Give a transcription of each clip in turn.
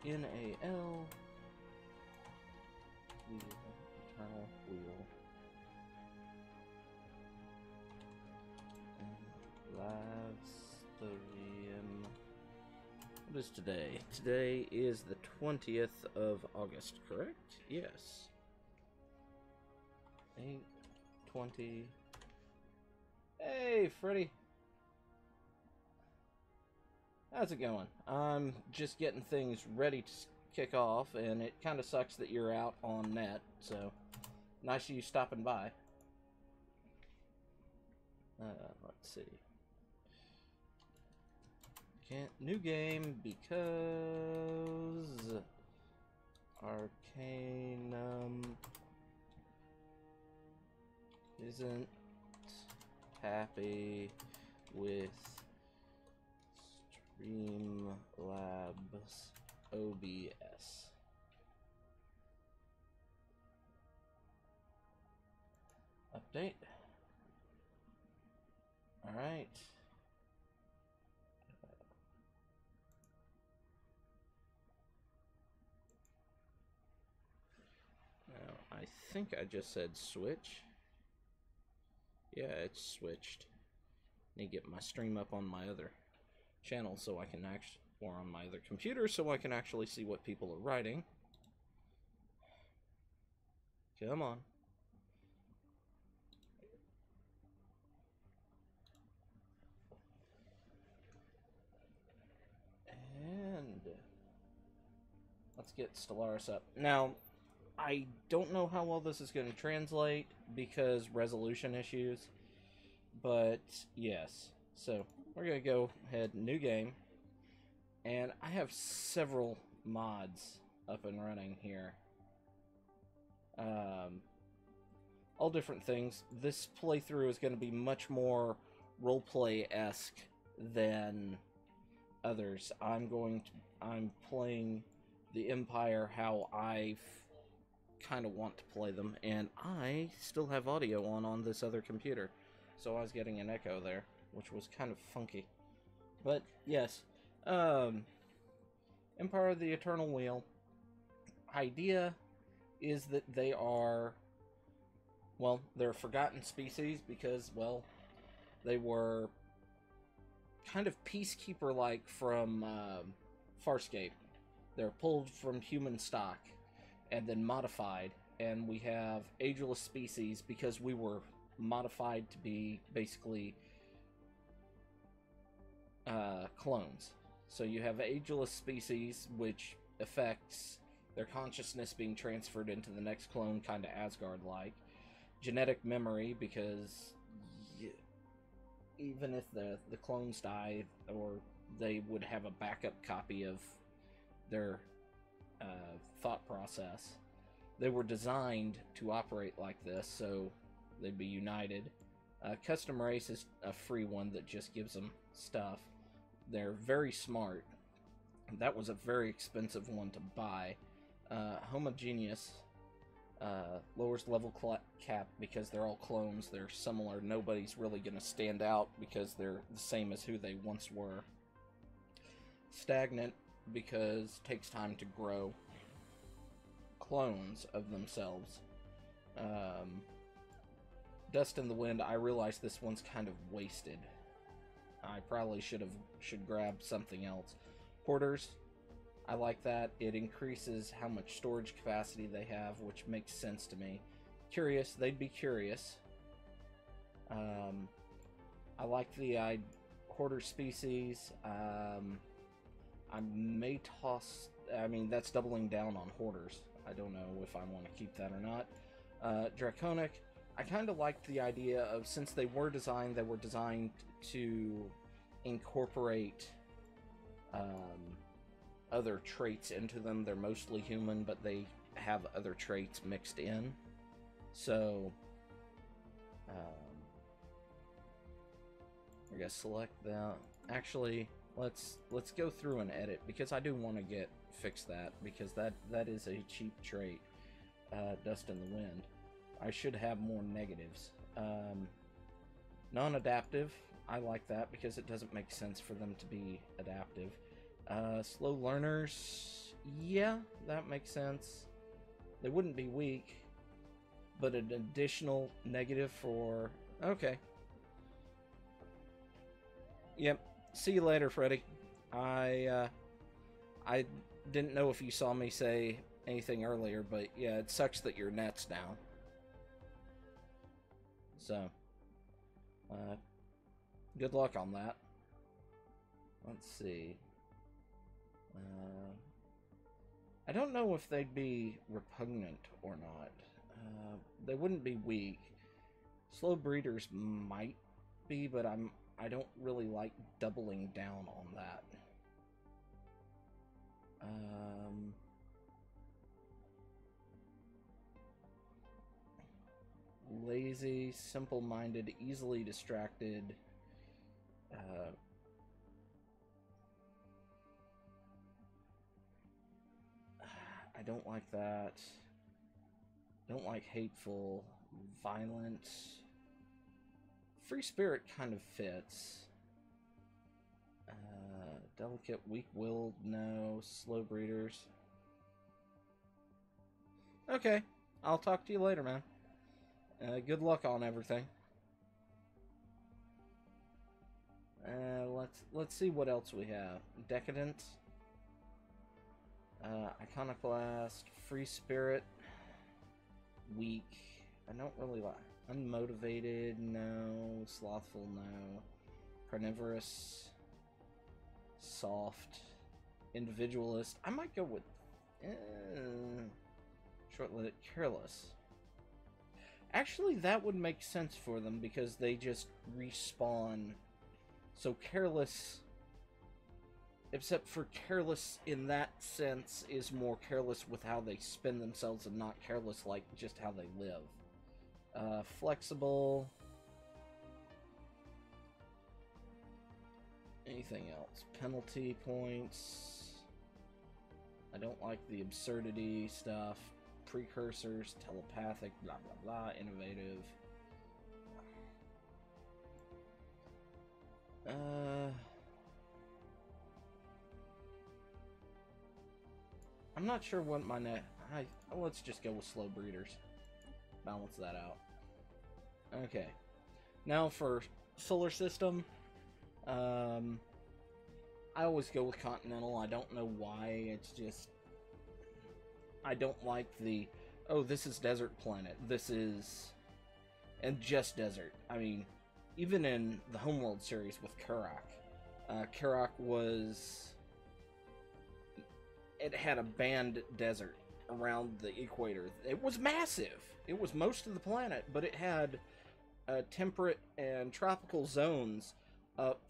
NAL. Wheel. Eternal wheel. And Livestream. What is today? Today is the 20th of August, correct? Yes. 8/20. Hey, Freddy. How's it going? I'm just getting things ready to kick off, and it kind of sucks that you're out on net, so nice of you stopping by. Let's see. New game because Arcanum isn't happy with Streamlabs OBS. Update. All right. Now, I think I just said switch. Yeah, it's switched. Need to get my stream up on my other channel so I can actually, or on my other computer so I can actually see what people are writing. Come on. And let's get Stellaris up. Now, I don't know how well this is going to translate because resolution issues, but yes. So we're going to go ahead, new game, and I have several mods up and running here. All different things. This playthrough is going to be much more roleplay-esque than others. I'm playing the Empire how I kind of want to play them, and I still have audio on this other computer, so I was getting an echo there, which was kind of funky. But yes, Empire of the Eternal Wheel. Idea is that they are, well, they're a forgotten species because, well, they were kind of peacekeeper-like from Farscape. They're pulled from human stock and then modified, and we have ageless species because we were modified to be basically clones. So you have ageless species, which affects their consciousness being transferred into the next clone, kind of Asgard-like. Genetic memory, because even if the clones die, or they would have a backup copy of their thought process. They were designed to operate like this, so they'd be united. Custom race is a free one that just gives them stuff. They're very smart. That was a very expensive one to buy. Homogeneous lowers level cap because they're all clones. They're similar. Nobody's really going to stand out because they're the same as who they once were. Stagnant because it takes time to grow clones of themselves. Dust in the Wind, I realize this one's kind of wasted. I probably should grab something else. Porters, I like that. It increases how much storage capacity they have, which makes sense to me. Curious, they'd be curious. I like the hoarder species. I may toss, I mean, that's doubling down on hoarders. I don't know if I want to keep that or not. Draconic, I kind of liked the idea of, since they were designed to incorporate other traits into them. They're mostly human, but they have other traits mixed in. So, we're gonna select that. Actually, let's go through and edit, because I do want to fix that, because that is a cheap trait. Dust in the Wind. I should have more negatives. Non-adaptive, I like that because it doesn't make sense for them to be adaptive. Slow learners, Yeah, that makes sense. They wouldn't be weak, but an additional negative for... Okay. Yep. See you later, Freddy. I didn't know if you saw me say anything earlier, but yeah, it sucks that your net's down. So, good luck on that. Let's see. I don't know if they'd be repugnant or not. They wouldn't be weak. Slow breeders might be, but I don't really like doubling down on that. Lazy, simple-minded, easily distracted. I don't like that. Don't like hateful, violent. Free spirit kind of fits. Delicate, weak-willed, no. Slow breeders. Okay, I'll talk to you later, man. Good luck on everything. Let's see what else we have. Decadent. Iconoclast. Free spirit. Weak. I don't really like. Unmotivated, no. Slothful, no. Carnivorous. Soft. Individualist. I might go with short-lived. Careless. Actually, that would make sense for them because they just respawn. So careless, except for careless in that sense, is more careless with how they spin themselves and not careless like just how they live. Flexible. Anything else? Penalty points. I don't like the absurdity stuff. Precursors, telepathic, blah blah blah, innovative. I'm not sure what my let's just go with slow breeders. Balance that out. Okay. Now for solar system. I always go with continental. I don't know why. It's just I don't like the oh, this is desert planet. This is and just desert. I mean, even in the Homeworld series with Karak was... It had a banned desert around the equator. It was massive. It was most of the planet, but it had temperate and tropical zones up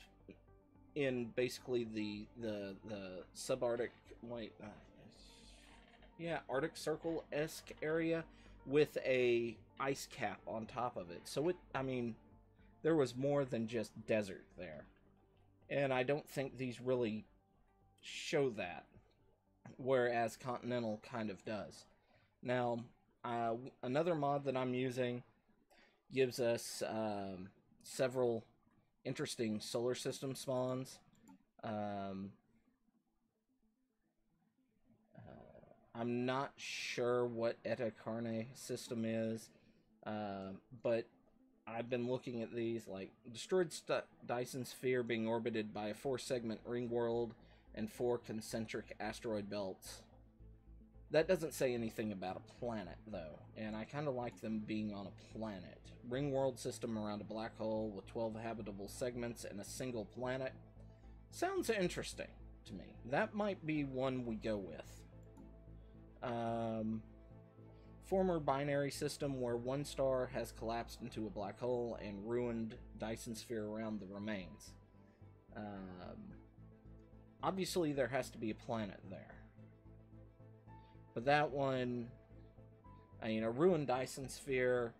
in basically the subarctic, Arctic Circle-esque area with a ice cap on top of it. So there was more than just desert there. And I don't think these really show that, whereas Continental kind of does. Now, another mod that I'm using gives us several interesting solar system spawns. I'm not sure what Eta Carne system is, but I've been looking at these, like destroyed Dyson sphere being orbited by a 4-segment ring world and 4 concentric asteroid belts. That doesn't say anything about a planet, though, and I kind of like them being on a planet. Ring world system around a black hole with 12 habitable segments and a single planet. Sounds interesting to me. That might be one we go with. Former binary system where one star has collapsed into a black hole and ruined Dyson sphere around the remains. Obviously there has to be a planet there. But that one, a ruined Dyson sphere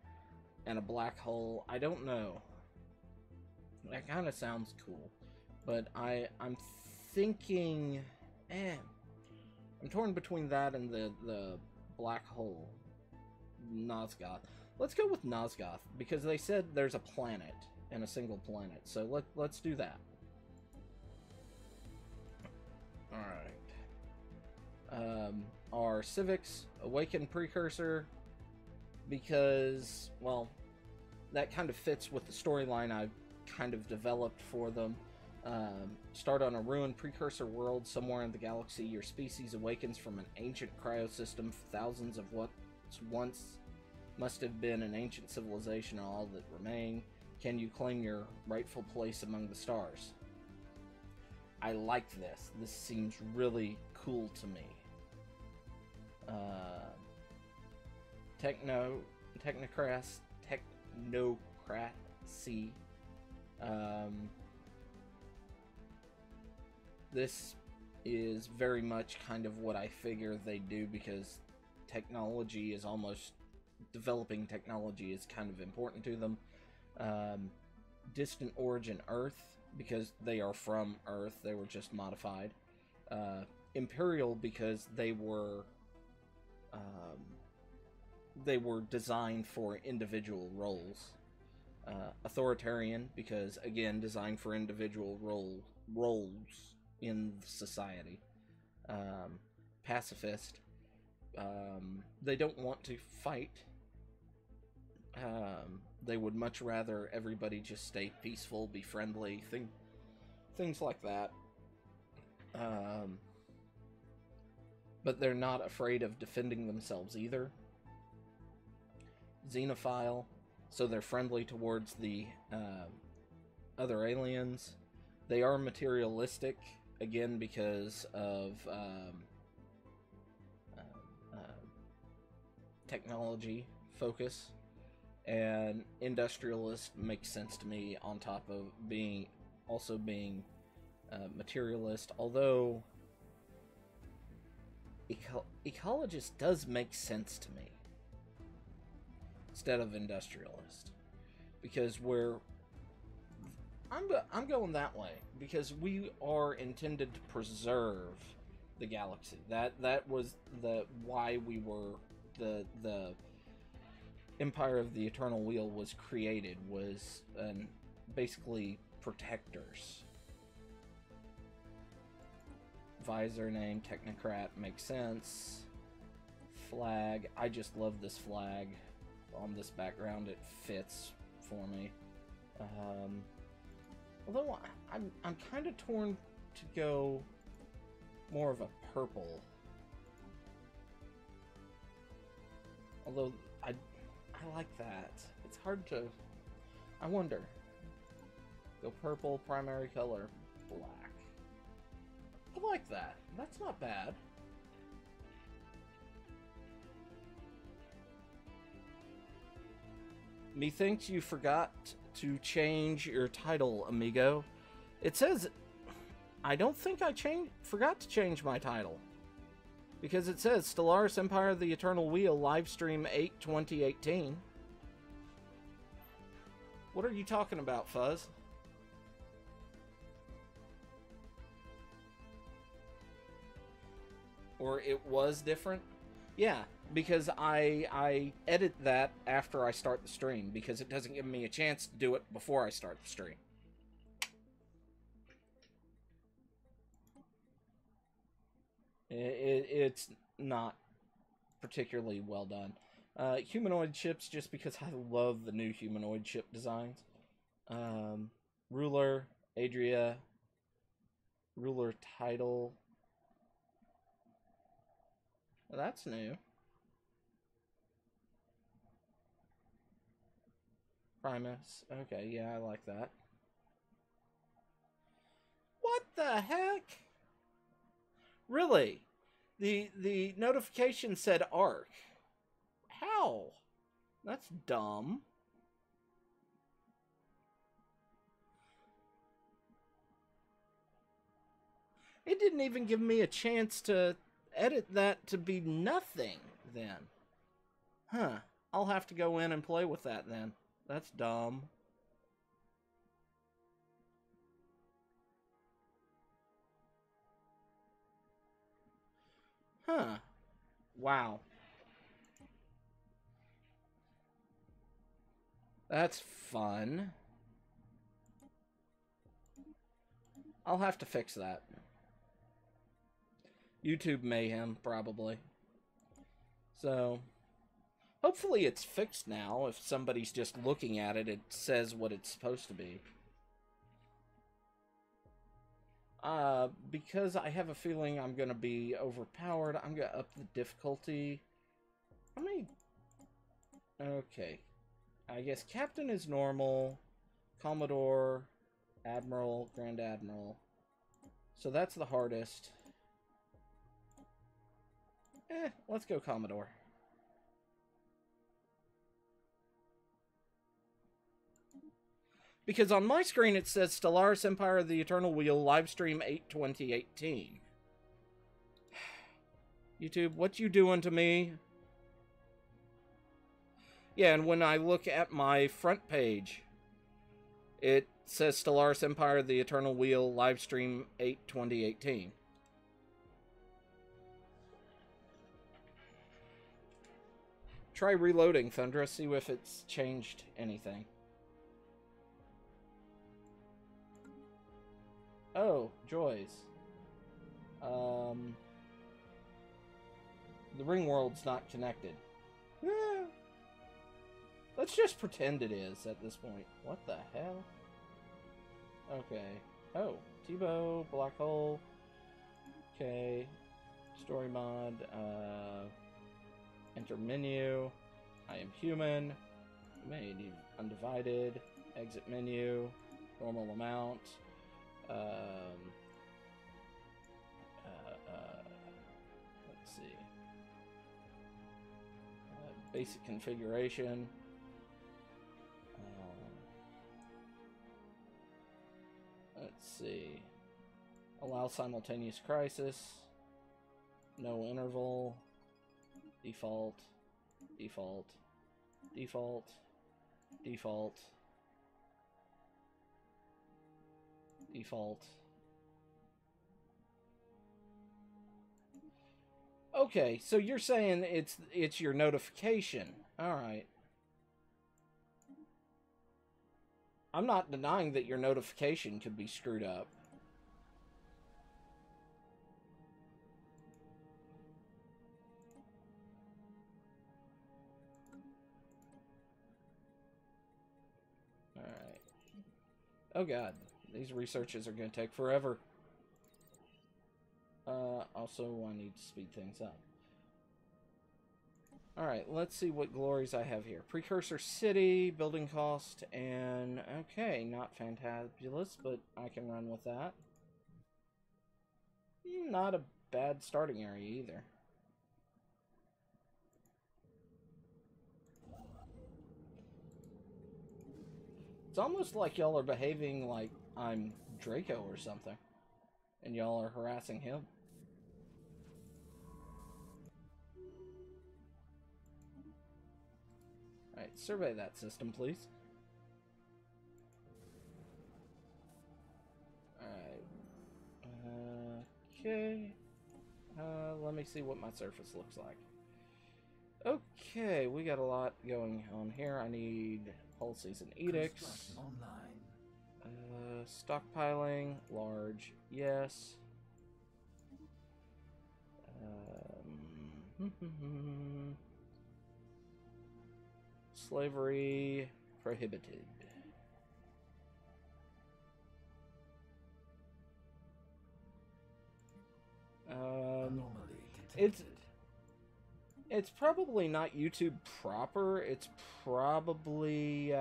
and a black hole, I don't know. That kind of sounds cool. But I'm thinking, I'm torn between that and the black hole. Nosgoth. Let's go with Nosgoth, because they said there's a planet and a single planet. So let's do that. Alright. are civics, awakened precursor, because, well, that kind of fits with the storyline I've kind of developed for them. Start on a ruined precursor world somewhere in the galaxy. Your species awakens from an ancient cryosystem, thousands of what once must have been an ancient civilization, all that remain. Can you claim your rightful place among the stars? I like this. This seems really cool to me. Technocracy. This is very much kind of what I figure they do, because technology is almost... developing technology is kind of important to them. Distant origin Earth, because they are from Earth, they were just modified. Imperial, because they were designed for individual roles. Authoritarian, because again, designed for individual roles in society. Pacifist, they don't want to fight. They would much rather everybody just stay peaceful, be friendly, things like that. But they're not afraid of defending themselves either. Xenophile, so they're friendly towards the other aliens. They are materialistic, again, because of technology focus. And industrialist makes sense to me, on top of being materialist, although ecologist does make sense to me instead of industrialist, because I'm going that way, because we are intended to preserve the galaxy. That was why we were the Empire of the Eternal Wheel was created, was basically protectors. Visor name, Technocrat, makes sense. Flag, I just love this flag on this background, it fits for me. Although I'm kind of torn to go more of a purple. Although I like that. It's hard to... I wonder. Go purple, primary color, black. I like that. That's not bad. Methinks you forgot to change your title, amigo. It says... I don't think I forgot to change my title. Because it says Stellaris Empire of the Eternal Wheel, Livestream 8/2018. What are you talking about, Fuzz? Or it was different? Yeah, because I edit that after I start the stream, because it doesn't give me a chance to do it before I start the stream. It's not particularly well done. Humanoid ships, just because I love the new humanoid ship designs. Ruler, Adria, ruler title. Well, that's new. Primus. Okay, yeah, I like that. What the heck? Really? The notification said ARC. How? That's dumb. It didn't even give me a chance to edit that to be nothing then. Huh. I'll have to go in and play with that then. That's dumb. Huh. Wow. That's fun. I'll have to fix that. YouTube mayhem, probably. So, hopefully it's fixed now. If somebody's just looking at it, it says what it's supposed to be. Because I have a feeling I'm going to be overpowered, I'm going to up the difficulty. How many? Okay. I guess Captain is normal, Commodore, Admiral, Grand Admiral. So that's the hardest. Let's go Commodore. Because on my screen it says Stellaris Empire of the Eternal Wheel, Livestream 8/2018. YouTube, what you doing to me? Yeah, and when I look at my front page, it says Stellaris Empire of the Eternal Wheel, Livestream 8/2018. Try reloading, Thundra, see if it's changed anything. Oh, joys. The ring world's not connected. Let's just pretend it is at this point. What the hell? Okay. Oh, Tebow, black hole. Okay. Story mod. Enter menu. I am human. Made undivided. Exit menu. Normal amount. Let's see. Basic configuration. Let's see. Allow simultaneous crisis. No interval. Default. Default. Default. Default. Default. Okay, so you're saying it's your notification. All right. I'm not denying that your notification could be screwed up. All right. Oh God. These researches are going to take forever. Also, I need to speed things up. Alright, let's see what glories I have here. Precursor City, building cost, and... Okay, not fantabulous, but I can run with that. Not a bad starting area either. It's almost like y'all are behaving like I'm Draco or something, and y'all are harassing him. Alright, survey that system, please. Alright. Okay. Let me see what my surface looks like. Okay, we got a lot going on here. I need policies and edicts. Stockpiling, large, yes. Slavery prohibited. It's probably not YouTube proper. It's probably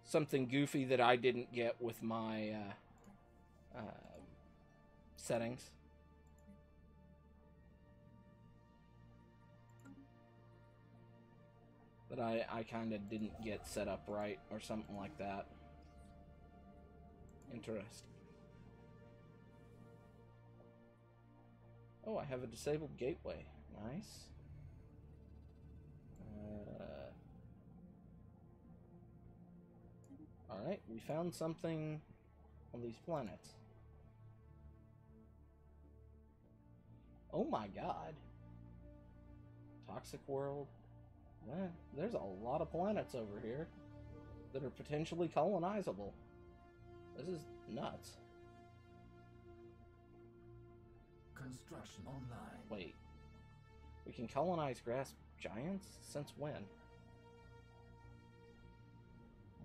something goofy that I didn't get with my settings. That I kind of didn't get set up right or something like that. Interesting. Oh, I have a disabled gateway. Nice. Alright, we found something on these planets. Oh my god. Toxic world. There's a lot of planets over here that are potentially colonizable. This is nuts. Construction online. Wait. We can colonize grass giants? Since when? I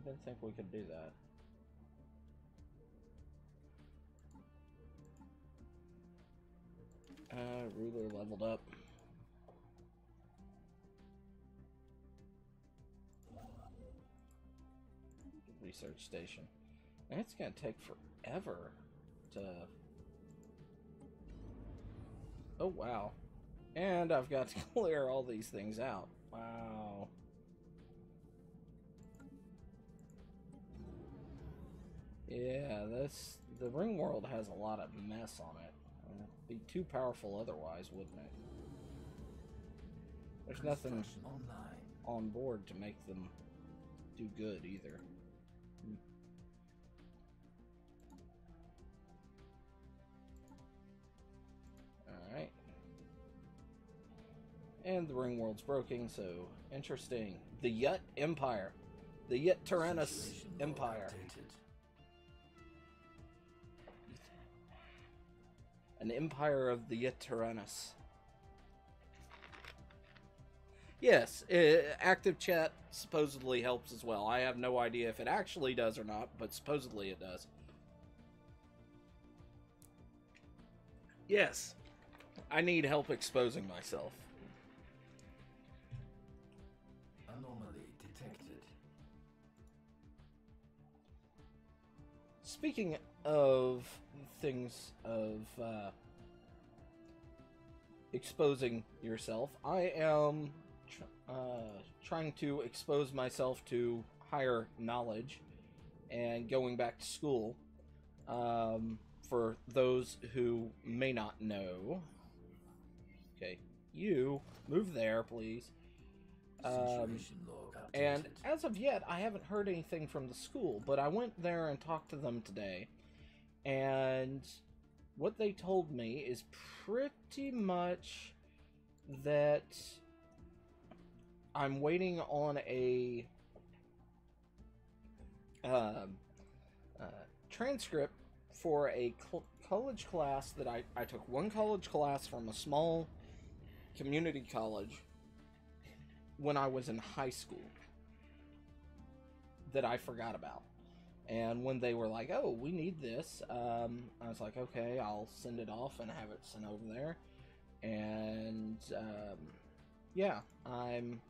didn't think we could do that. Ruler leveled up. Research station. And it's gonna take forever to... Oh, wow. And I've got to clear all these things out. Wow. Yeah, the ring world has a lot of mess on it. It'd be too powerful otherwise, wouldn't it? There's nothing on board to make them do good either. Alright. And the ring world's broken, so interesting. The Yut Empire. The Yut Tyrannus Empire. An empire of the Yut Tyrannus. Yes, active chat supposedly helps as well. I have no idea if it actually does or not, but supposedly it does. Yes, I need help exposing myself. Anomaly detected. Speaking of things of exposing yourself, I am trying to expose myself to higher knowledge and going back to school. For those who may not know, okay, you move there, please. And as of yet, I haven't heard anything from the school, but I went there and talked to them today, and what they told me is pretty much that I'm waiting on a transcript for a college class that I took one college class from a small community college when I was in high school that I forgot about. And when they were like, oh, we need this, I was like, okay, I'll send it off and have it sent over there. And yeah, I'm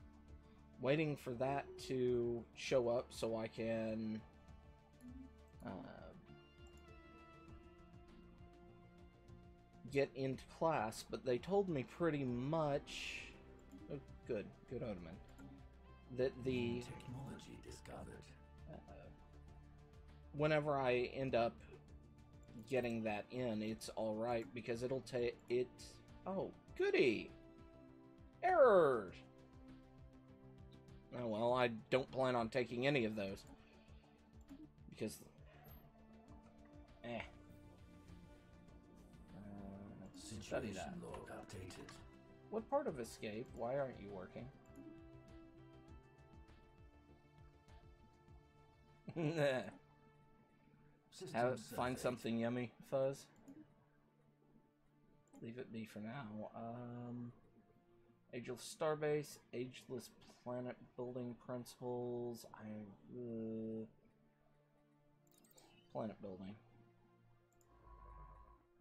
waiting for that to show up so I can get into class. But they told me pretty much, oh, good Odoman, that the technology discovered. Whenever I end up getting that in, it's alright, because it'll take it. Oh, goody! Errors! Oh well, I don't plan on taking any of those. Because... study that. Log updated. What part of escape? Why aren't you working? Find something yummy, Fuzz. Leave it be for now. Ageless Starbase, Ageless Planet Building Principles. Planet Building.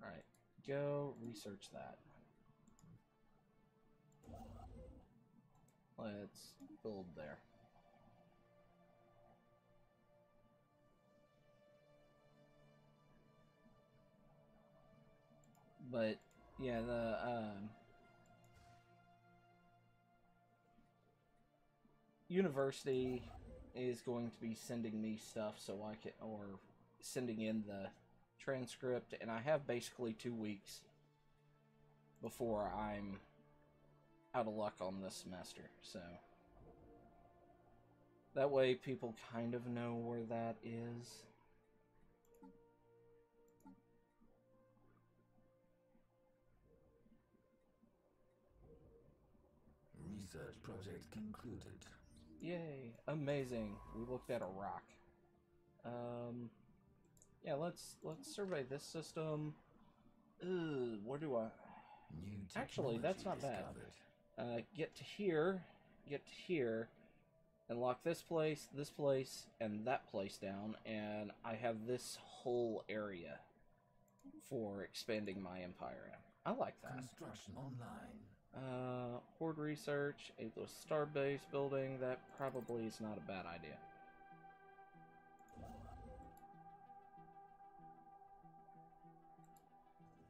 Alright, go research that. Let's build there. But yeah, the university is going to be sending me stuff so I can, or sending in the transcript, and I have basically 2 weeks before I'm out of luck on this semester, so that way people kind of know where that is. Research project concluded. Yay, amazing. We looked at a rock. Yeah, let's survey this system. Where do I... New Actually, that's not bad. discovered. get to here, and lock this place, and that place down, and I have this whole area for expanding my empire in. I like that. Construction online. Horde research, a starbase building, that probably is not a bad idea.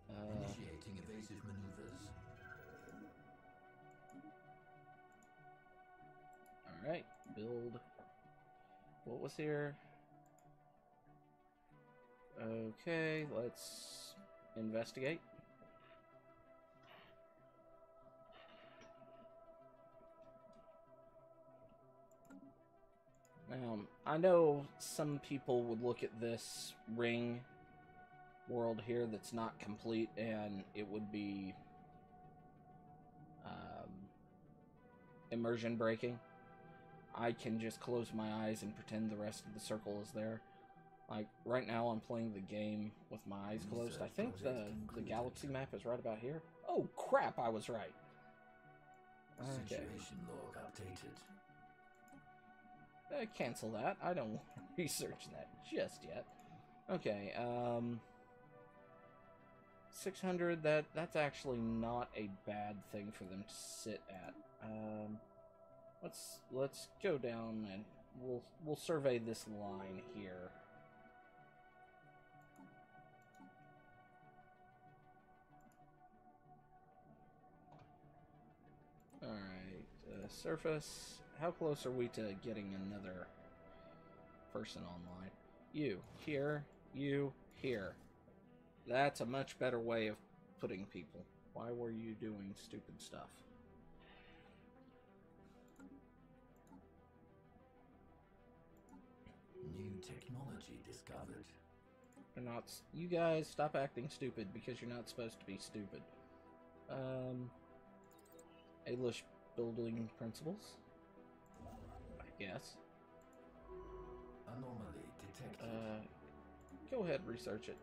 Initiating evasive maneuvers. Alright, build. What was here? Okay, let's investigate. I know some people would look at this ring world here that's not complete and it would be immersion breaking. I can just close my eyes and pretend the rest of the circle is there. Like, right now I'm playing the game with my eyes closed. I think the galaxy map is right about here. Oh crap, I was right. Okay. Situation log updated. Cancel that. I don't want to research that just yet. Okay, 600, that's actually not a bad thing for them to sit at. Let's go down and we'll survey this line here. Alright, surface. How close are we to getting another person online? You, here, you, here. That's a much better way of putting people. Why were you doing stupid stuff? New technology discovered. You're not. You guys stop acting stupid because you're not supposed to be stupid. English building principles. I guess. Anomaly detected. Go ahead, research it.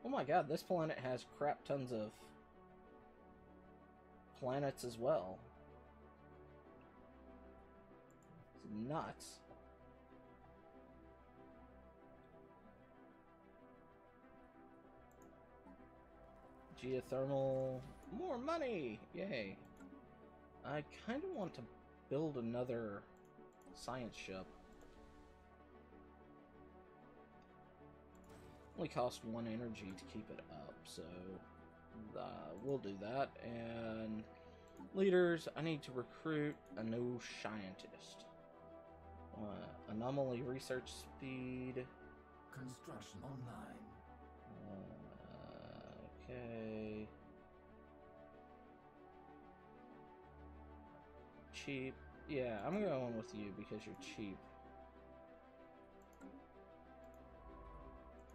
Oh my god, this planet has crap tons of planets as well. It's nuts. Geothermal. More money! Yay. I kind of want to build another science ship. Only cost 1 energy to keep it up, so we'll do that. And leaders, I need to recruit a new scientist. Anomaly research speed. Construction online. Okay. Cheap. Yeah, I'm going with you because you're cheap.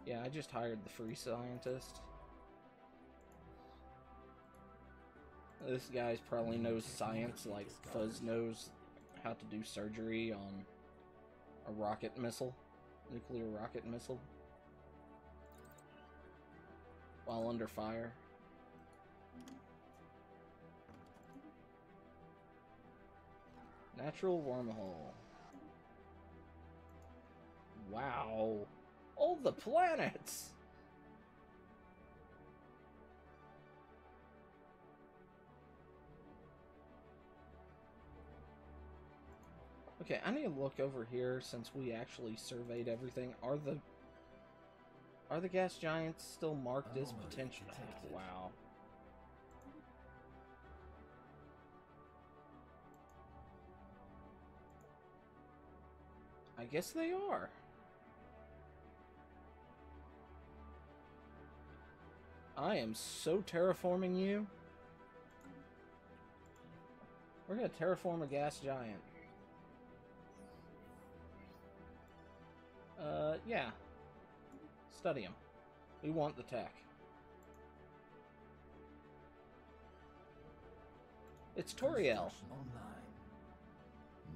Yeah, I just hired the free scientist. This guy probably knows science like Fuzz knows how to do surgery on a rocket missile, nuclear rocket missile, while under fire. Natural wormhole. Wow. All the planets! Okay, I need to look over here since we actually surveyed everything. Are the gas giants still marked as potential? Wow. I guess they are. I am so terraforming you. We're gonna terraform a gas giant. Yeah. Study him. We want the tech. It's Toriel. Construction online.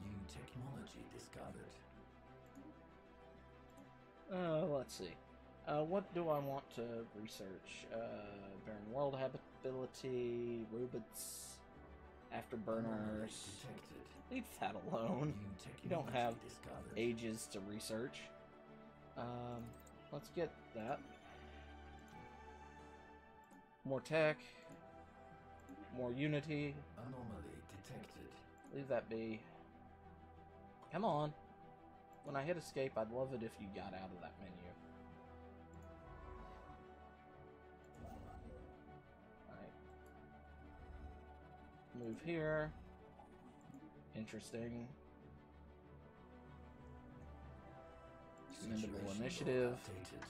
New technology discovered. Let's see. What do I want to research? Barren world habitability, robots, afterburners. Detected. Leave that alone. New You don't technology have discovered. ages to research. Let's get that. More tech. More unity. Anomaly detected. Leave that be. Come on. When I hit escape, I'd love it if you got out of that menu. Alright. Move here. Interesting. Commendable Situation initiative. log updated.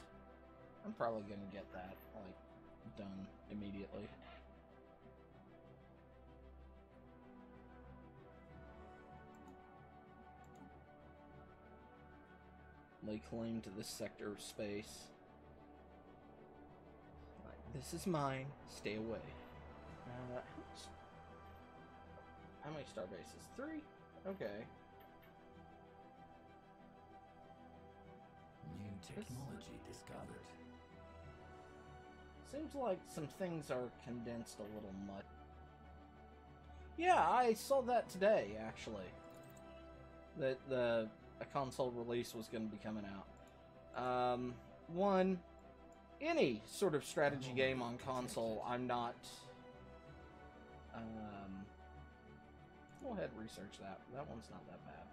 I'm probably gonna get that, like, done immediately. Lay claim to this sector of space. Like, this is mine. Stay away. How many star bases? 3? Okay. New technology discovered. Seems like some things are condensed a little much. Yeah, I saw that today, actually. That a console release was going to be coming out. One, any sort of strategy game on console, I'm not. Go ahead and research that. That one's not that bad.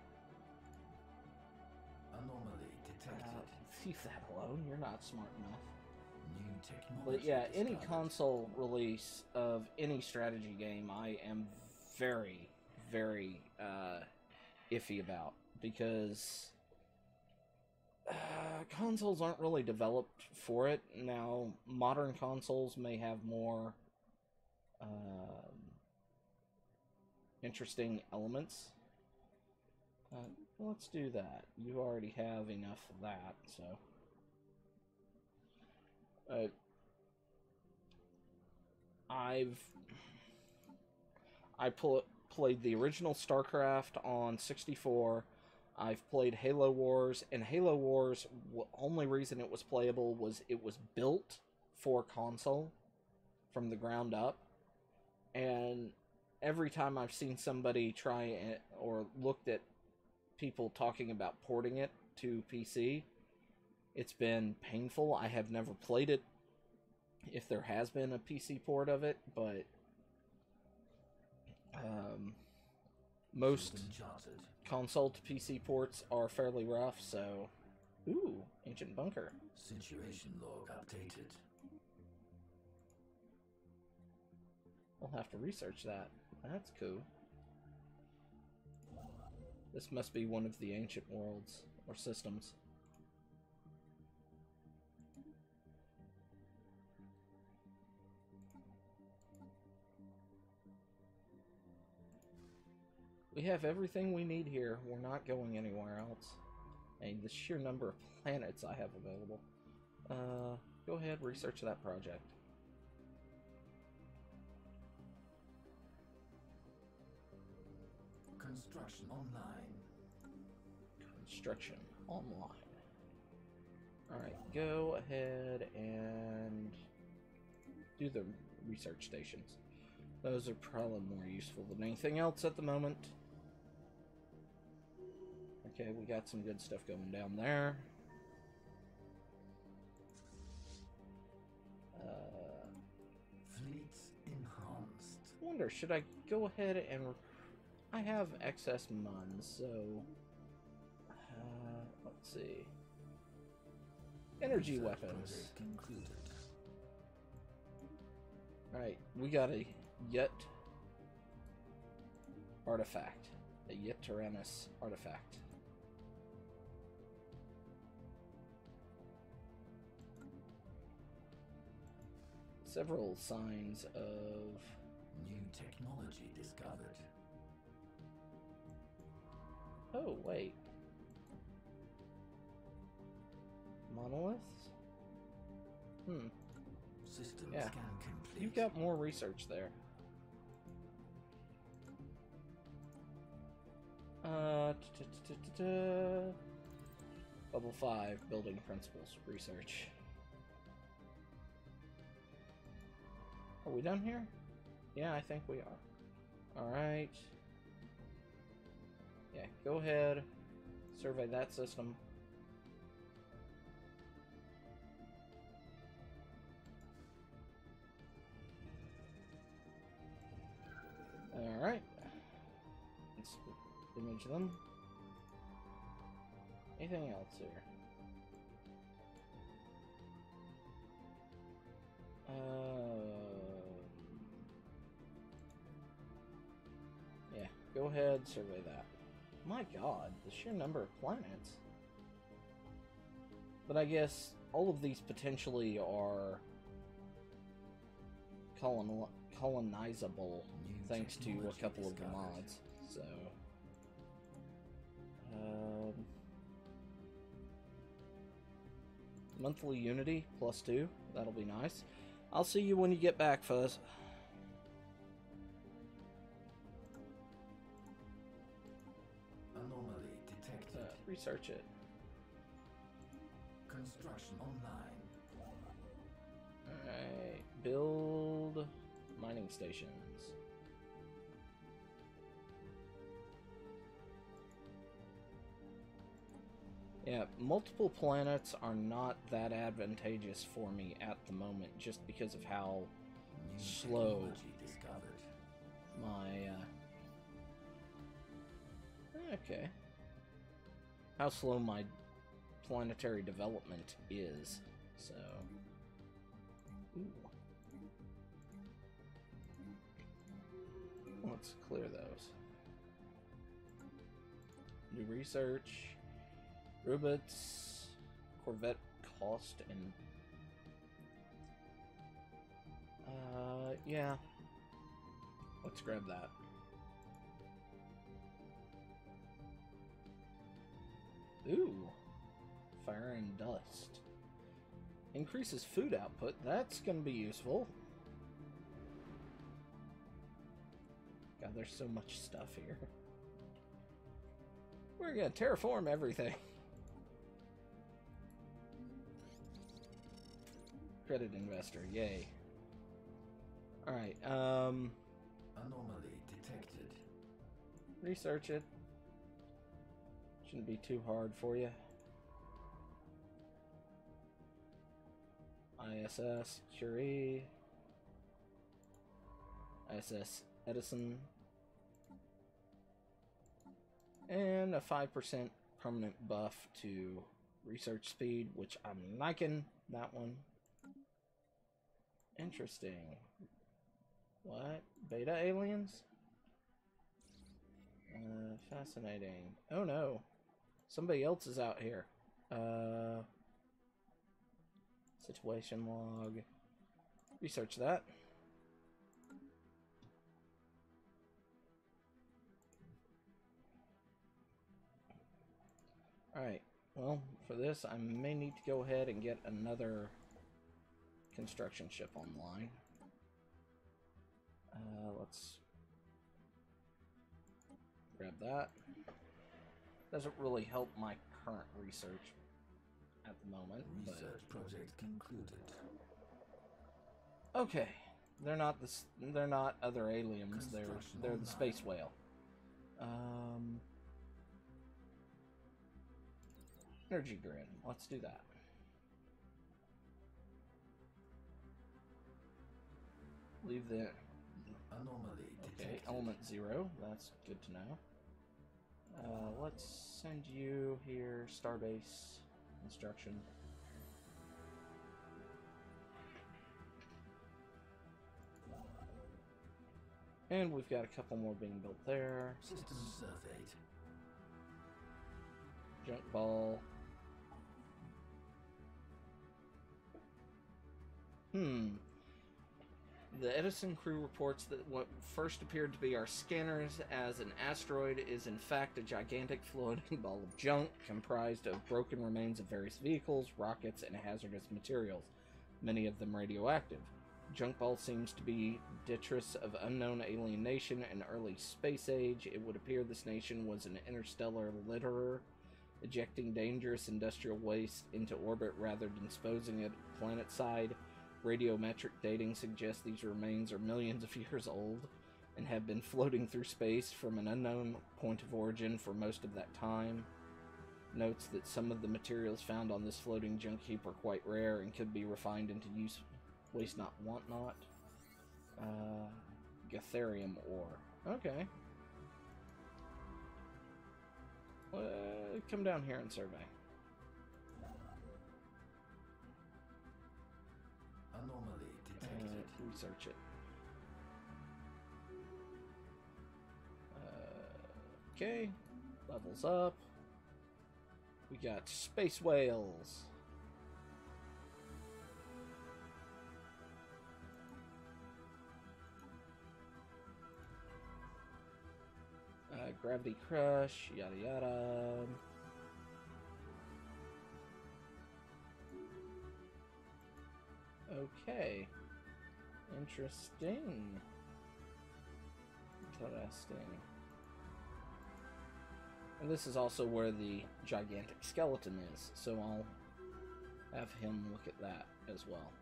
Anomaly detected. Leave that alone. You're not smart enough. New technology But yeah, any discovered. console release of any strategy game, I am very, very iffy about, because consoles aren't really developed for it. Now, modern consoles may have more interesting elements. Let's do that. You already have enough of that, so. Played the original StarCraft on 64. I've played Halo Wars, and Halo Wars, only reason it was playable was it was built for console from the ground up. And every time I've seen somebody try it or looked at people talking about porting it to PC, it's been painful. I have never played it if there has been a PC port of it, but most Charted. console to PC ports are fairly rough, so. Ooh, ancient bunker. Situation log updated. We'll have to research that. That's cool. This must be one of the ancient worlds or systems. We have everything we need here. We're not going anywhere else. And the sheer number of planets I have available. Go ahead, research that project. Construction online. Construction online. Alright, go ahead and do the research stations. Those are probably more useful than anything else at the moment. Okay, we got some good stuff going down there. Fleets enhanced. I wonder, should I go ahead and... I have excess muns, so... let's see. Energy Research weapons. project concluded. Alright, we got a Yet artifact. A Yet Tyrannus artifact. Several signs of... New technology discovered. Oh, wait. Monoliths? System Yeah. scan complete. You've got more research there. Level 5, building principles, research. Are we done here? Yeah, I think we are. Alright. Yeah, go ahead. Survey that system. Alright. Let's image them. Anything else here? Yeah, go ahead, survey that. My god, the sheer number of planets. But I guess all of these potentially are colonizable thanks to a couple of the mods. So, monthly unity +2. That'll be nice. I'll see you when you get back, Fuzz. Anomaly detected. Research it. Construction online. Alright. Build mining stations. Yeah, multiple planets are not that advantageous for me at the moment, just because of how slow my okay, how slow my planetary development is. So, ooh. Let's clear those. Do research. Robots, Corvette cost, and yeah. Let's grab that. Ooh, fire and dust. Increases food output. That's gonna be useful. God, there's so much stuff here. We're gonna terraform everything. Credit investor, yay. Alright, Anomaly detected. Research it. Shouldn't be too hard for you. ISS, Curie. ISS, Edison. And a 5% permanent buff to research speed, which I'm liking that one. Interesting. What? Beta aliens? Fascinating. Oh no. Somebody else is out here. Situation log. Research that. Alright. Well, for this, I may need to go ahead and get another construction ship online. Let's grab that. Doesn't really help my current research at the moment. Research project concluded. Okay, they're not they're not other aliens. They're the space whale. Energy grid. Let's do that. Leave the anomaly detected. Okay, element 0. That's good to know. Let's send you here starbase instruction. And we've got a couple more being built there. System surveyed. Junk ball. The Edison crew reports that what first appeared to be our scanners as an asteroid is in fact a gigantic floating ball of junk comprised of broken remains of various vehicles, rockets, and hazardous materials, many of them radioactive. Junk ball seems to be detritus of unknown alien nation and early space age. It would appear this nation was an interstellar litterer, ejecting dangerous industrial waste into orbit rather than disposing it planet side. Radiometric dating suggests these remains are millions of years old and have been floating through space from an unknown point of origin for most of that time. Notes that some of the materials found on this floating junk heap are quite rare and could be refined into use, waste not, want not. Gatherium ore. Okay. Come down here and survey. Anomaly detected. Research it. Okay. Levels up. We got space whales. Gravity crush, yada yada. Okay. Interesting. Interesting. And this is also where the gigantic skeleton is, so I'll have him look at that as well.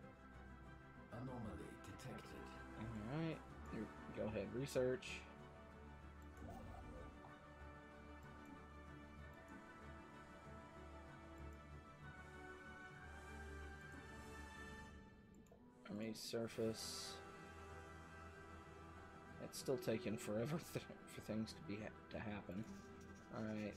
Anomaly detected. Alright. Go ahead, research. Army surface. It's still taking forever for things to happen. Alright.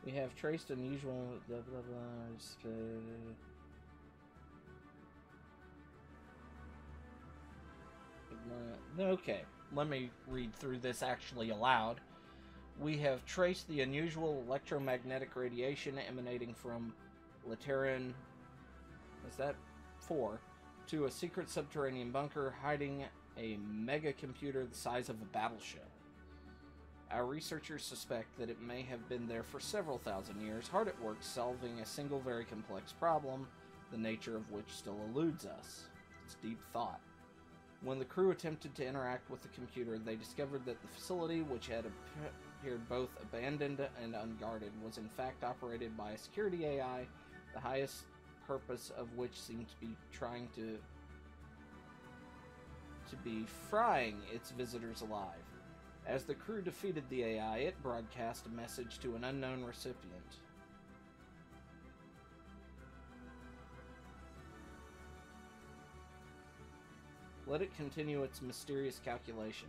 We have traced unusual blah blah blah. Okay, let me read through this actually aloud. We have traced the unusual electromagnetic radiation emanating from Lateran, is that 4, to a secret subterranean bunker hiding a mega computer the size of a battleship. Our researchers suspect that it may have been there for several thousand years, hard at work solving a single very complex problem, the nature of which still eludes us. It's deep thought. When the crew attempted to interact with the computer, they discovered that the facility, which had appeared both abandoned and unguarded, was in fact operated by a security AI, the highest purpose of which seemed to be trying to be frying its visitors alive. As the crew defeated the AI, it broadcast a message to an unknown recipient. Let it continue its mysterious calculation.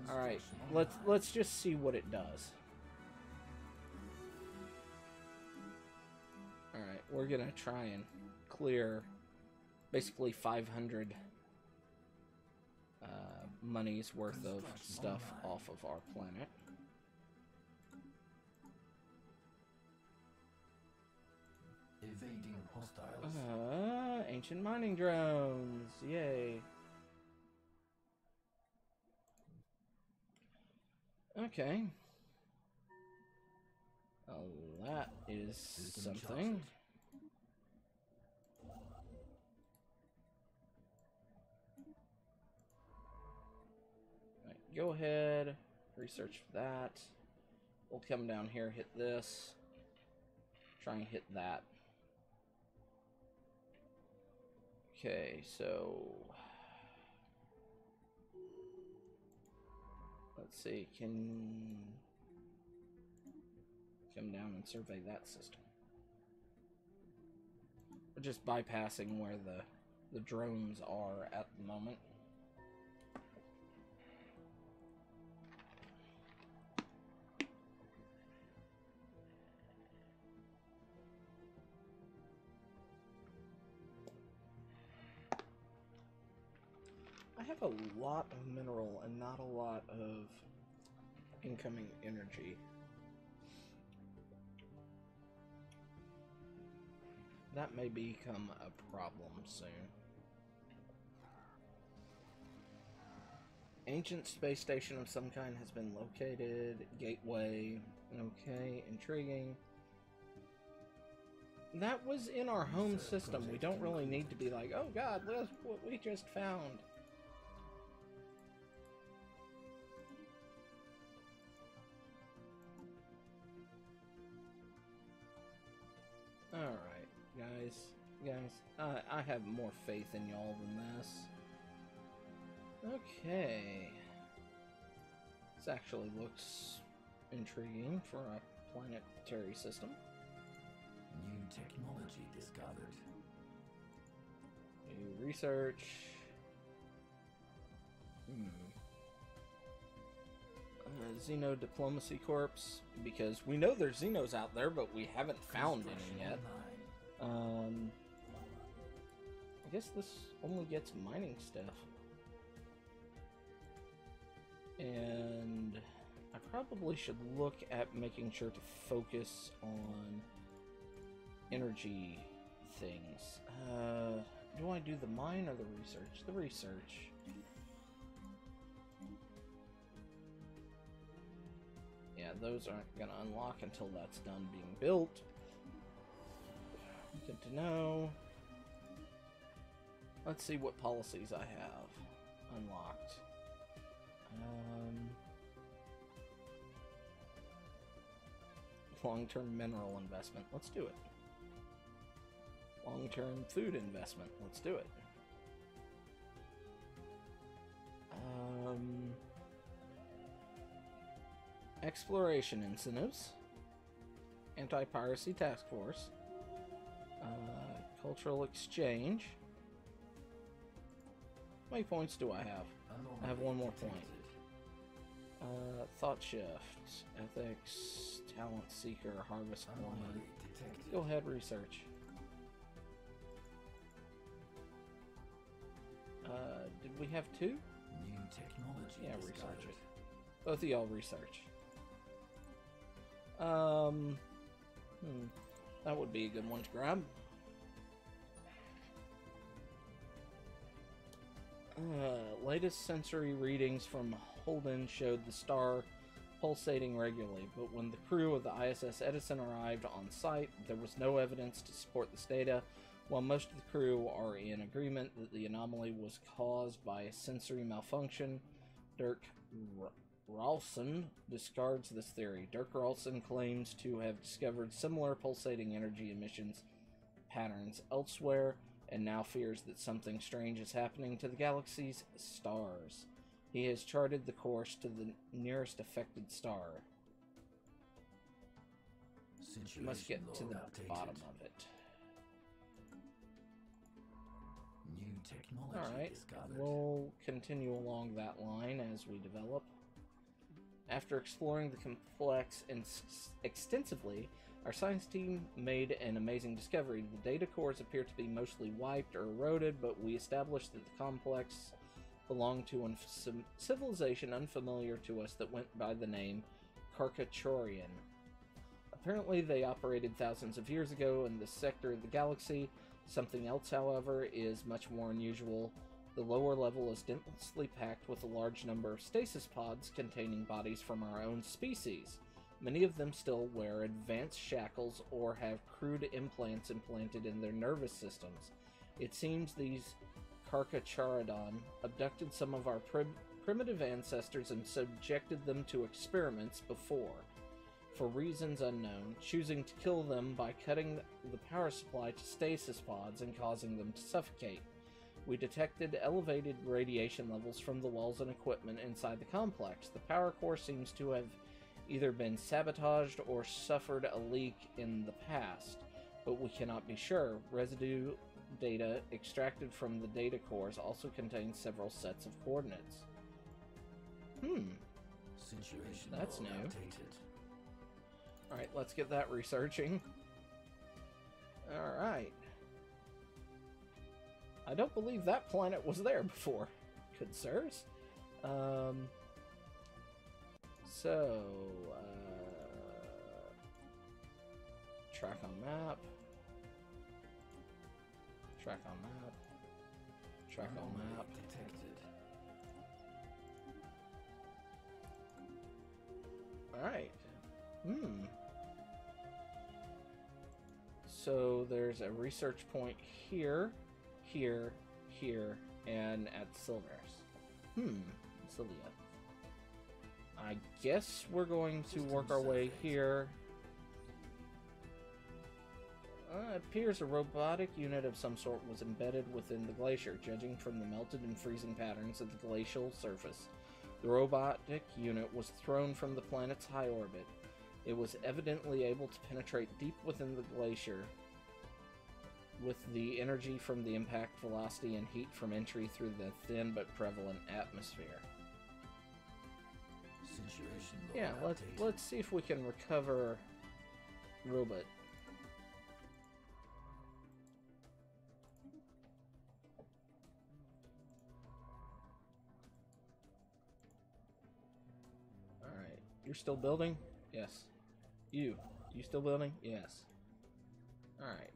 Alright, let's just see what it does. Alright, we're gonna try and clear basically 500 money's worth of stuff off of our planet. Evading hostiles. Ancient mining drones. Yay. Okay. Well, that is something. Right, go ahead, research that. We'll come down here, hit this. Try and hit that. Okay, so let's see, can come down and survey that system. We're just bypassing where the drones are at the moment. I have a lot of mineral and not a lot of incoming energy. That may become a problem soon. Ancient space station of some kind has been located. Gateway. Okay, intriguing. That was in our home system. We don't really need to be like, oh god, look what we just found. Alright, guys, I have more faith in y'all than this. Okay. This actually looks intriguing for a planetary system. New technology discovered. New research. Xeno Diplomacy Corps, because we know there's Xenos out there, but we haven't found any yet. I guess this only gets mining stuff. And I probably should look at making sure to focus on energy things. Do I do the mine or the research? The research. Yeah, those aren't going to unlock until that's done being built. Good to know. Let's see what policies I have unlocked. Long-term mineral investment. Let's do it. Long-term food investment. Let's do it. Exploration incentives. Anti-piracy task force. Cultural exchange. How many points do I have? I have one more point. Thought shift. Ethics. Talent seeker. Harvest one. Go ahead, research. Did we have two? New technology. Yeah, discovered. research it. Both of y'all research. That would be a good one to grab. Latest sensory readings from Holden showed the star pulsating regularly, but when the crew of the ISS Edison arrived on site, there was no evidence to support this data. While most of the crew are in agreement that the anomaly was caused by a sensory malfunction, Dirk Ralston discards this theory. Dirk Ralston claims to have discovered similar pulsating energy emissions patterns elsewhere, and now fears that something strange is happening to the galaxy's stars. He has charted the course to the nearest affected star. Situation Must get to the updated. bottom of it. New technology Alright, discovered. we'll continue along that line as we develop. After exploring the complex extensively, our science team made an amazing discovery. The data cores appear to be mostly wiped or eroded, but we established that the complex belonged to a civilization unfamiliar to us that went by the name Carcachorian. Apparently they operated thousands of years ago in this sector of the galaxy. Something else, however, is much more unusual. The lower level is densely packed with a large number of stasis pods containing bodies from our own species. Many of them still wear advanced shackles or have crude implants implanted in their nervous systems. It seems these Carcacharodon abducted some of our primitive ancestors and subjected them to experiments before, for reasons unknown, choosing to kill them by cutting the power supply to stasis pods and causing them to suffocate. We detected elevated radiation levels from the walls and equipment inside the complex. The power core seems to have either been sabotaged or suffered a leak in the past, but we cannot be sure. Residue data extracted from the data cores also contains several sets of coordinates. Situation That's log new. updated. Alright, let's get that researching. Alright. I don't believe that planet was there before, good sirs. Track on map. Track on map. Track on map. Detected. Alright. So there's a research point here, here, here, and at Silvers. Cilia. I guess we're going to work our way here. Appears a robotic unit of some sort was embedded within the glacier, judging from the melted and freezing patterns of the glacial surface. The robotic unit was thrown from the planet's high orbit. It was evidently able to penetrate deep within the glacier with the energy from the impact velocity and heat from entry through the thin but prevalent atmosphere. Situation Yeah, log let's see if we can recover robot. Alright. You're still building? Yes. You still building? Yes. Alright.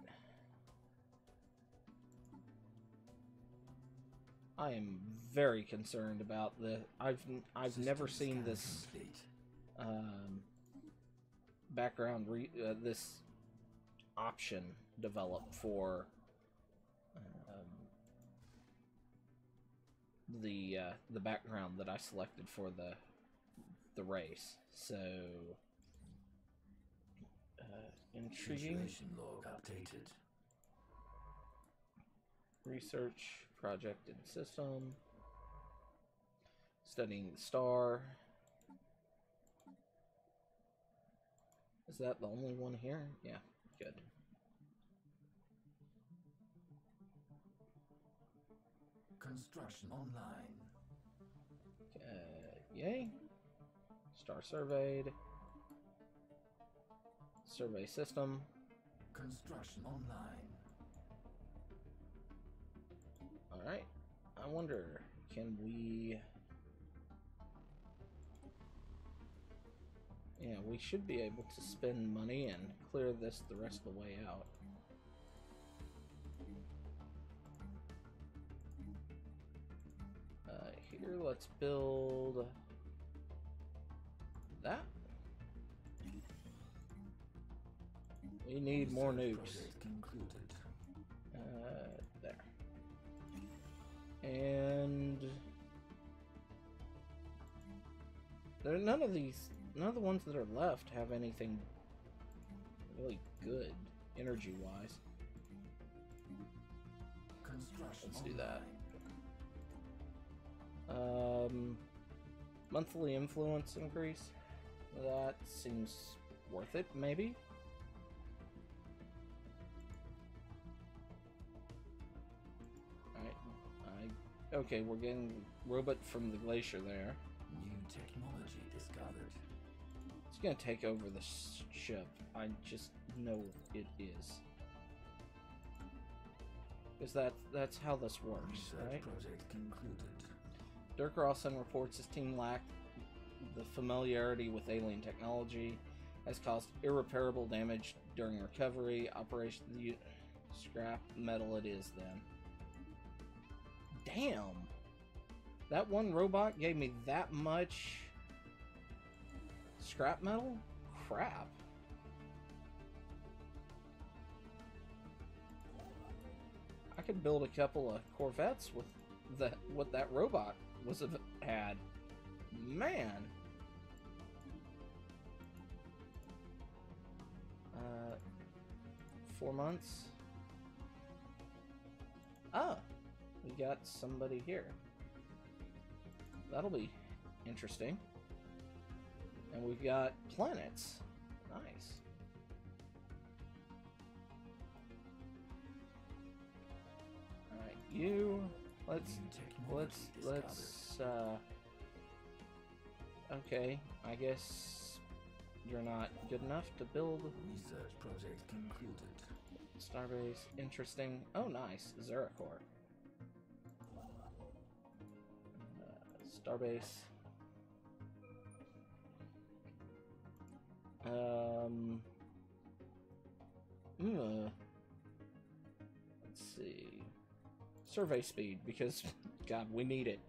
I am very concerned about the. I've never seen this background this option develop for the background that I selected for the race. So intriguing. Situation log updated. Research project and system. Studying the star. Is that the only one here? Yeah, good. Construction online. Yay. Star surveyed. Survey system. Construction online. Alright. I wonder, can we... Yeah, we should be able to spend money and clear this the rest of the way out. Here, let's build that. We need more nukes. There. And none of the ones that are left have anything really good energy-wise. Let's do that. Monthly influence increase. That seems worth it, maybe. Alright. Okay, we're getting robot from the glacier there. New technology discovered. It's gonna take over the ship. I just know it is. Because that's how this works, right? Project concluded. Dirk Rawson reports his team lacked the familiarity with alien technology, has caused irreparable damage during recovery. Operation scrap metal it is then. Damn! That one robot gave me that much scrap metal? Crap. I could build a couple of Corvettes with what that robot had. Man. 4 months. Ah, we got somebody here. That'll be interesting. And we've got planets. Nice. Alright, you. Let's okay, I guess you're not good enough to build. Research project concluded. Starbase, interesting. Oh, nice. Zeracor. Starbase. Let's see. Survey speed, because, God, we need it.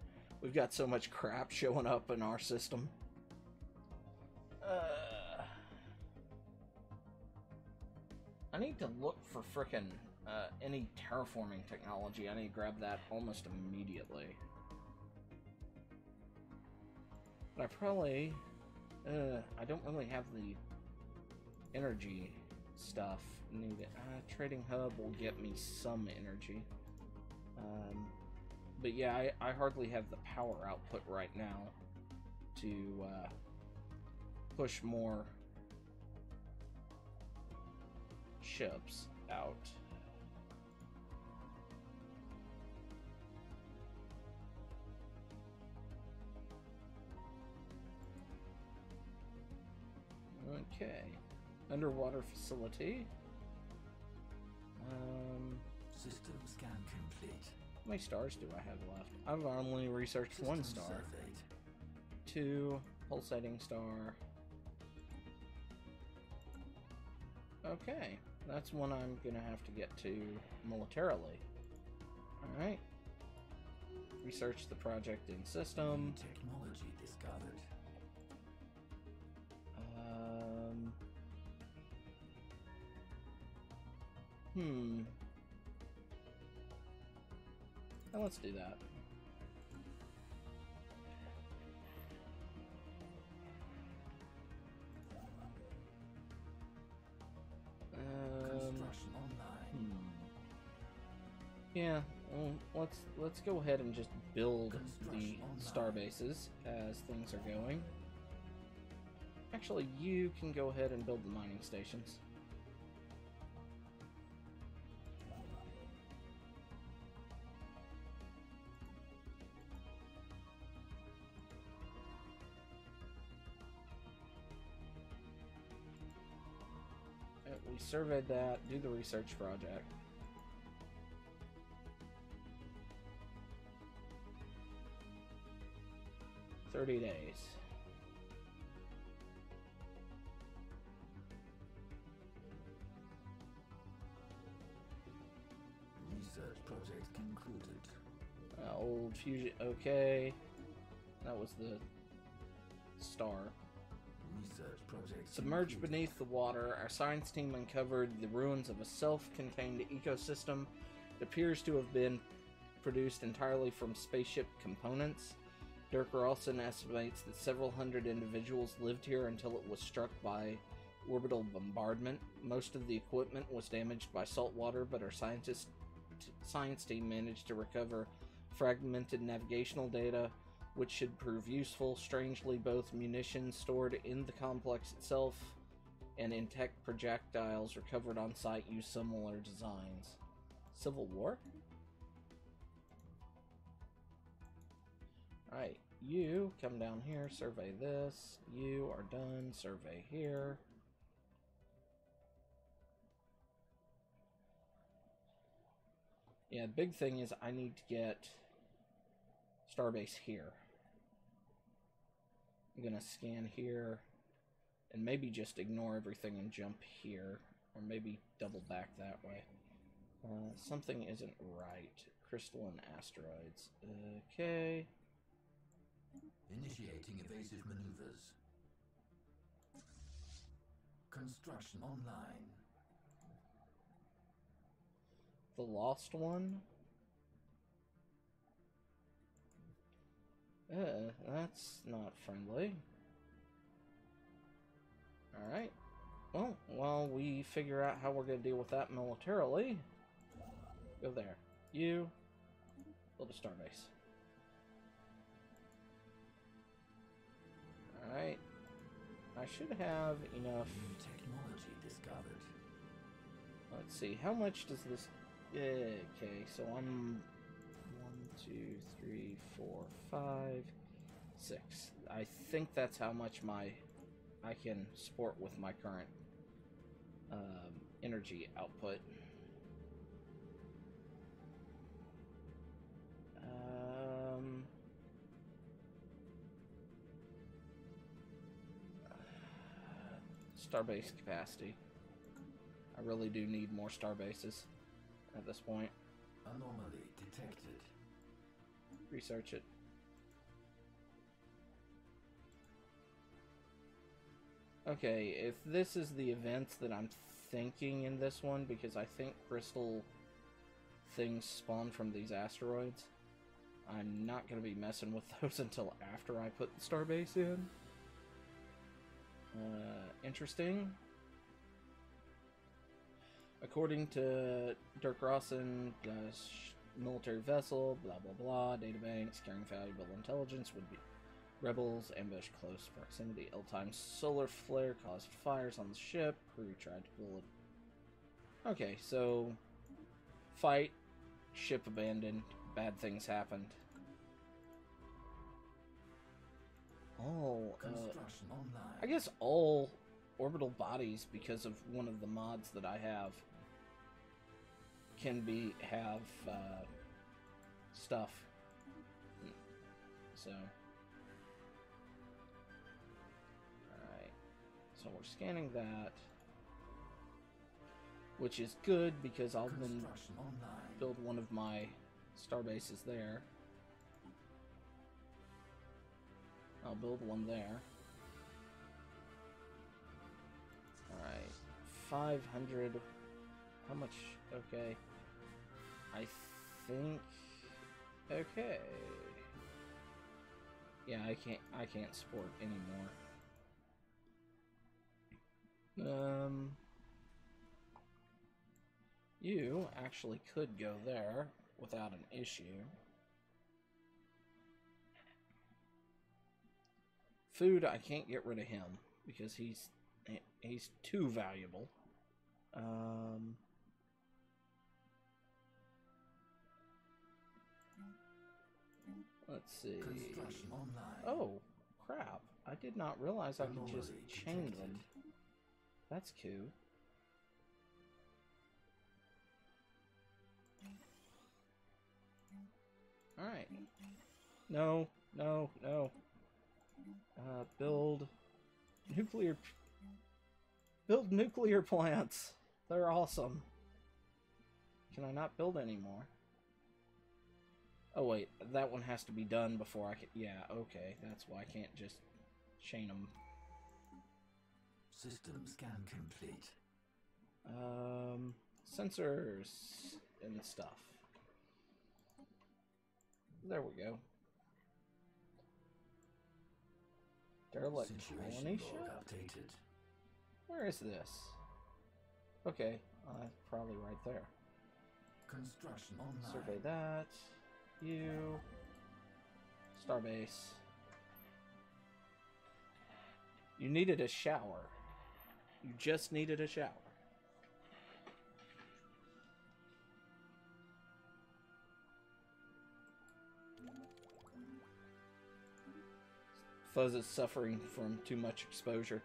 We've got so much crap showing up in our system. I need to look for frickin' any terraforming technology. I need to grab that almost immediately. But I probably... I don't really have the energy stuff needed. Trading hub will get me some energy. But yeah, I hardly have the power output right now to push more ships out. Okay. Underwater facility. System scan complete. How many stars do I have left? I've only researched System one star. surveyed. 2 pulsating star. Okay, that's one I'm gonna have to get to militarily. Alright. Research the project in system. Technology discovered. Well, let's do that. Construction online. Yeah, well, let's go ahead and just build the star bases as things are going. Actually, you can go ahead and build the mining stations. We surveyed that, do the research project. $30 days. Research project concluded. Old fusion, okay. That was the star. Research project Submerged concluded. beneath the water, our science team uncovered the ruins of a self-contained ecosystem that appears to have been produced entirely from spaceship components. Dirk Carlson estimates that several hundred individuals lived here until it was struck by orbital bombardment. Most of the equipment was damaged by salt water, but our science team managed to recover fragmented navigational data, which should prove useful. Strangely, both munitions stored in the complex itself and intact projectiles recovered on site use similar designs. Civil War? Alright, you come down here, survey this. You are done, survey here. Yeah, the big thing is I need to get Starbase here. I'm gonna scan here and maybe just ignore everything and jump here, or maybe double back that way. Something isn't right. Crystalline asteroids. Okay. Initiating evasive maneuvers. Construction online. The lost one? That's not friendly. Alright. Well, while we figure out how we're going to deal with that militarily, go there. You, build a starbase. Alright. I should have enough. New technology discovered. Let's see, how much does this... Okay, so I'm 1, 2, 3, 4, 5, 6. I think that's how much I can support with my current energy output. Starbase capacity. I really do need more starbases at this point. Anomaly detected. Research it. Okay, if this is the events that I'm thinking in this one, because I think crystal things spawn from these asteroids, I'm not going to be messing with those until after I put the starbase in. Interesting. according to Dirk Rawson, military vessel, blah blah blah, databanks carrying valuable intelligence would be rebels ambush close proximity. Ill-timed solar flare caused fires on the ship. Crew tried to pull it. Okay, so fight, ship abandoned, bad things happened. Oh, Construction online. I guess all orbital bodies, because of one of the mods that I have, can have stuff. So, alright. So we're scanning that, which is good because I'll then build one of my star bases there. I'll build one there. Alright. 500. How much? Okay. I think. Okay. Yeah, I can't support anymore. You actually could go there without an issue. Food, I can't get rid of him because he's too valuable. Let's see. Oh, crap. I did not realize I could just chain them. That's cool. Alright. No, no, no. Build nuclear plants. They're awesome. Can I not build anymore? Oh wait, that one has to be done before I can. Yeah, okay, that's why I can't just chain them. System scan complete. Sensors and stuff. There we go. Derelict colony ship? Updated. Where is this? Okay, probably right there. Construction online. Survey that. You. Starbase. You needed a shower. You just needed a shower. Fuzz is suffering from too much exposure.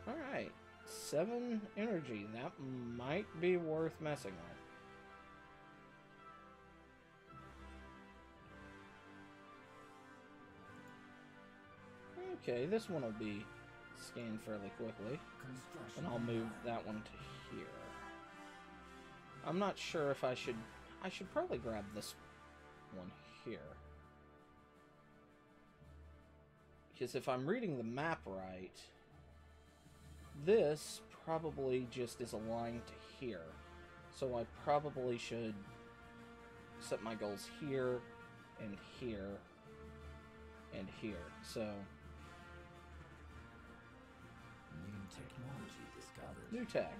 Alright, 7 energy. That might be worth messing with. Okay, this one will be scanned fairly quickly. And I'll move that one to here. I'm not sure if I should probably grab this one here. Because if I'm reading the map right, this probably just is aligned to here. So I probably should set my goals here, and here, and here. So Technology discovered. new tech.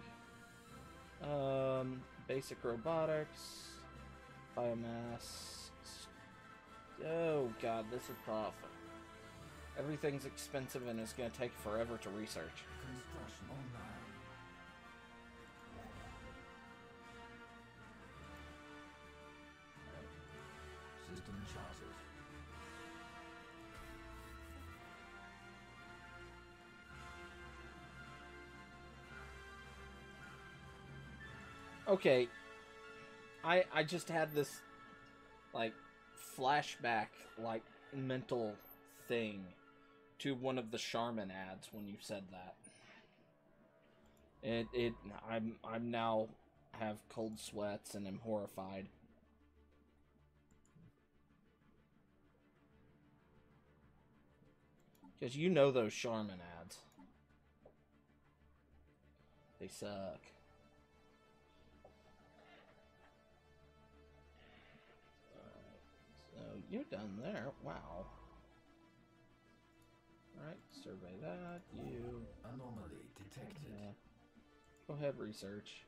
Basic robotics, biomass. Oh god, this is tough. Everything's expensive and it's gonna take forever to research. Construction online. System charted. Okay, I just had this, like, flashback, like, mental thing to one of the Charmin ads when you said that. I'm now have cold sweats and am horrified. Because you know those Charmin ads. They suck. You're done there. Wow. Alright, survey that. You. Anomaly detected. Yeah. Go ahead, research.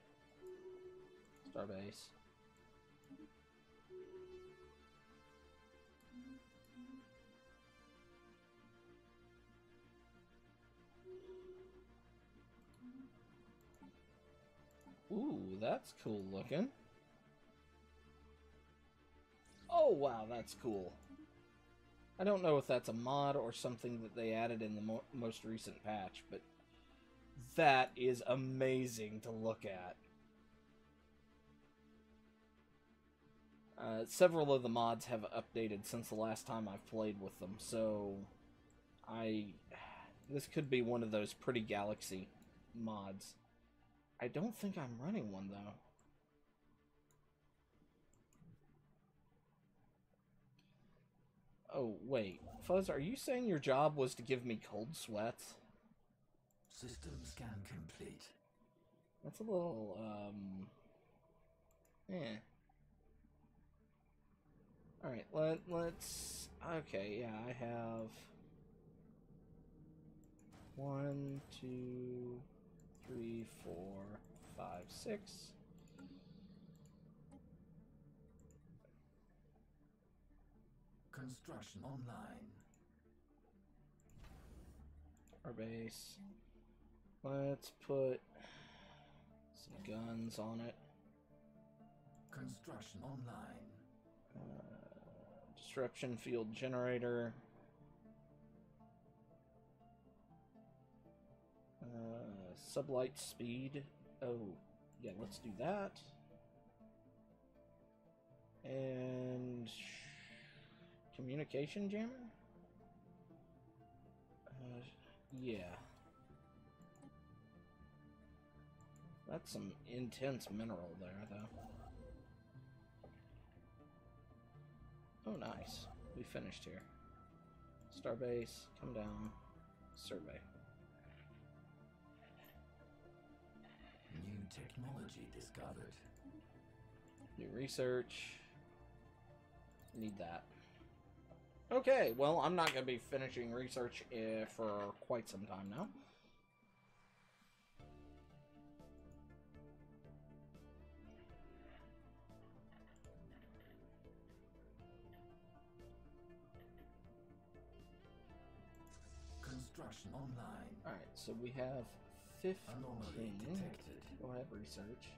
Starbase. Ooh, that's cool looking. Oh, wow, that's cool. I don't know if that's a mod or something that they added in the most recent patch, but that is amazing to look at. Several of the mods have updated since the last time I've played with them, so this could be one of those Pretty Galaxy mods. I don't think I'm running one, though. Oh, wait. Fuzz, are you saying your job was to give me cold sweats? System scan complete. That's a little, eh. Alright, let's... Okay, yeah, I have... 1, 2, 3, 4, 5, 6. Construction online. Our base. Let's put some guns on it. Construction online. Disruption field generator. Sublight speed. Oh, yeah, let's do that. And communication jammer? Yeah. That's some intense mineral there, though. Oh, nice. We finished here. Starbase, come down, survey. New technology discovered. New research. Need that. Okay, well, I'm not going to be finishing research for quite some time now. Construction online. Alright, so we have 15. Anomaly detected. Go ahead, research.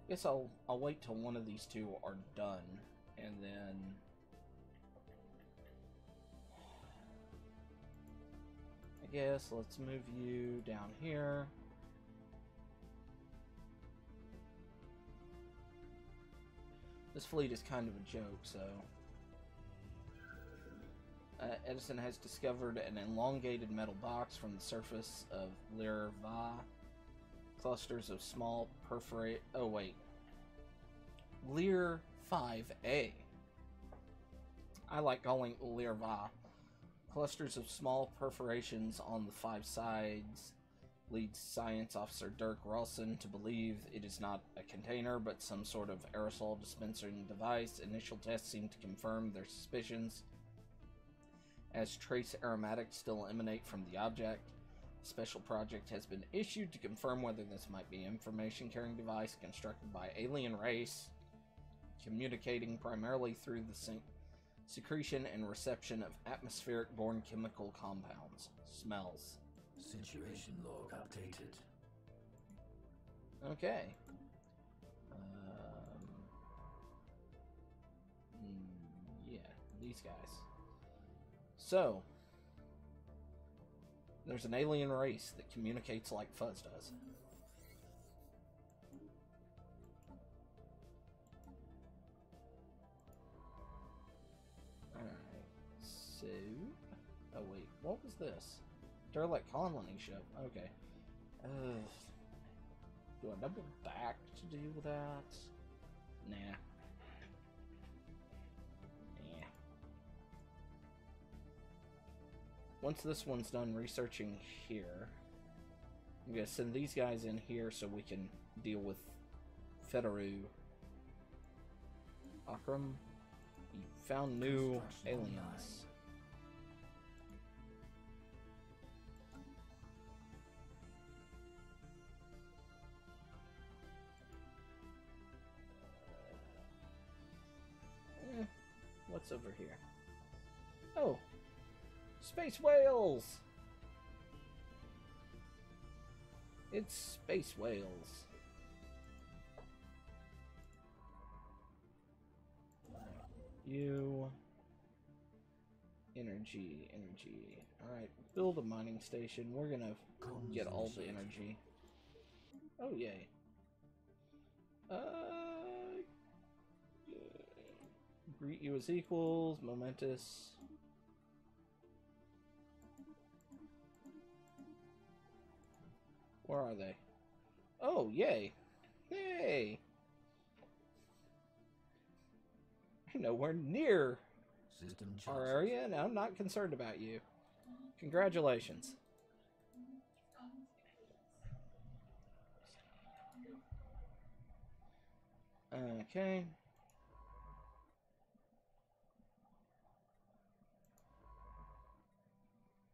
Guess I'll wait till one of these two are done, and then I guess let's move you down here. This fleet is kind of a joke, so Edison has discovered an elongated metal box from the surface of Lyra-Va. Clusters of small perforate. Oh, wait. Lyra 5A. I like calling Lyra-Va. Clusters of small perforations on the 5 sides leads Science Officer Dirk Rawson to believe it is not a container, but some sort of aerosol dispensing device. Initial tests seem to confirm their suspicions, as trace aromatics still emanate from the object. A special project has been issued to confirm whether this might be an information-carrying device constructed by alien race, communicating primarily through the secretion and reception of atmospheric-borne chemical compounds. Smells. Situation log updated. Okay. Yeah, these guys. So, there's an alien race that communicates like Fuzz does. Alright, so... Oh wait, what was this? Derelict colony ship. Okay. Do I double back to do that? Nah. Once this one's done researching here, I'm going to send these guys in here so we can deal with Federu Akram, you found new aliens. What's over here? Oh, space whales! It's space whales. You... Energy. Alright, build a mining station. We're gonna get all the energy. Oh, yay. Greet you as equals, momentous. Where are they? Oh, yay. Yay! Nowhere near our area, and I'm not concerned about you. Congratulations. Okay.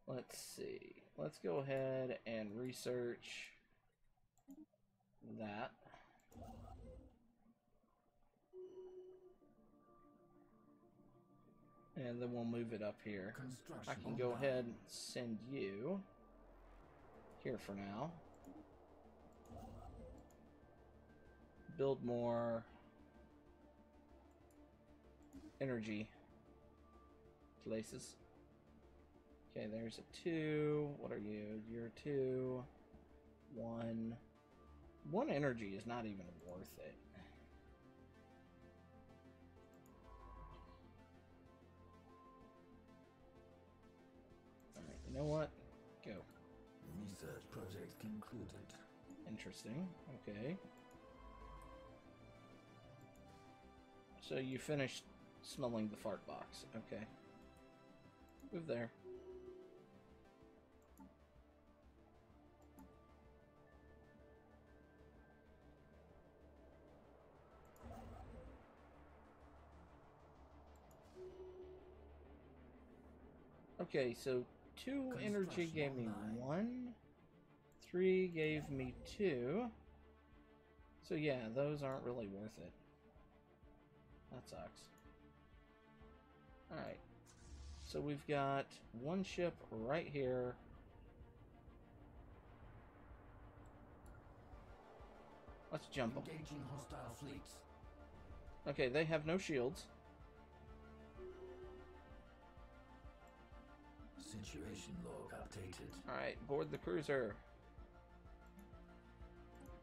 Let's see. Let's go ahead and research that. And then we'll move it up here. I can go ahead and send you here for now. Build more energy places. Okay, there's a 2. What are you? You're 2. 1. 1 energy is not even worth it. Alright, you know what? Go. Research project concluded. Interesting. Okay. So you finished smelling the fart box. Okay. Move there. Okay, so 2 energy gave me 1. 3 gave me 2. So yeah, those aren't really worth it. That sucks. Alright. So we've got 1 ship right here. Let's jump them. Engaging hostile fleets. Okay, they have no shields. Situation log updated. Alright, board the cruiser.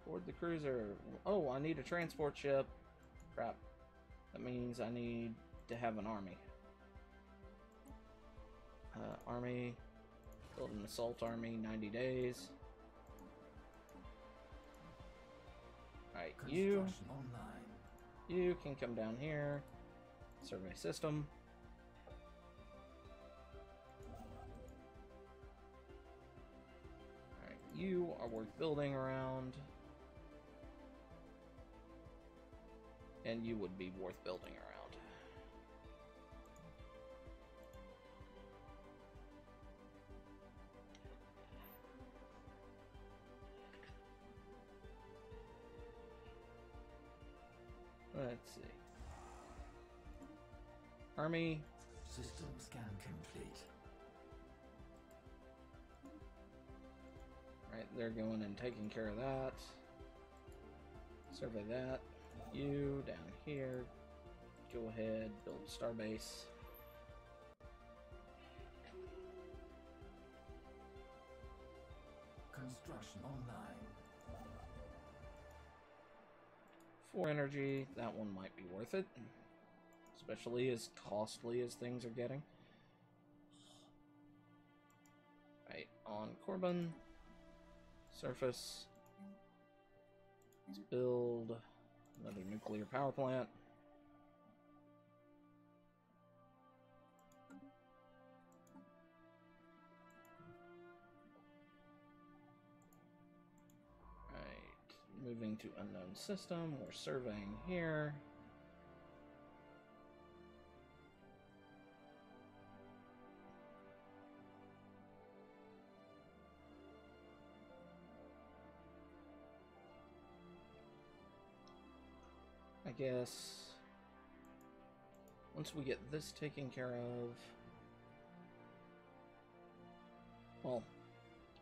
Board the cruiser. Oh, I need a transport ship. Crap. That means I need to have an army. Army. Build an assault army, 90 days. Alright, you can come down here. Survey system. Alright, you are worth building around. And you would be worth building around. Let's see. Army. System scan complete. Right, they're going and taking care of that. Survey that. You down here. Go ahead, build a starbase. Construction online. 4 energy, that one might be worth it. Especially as costly as things are getting. Right, on Corbin. Surface. Let's build another nuclear power plant. Right, moving to unknown system. We're surveying here. guess once we get this taken care of, well,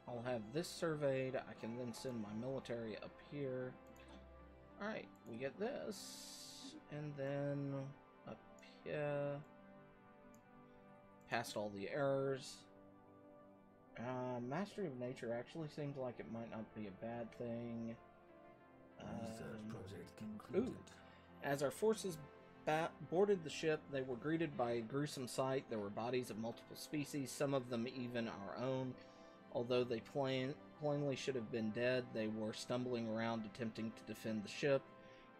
I'll have this surveyed. I can then send my military up here. Alright, we get this. And then up here, past all the errors. Mastery of Nature actually seems like it might not be a bad thing. Research project concluded. Ooh. As our forces boarded the ship, they were greeted by a gruesome sight. There were bodies of multiple species, some of them even our own. Although they plainly should have been dead, they were stumbling around attempting to defend the ship.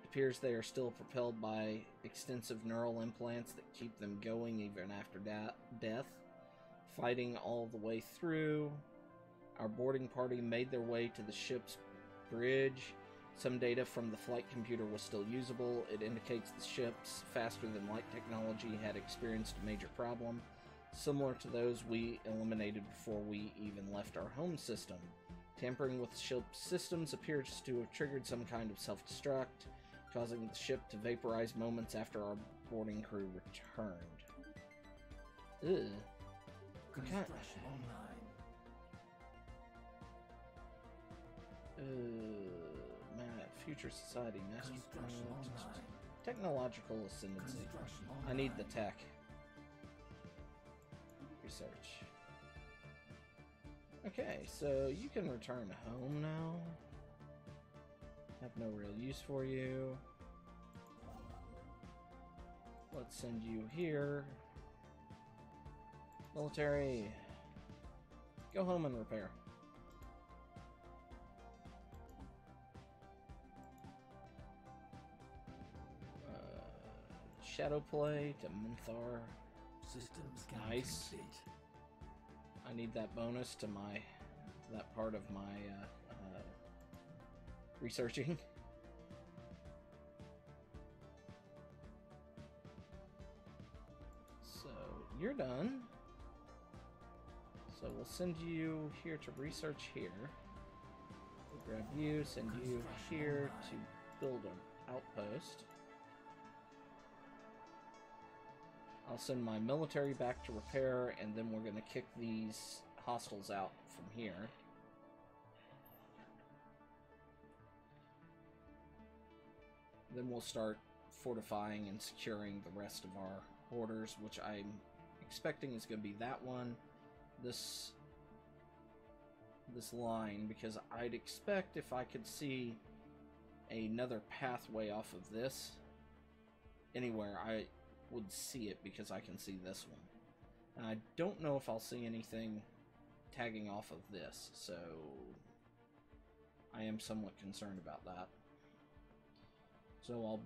It appears they are still propelled by extensive neural implants that keep them going even after death. Fighting all the way through, our boarding party made their way to the ship's bridge. Some data from the flight computer was still usable. It indicates the ship's faster-than-light technology had experienced a major problem, similar to those we eliminated before we even left our home system. Tampering with the ship's systems appears to have triggered some kind of self-destruct, causing the ship to vaporize moments after our boarding crew returned. Ugh. Construction online. Future society, master Construction online. technological ascendancy. Construction I need online. the tech. Research. Okay, so you can return home now. Have no real use for you. Let's send you here. Military. Go home and repair. Shadow play to Minthar. System scan Nice. complete. I need that bonus to that part of my researching. So you're done. So we'll send you here to research here. We'll grab you, send you here to build an outpost. I'll send my military back to repair, and then we're going to kick these hostiles out from here. Then we'll start fortifying and securing the rest of our borders, which I'm expecting is going to be that one, this line, because I'd expect if I could see another pathway off of this anywhere, I would see it because I can see this one. And I don't know if I'll see anything tagging off of this, so I am somewhat concerned about that. So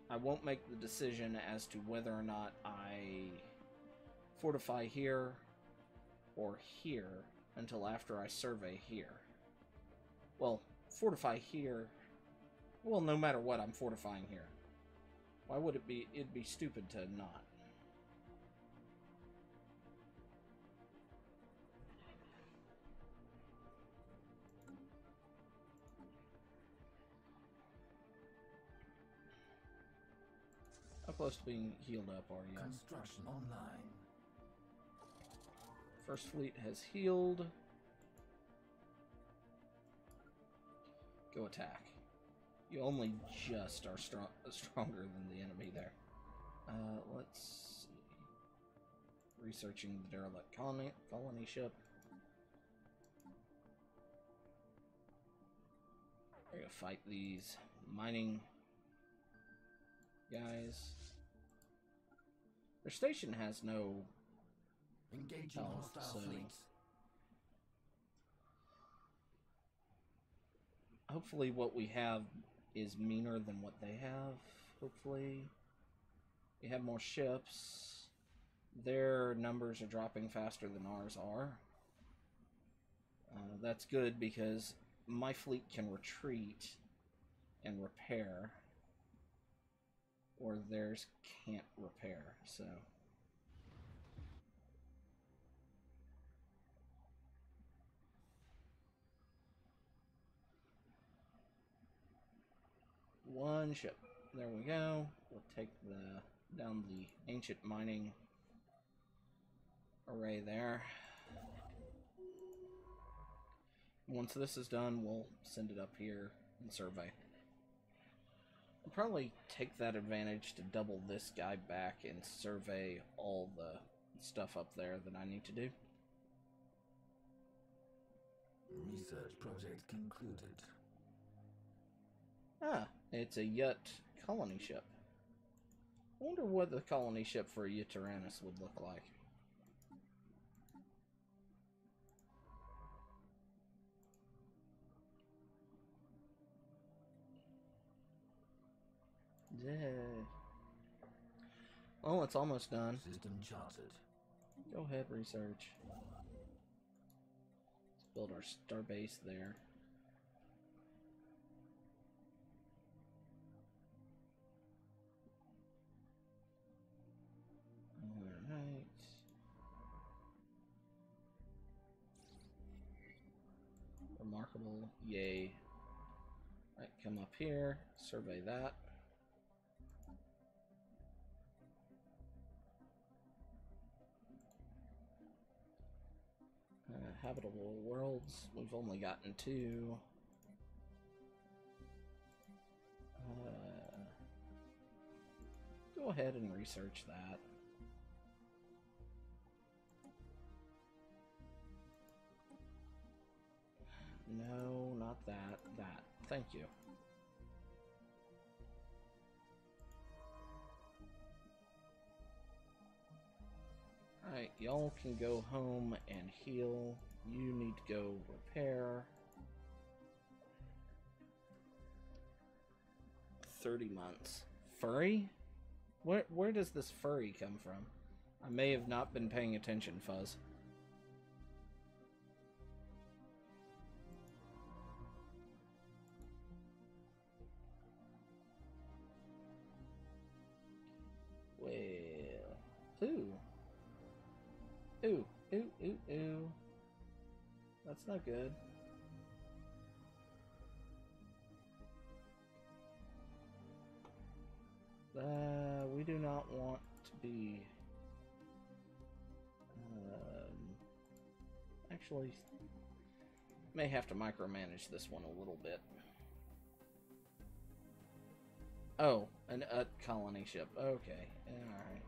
I won't make the decision as to whether or not I fortify here or here until after I survey here. Well, fortify here. Well, no matter what, I'm fortifying here. Why would it be? It'd be stupid to not. How close to being healed up are you? Construction online. First fleet has healed. Go attack. You only just are stronger than the enemy there. Let's see. Researching the derelict colony ship. We're gonna fight these mining guys. Their station has no... Engaging hostile so fleets. hopefully what we have is meaner than what they have. Hopefully we have more ships. Their numbers are dropping faster than ours are. That's good because my fleet can retreat and repair, or theirs can't repair, so... One ship. there we go. We'll take down the ancient mining array there. Once this is done, we'll send it up here and survey. I'll probably take that advantage to double this guy back and survey all the stuff up there that I need to do. Research project concluded. Ah, it's a Yut colony ship. I wonder what the colony ship for a Yutyrannus would look like. Yeah. Oh, it's almost done. System charted. Go ahead, research. Let's build our star base there. Alright. Remarkable. Yay. Alright, come up here. Survey that. Habitable worlds. We've only gotten 2. Go ahead and research that. No, not that. That. Thank you. Alright, y'all can go home and heal. You need to go repair. 30 months. Furry? Where does this furry come from? I may have not been paying attention, Fuzz. Well, ooh. Ooh, ooh, ooh, ooh. That's not good. We do not want to be... actually, may have to micromanage this one a little bit. Oh, an colony ship. Okay, alright.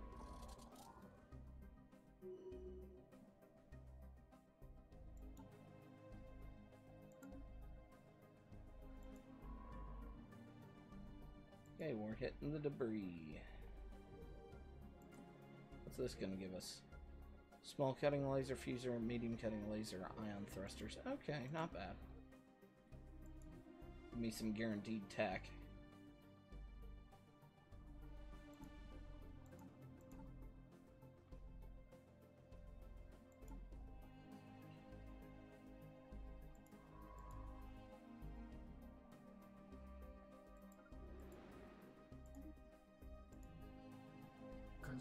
Okay, we're hitting the debris. What's this gonna give us? Small cutting laser fuser, medium cutting laser, ion thrusters. Okay, not bad. Give me some guaranteed tech.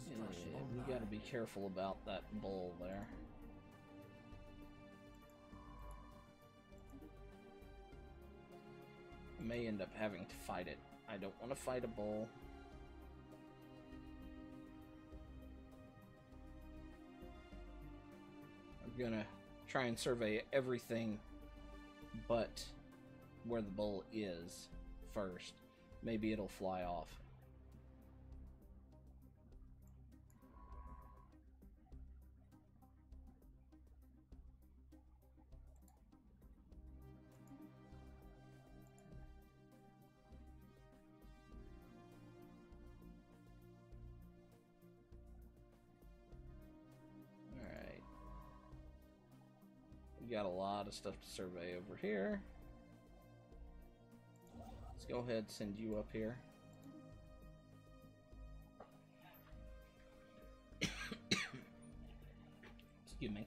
Yeah, we gotta be careful about that bull there. I may end up having to fight it. I don't want to fight a bull. I'm gonna try and survey everything but where the bull is first. Maybe it'll fly off. Got a lot of stuff to survey over here. Let's go ahead and send you up here. Excuse me.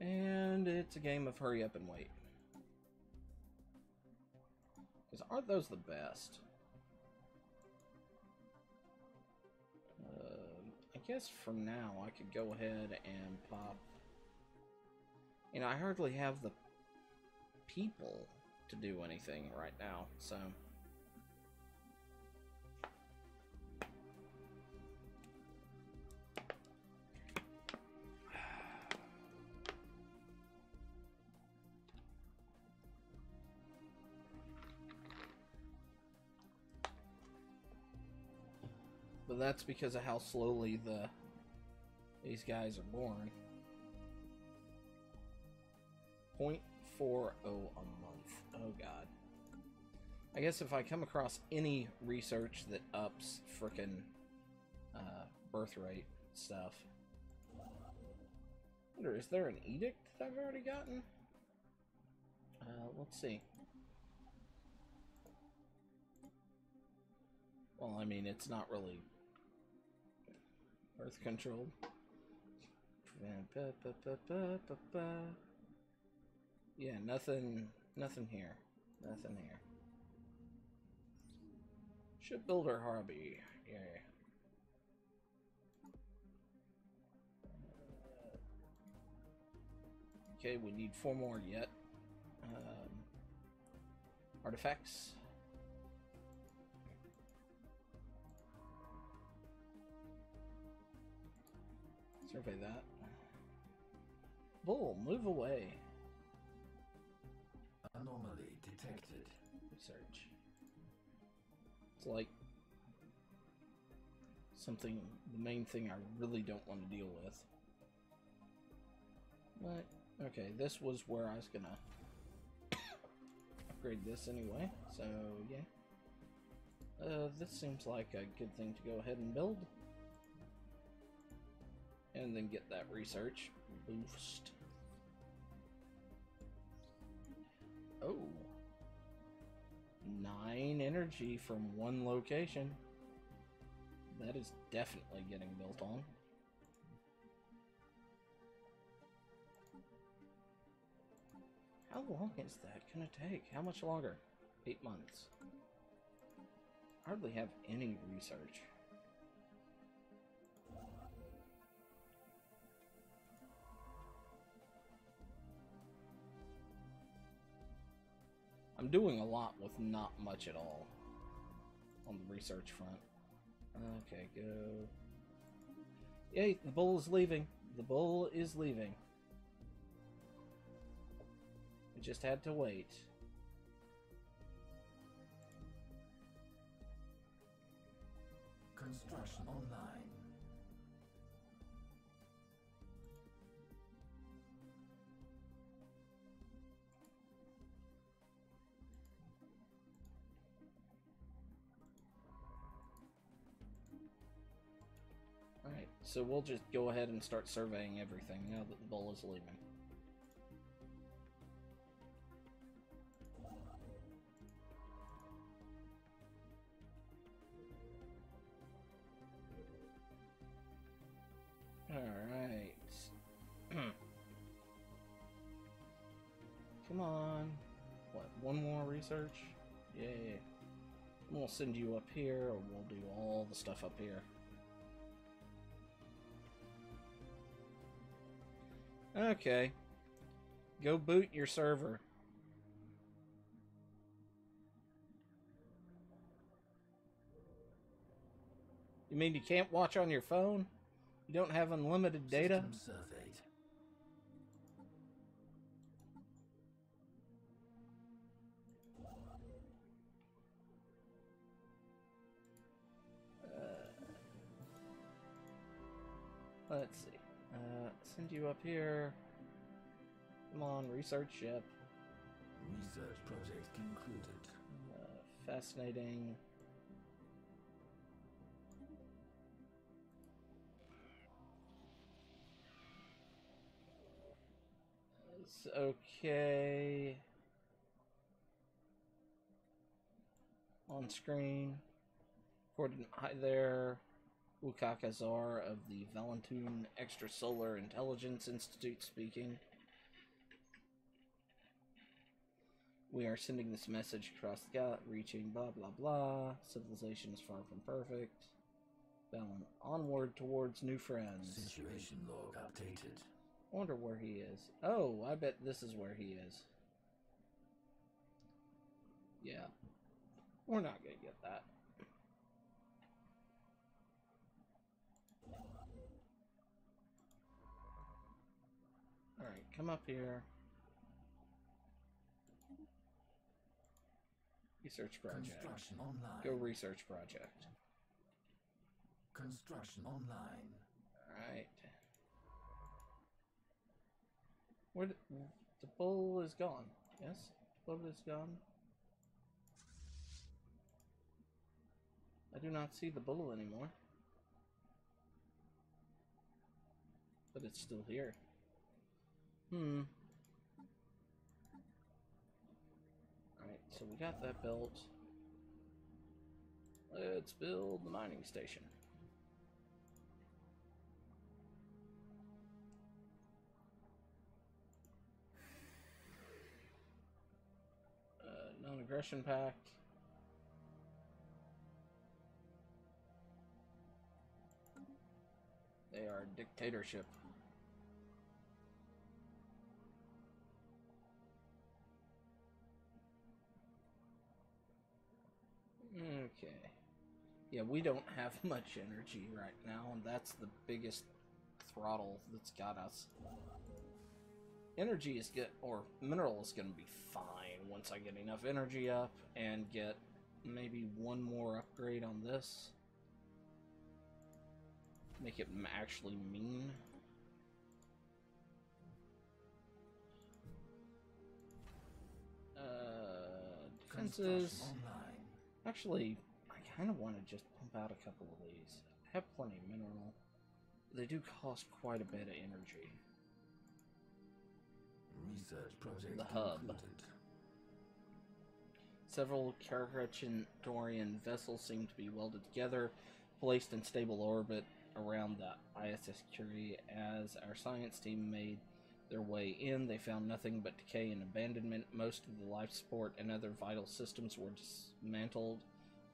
And it's a game of hurry up and wait. Because aren't those the best? I guess for now I could go ahead and pop You know, I hardly have the people to do anything right now, so... But that's because of how slowly these guys are born. 0.40 a month. Oh god. I guess if I come across any research that ups frickin' birth rate stuff. I wonder, is there an edict that I've already gotten? Let's see. Well, I mean, it's not really birth control. Yeah, nothing here. Nothing here. Shipbuilder hobby. Yeah. Okay, we need 4 more yet. Artifacts. Survey that. Bull, move away. Anomaly detected. Research. It's like something, the main thing I really don't want to deal with. But, okay, this was where I was gonna upgrade this anyway, so yeah. This seems like a good thing to go ahead and build. And then get that research boost. Oh. 9 energy from 1 location. That is definitely getting built on. How long is that gonna take? How much longer? 8 months. Hardly have any research. I'm doing a lot with not much at all on the research front. Okay, go. Yay, the bull is leaving. The bull is leaving. We just had to wait. Construction online. Alright, so we'll just go ahead and start surveying everything now that the bull is leaving. Alright. Come on. What, 1 more research? Yay. We'll send you up here, or we'll do all the stuff up here. Okay. Go boot your server. You mean you can't watch on your phone? You don't have unlimited data? System surveyed. Let's see. Send you up here. Come on, research ship. Research project concluded. Fascinating. It's okay. On screen. Coordinate, hi there. Ukakazar of the Valentine Extrasolar Intelligence Institute speaking. We are sending this message across the galaxy, reaching blah blah blah. Civilization is far from perfect. Onward towards new friends. Situation log updated. I wonder where he is. Oh, I bet this is where he is. Yeah. We're not gonna get that. Alright, come up here. Research project. Construction online. Go research project. Construction online. Alright. Where the bull is gone. Yes? The bull is gone. I do not see the bull anymore. But it's still here. Alright, so we got that built. Let's build the mining station. Non-aggression pact. They are a dictatorship. Okay. Yeah, we don't have much energy right now, and that's the biggest throttle that's got us. Energy is good, or mineral is going to be fine once I get enough energy up and get maybe one more upgrade on this. Make it actually mean. Defenses. Actually, I kind of want to just pump out a couple of these. I have plenty of mineral. They do cost quite a bit of energy. Research project The hub. concluded. Several Carcharchandorian vessels seem to be welded together, placed in stable orbit around the ISS Curie. As our science team made their way in, they found nothing but decay and abandonment. Most of the life support and other vital systems were dismantled,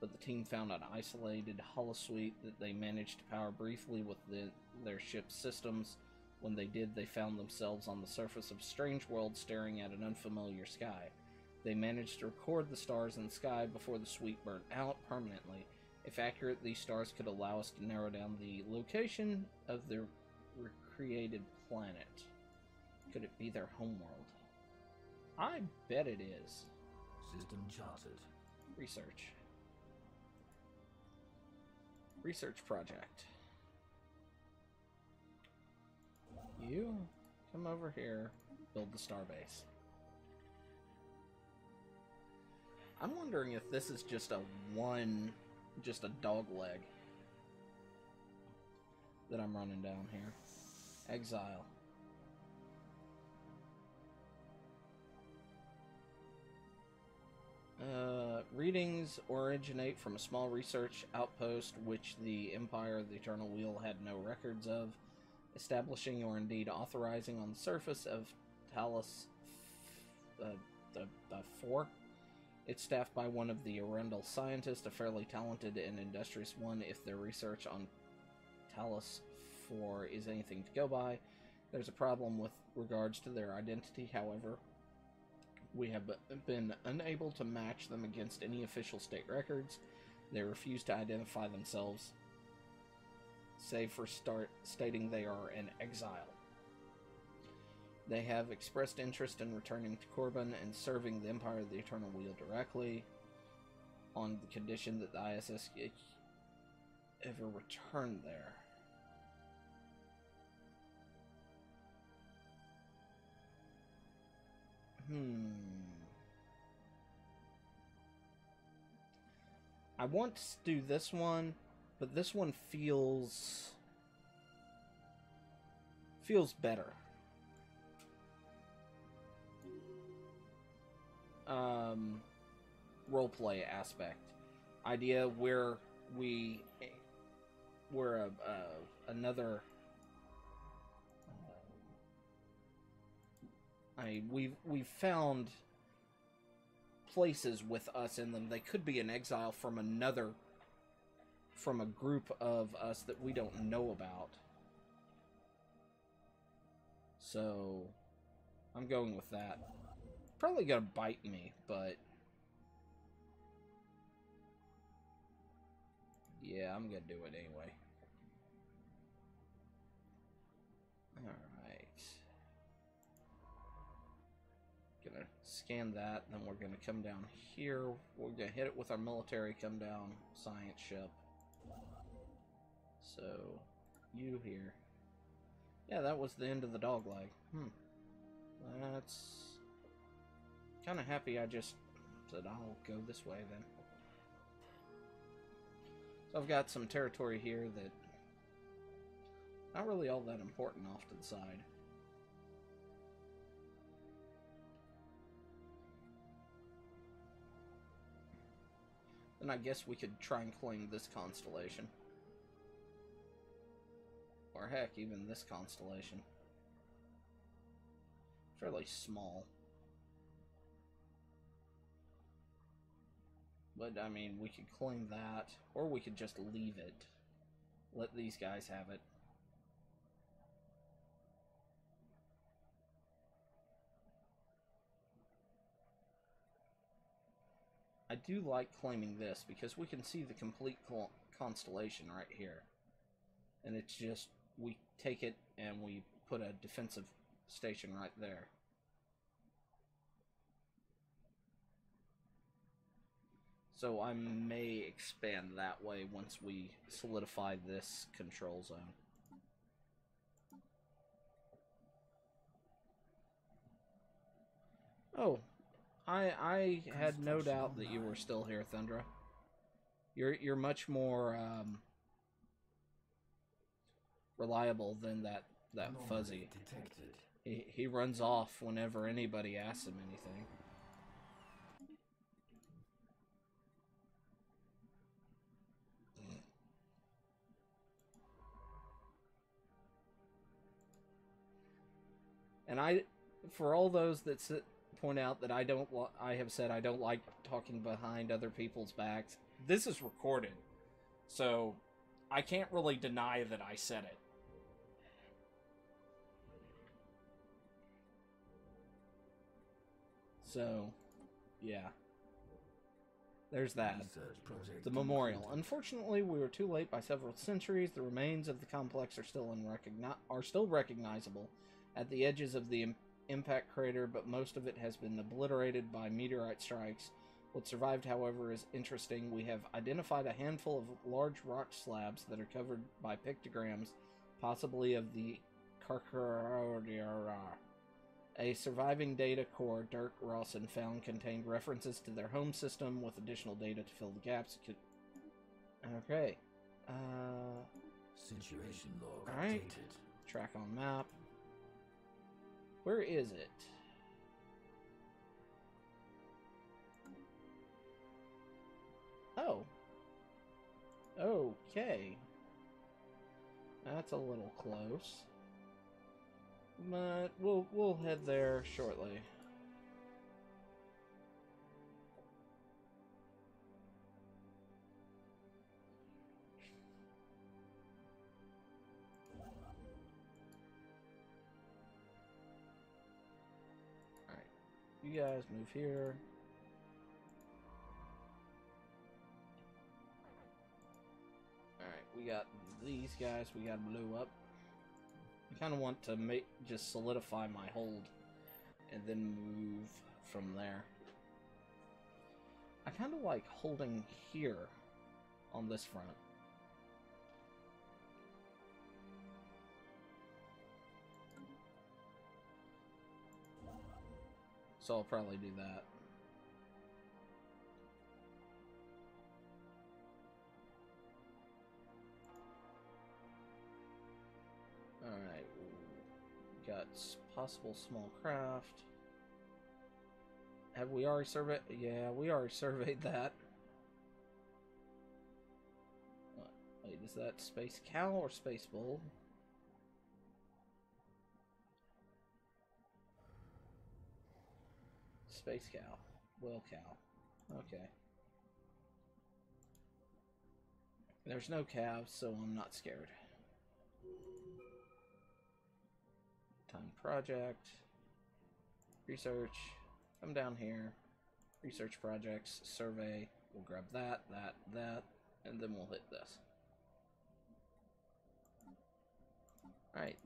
but the team found an isolated holosuite that they managed to power briefly with their ship's systems. When they did, they found themselves on the surface of a strange world staring at an unfamiliar sky. They managed to record the stars in the sky before the suite burnt out permanently. If accurate, these stars could allow us to narrow down the location of their recreated planet. Could it be their homeworld? I bet it is. System charted. Research. Research project. You come over here, build the starbase. I'm wondering if this is just a dog leg that I'm running down here. Exile. Readings originate from a small research outpost which the Empire of the Eternal Wheel had no records of, establishing or indeed authorizing on the surface of Talos the 4. It's staffed by one of the Arundel scientists, a fairly talented and industrious one. If their research on Talos 4 is anything to go by, there's a problem with regards to their identity, however. We have been unable to match them against any official state records. They refuse to identify themselves, save for stating they are in exile. They have expressed interest in returning to Corbin and serving the Empire of the Eternal Wheel directly, on the condition that the ISS ever return there. I want to do this one, but this one feels better. Roleplay aspect. Idea where we're another. We've found places with us in them. They could be in exile from a group of us that we don't know about. So, I'm going with that. Probably gonna bite me, but... yeah, I'm gonna do it anyway. Alright. Gonna scan that, then we're gonna come down here. We're gonna hit it with our military come down science ship. So, you here. Yeah, that was the end of the dog leg. That's... kind of happy I just said I'll go this way then. So I've got some territory here that... not really all that important off to the side. Then I guess we could try and claim this constellation. Or heck, even this constellation. Fairly small. But, I mean, we could claim that, or we could just leave it. Let these guys have it. I do like claiming this, because we can see the complete constellation right here. And it's just, we take it and we put a defensive station right there. So I may expand that way once we solidify this control zone. Oh, I had no doubt that you were still here, Thundra. You're much more reliable than that fuzzy. He runs off whenever anybody asks him anything. And for all those that point out that I have said I don't like talking behind other people's backs, this is recorded, so I can't really deny that I said it. So, yeah. There's that. The memorial. Unfortunately, we were too late by several centuries. The remains of the complex are still recognizable at the edges of the impact crater, but most of it has been obliterated by meteorite strikes. What survived, however, is interesting. We have identified a handful of large rock slabs that are covered by pictograms, possibly of the Karkara. A surviving data core Dirk Rawson found contained references to their home system with additional data to fill the gaps. Okay. Situation log Alright. updated. Track on map. Where is it? Oh. Okay. That's a little close. But we'll head there shortly. Alright. You guys move here. Alright, we got these guys we gotta blow up. I kind of want to just solidify my hold and then move from there. I kind of like holding here on this front. So I'll probably do that. Alright, got possible small craft. Have we already surveyed? Yeah, we already surveyed that. Wait, is that Space Cow or Space Bull? Space Cow. Whale Cow. Okay. There's no calves, so I'm not scared. Time project. Research. Come down here. Research projects. Survey. We'll grab that, that, and then we'll hit this. Alright,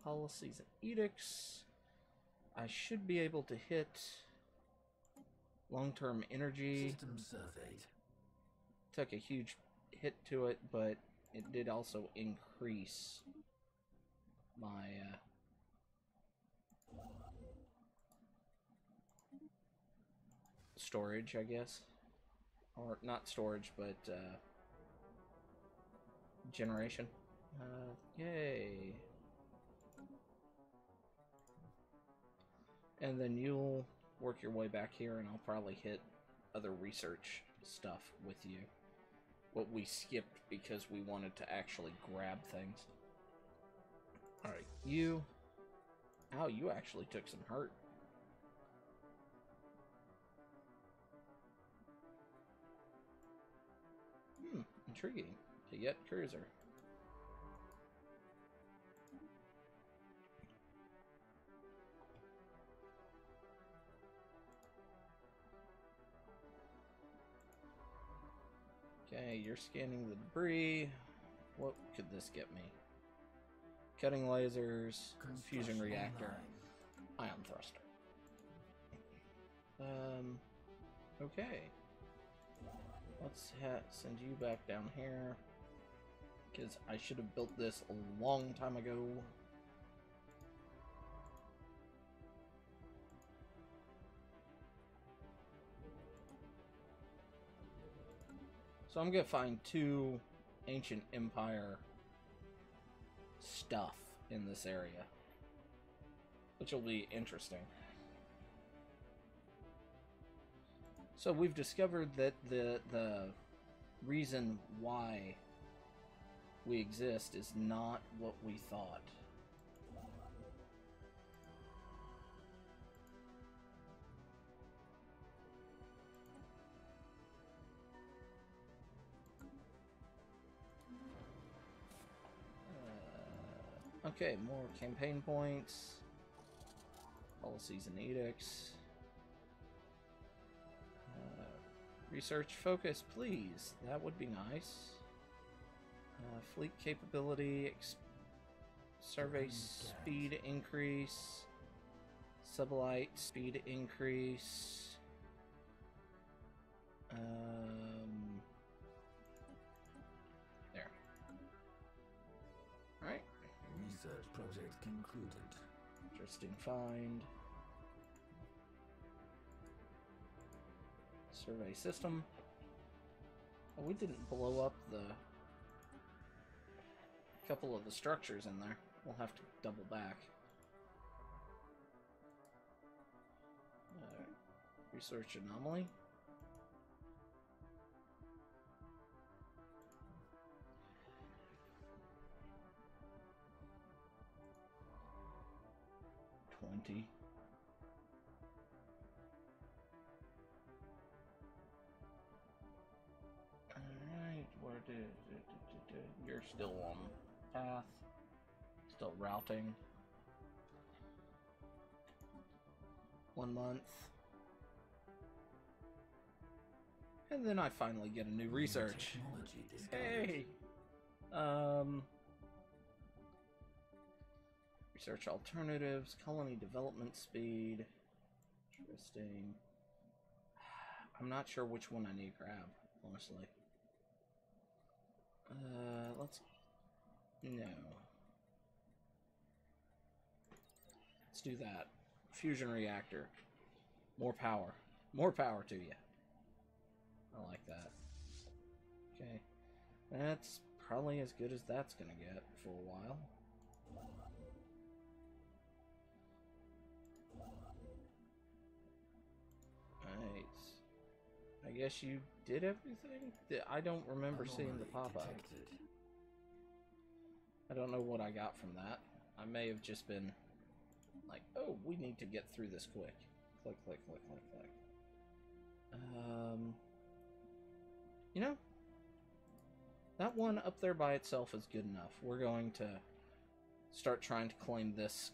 policies and edicts. I should be able to hit long-term energy. System surveyed. Took a huge hit to it, but it did also increase my storage, I guess. Or not storage, but generation. Yay. And then you'll work your way back here, and I'll probably hit other research stuff with you. What we skipped because we wanted to actually grab things. Alright, you... Ow, you actually took some hurt. Intriguing. To yet cruiser. Okay, you're scanning the debris. What could this get me? Cutting lasers, fusion reactor, ion thruster. Okay. Let's send you back down here, because I should have built this a long time ago. So I'm gonna find 2 Ancient Empire stuff in this area, which will be interesting. So we've discovered that the reason why we exist is not what we thought. Okay, more campaign points, policies and edicts. Research focus, please. That would be nice. Fleet capability, survey speed increase, sublight speed increase. There. Alright. Research project concluded. Interesting find. Survey system. Oh, we didn't blow up the couple of the structures in there. We'll have to double back. Research anomaly. Alright, where you're still on path. Still routing. 1 month. And then I finally get a new research. Hey! Research alternatives, colony development speed. Interesting. I'm not sure which one I need to grab, honestly. No. Let's do that. Fusion reactor. More power. More power to you. I like that. Okay. That's probably as good as that's gonna get for a while. Nice. I guess you did everything? I don't remember seeing the pop-up. I don't know what I got from that. I may have just been like, oh, we need to get through this quick. Click, click, click, click, click. You know, that one up there by itself is good enough. We're going to start trying to claim this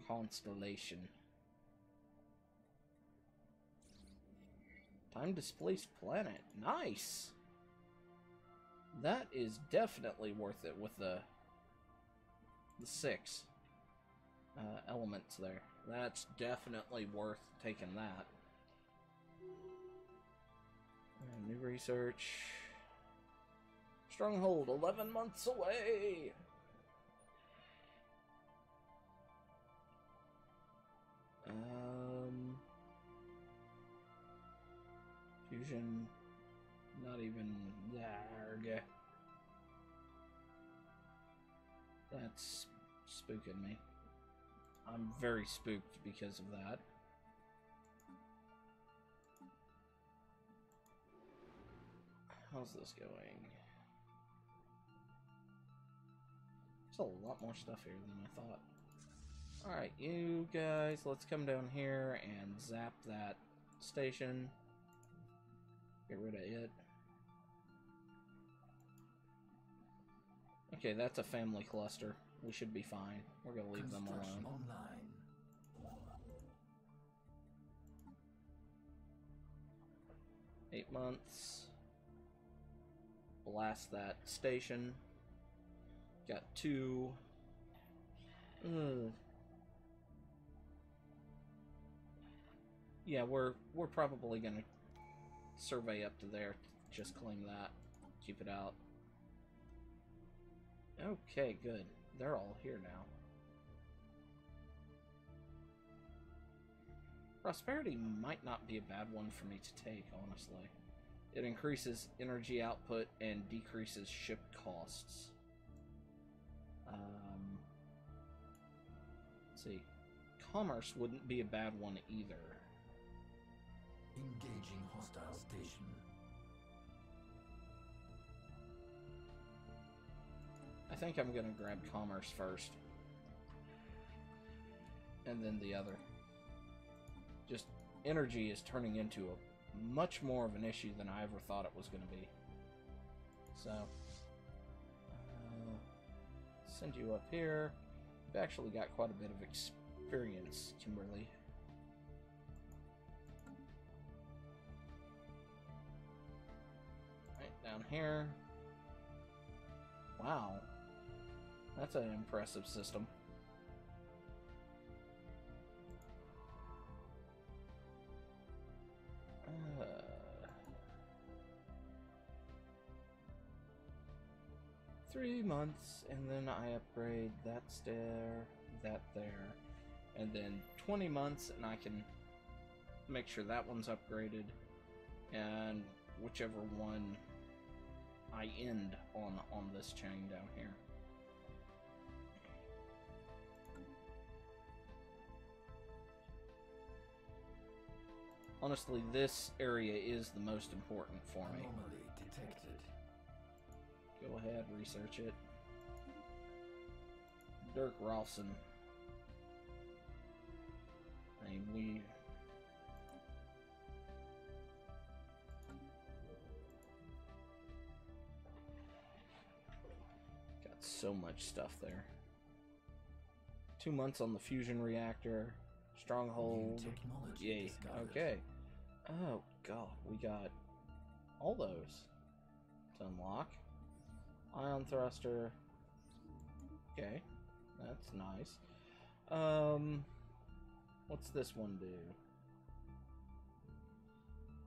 constellation. Time displaced planet. Nice! That is definitely worth it with the 6 elements there. That's definitely worth taking that. New research. Stronghold, 11 months away! Fusion, not even there. That's spooking me. I'm very spooked because of that. How's this going? There's a lot more stuff here than I thought. Alright, you guys, let's come down here and zap that station. Get rid of it. Okay, that's a family cluster. We should be fine. We're gonna leave them alone. Online. 8 months. Blast that station. Got 2. Yeah, we're probably gonna survey up to there. Just claim that. Keep it out. Okay, good. They're all here now. Prosperity might not be a bad one for me to take, honestly. It increases energy output and decreases ship costs. Let's see. Commerce wouldn't be a bad one either. Engaging hostile station. I think I'm gonna grab commerce first. And then the other. Just energy is turning into a much more of an issue than I ever thought it was gonna be. So send you up here. You've actually got quite a bit of experience, Kimberly. Right down here. Wow. That's an impressive system. Three months, and then I upgrade that stair, that there, and then 20 months, and I can make sure that one's upgraded, and whichever one I end on this chain down here. Honestly, this area is the most important for me. Anomaly detected. Go ahead, research it. Dirk Rolfson. I mean, we... got so much stuff there. 2 months on the fusion reactor. Stronghold. Yay. Okay. Oh, God. We got all those to unlock. Ion thruster. Okay. That's nice. What's this one do?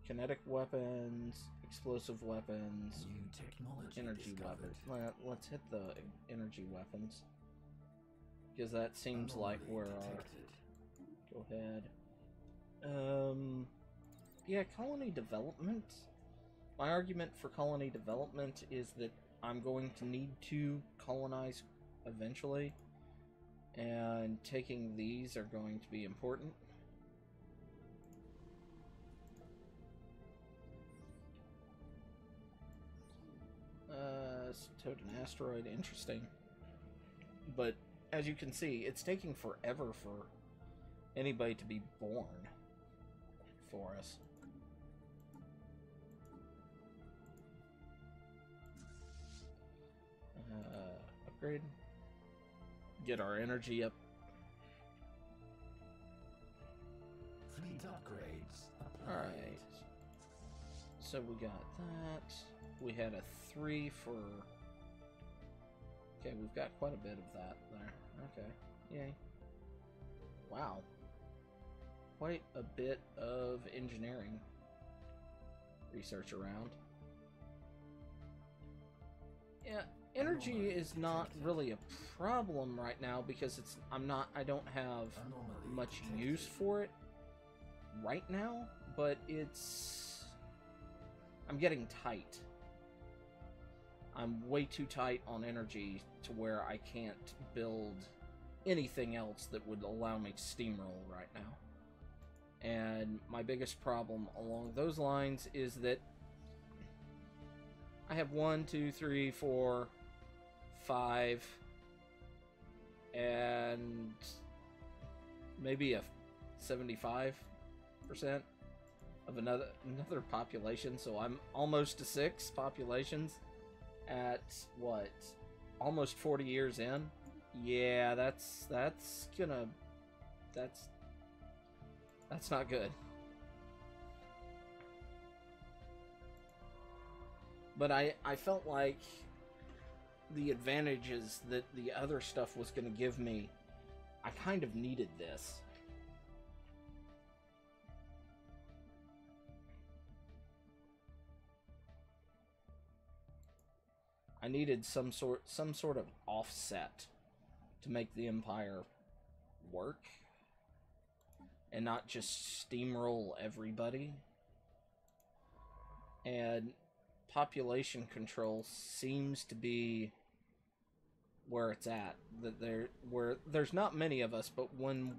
Kinetic weapons, explosive weapons, New technology energy discovered. weapons. Let's hit the energy weapons. Because that seems like Anomaly where our... detected. Go ahead. Yeah, colony development. My argument for colony development is that I'm going to need to colonize eventually, and taking these are going to be important. Towed an asteroid, interesting. But as you can see, it's taking forever for anybody to be born for us. Upgrade. get our energy up. Fleet upgrades applied. Alright. So we got that. We had a 3 for... Okay, we've got quite a bit of that there. Okay. Yay. Wow. Quite a bit of engineering research around. Yeah, energy is not really a problem right now because I don't have much use for it right now, but I'm getting tight. I'm way too tight on energy to where I can't build anything else that would allow me to steamroll right now. And my biggest problem along those lines is that I have 1, 2, 3, 4, 5, and maybe a 75% of another population, so I'm almost to 6 populations at what, almost 40 years in. Yeah, that's not good. But I felt like the advantages that the other stuff was going to give me, I kind of needed this. I needed some sort of offset to make the Empire work and not just steamroll everybody. And population control seems to be where it's at. That there's not many of us, but when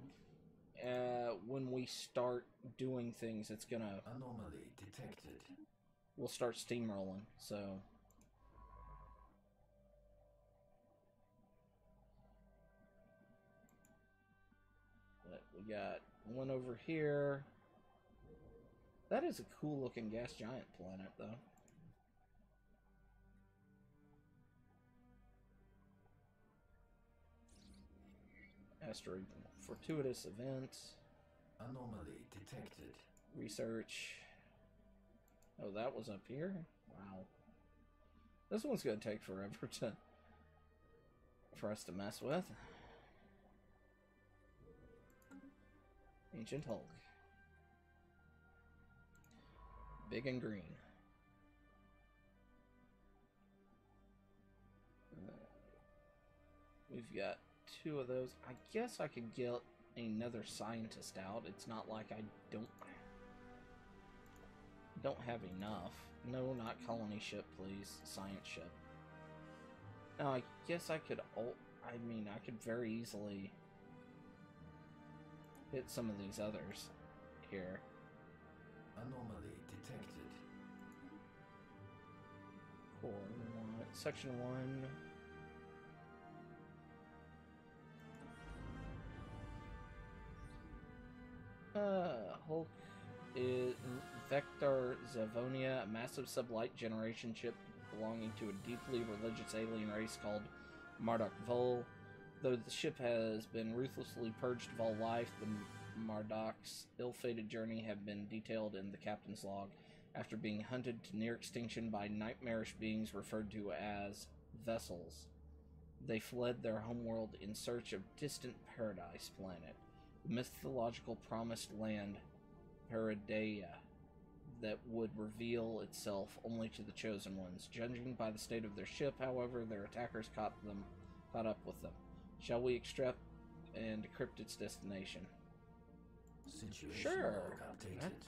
we start doing things, it's gonna Anomaly detected. We'll start steamrolling. So. But we got one over here. That is a cool looking gas giant planet, though. Asteroid fortuitous event. Anomaly detected. Research. Oh, that was up here? Wow. This one's gonna take forever for us to mess with. Ancient Hulk. Big and green. We've got 2 of those. I guess I could get another scientist out. It's not like I don't have enough. No, not colony ship, please. Science ship. Now, I guess I could... I mean, I could very easily hit some of these others here. Anomaly detected. Core 1, Section 1. Hulk is Vector Zavonia, a massive sublight generation ship belonging to a deeply religious alien race called Marduk Vol. Though the ship has been ruthlessly purged of all life, the Marduk's ill-fated journey have been detailed in the captain's log. After being hunted to near extinction by nightmarish beings referred to as vessels, they fled their homeworld in search of distant Paradise Planet, the mythological promised land Paradea that would reveal itself only to the chosen ones. Judging by the state of their ship, however, their attackers caught up with them. Shall we extract and decrypt its destination? Situation Sure. log updated.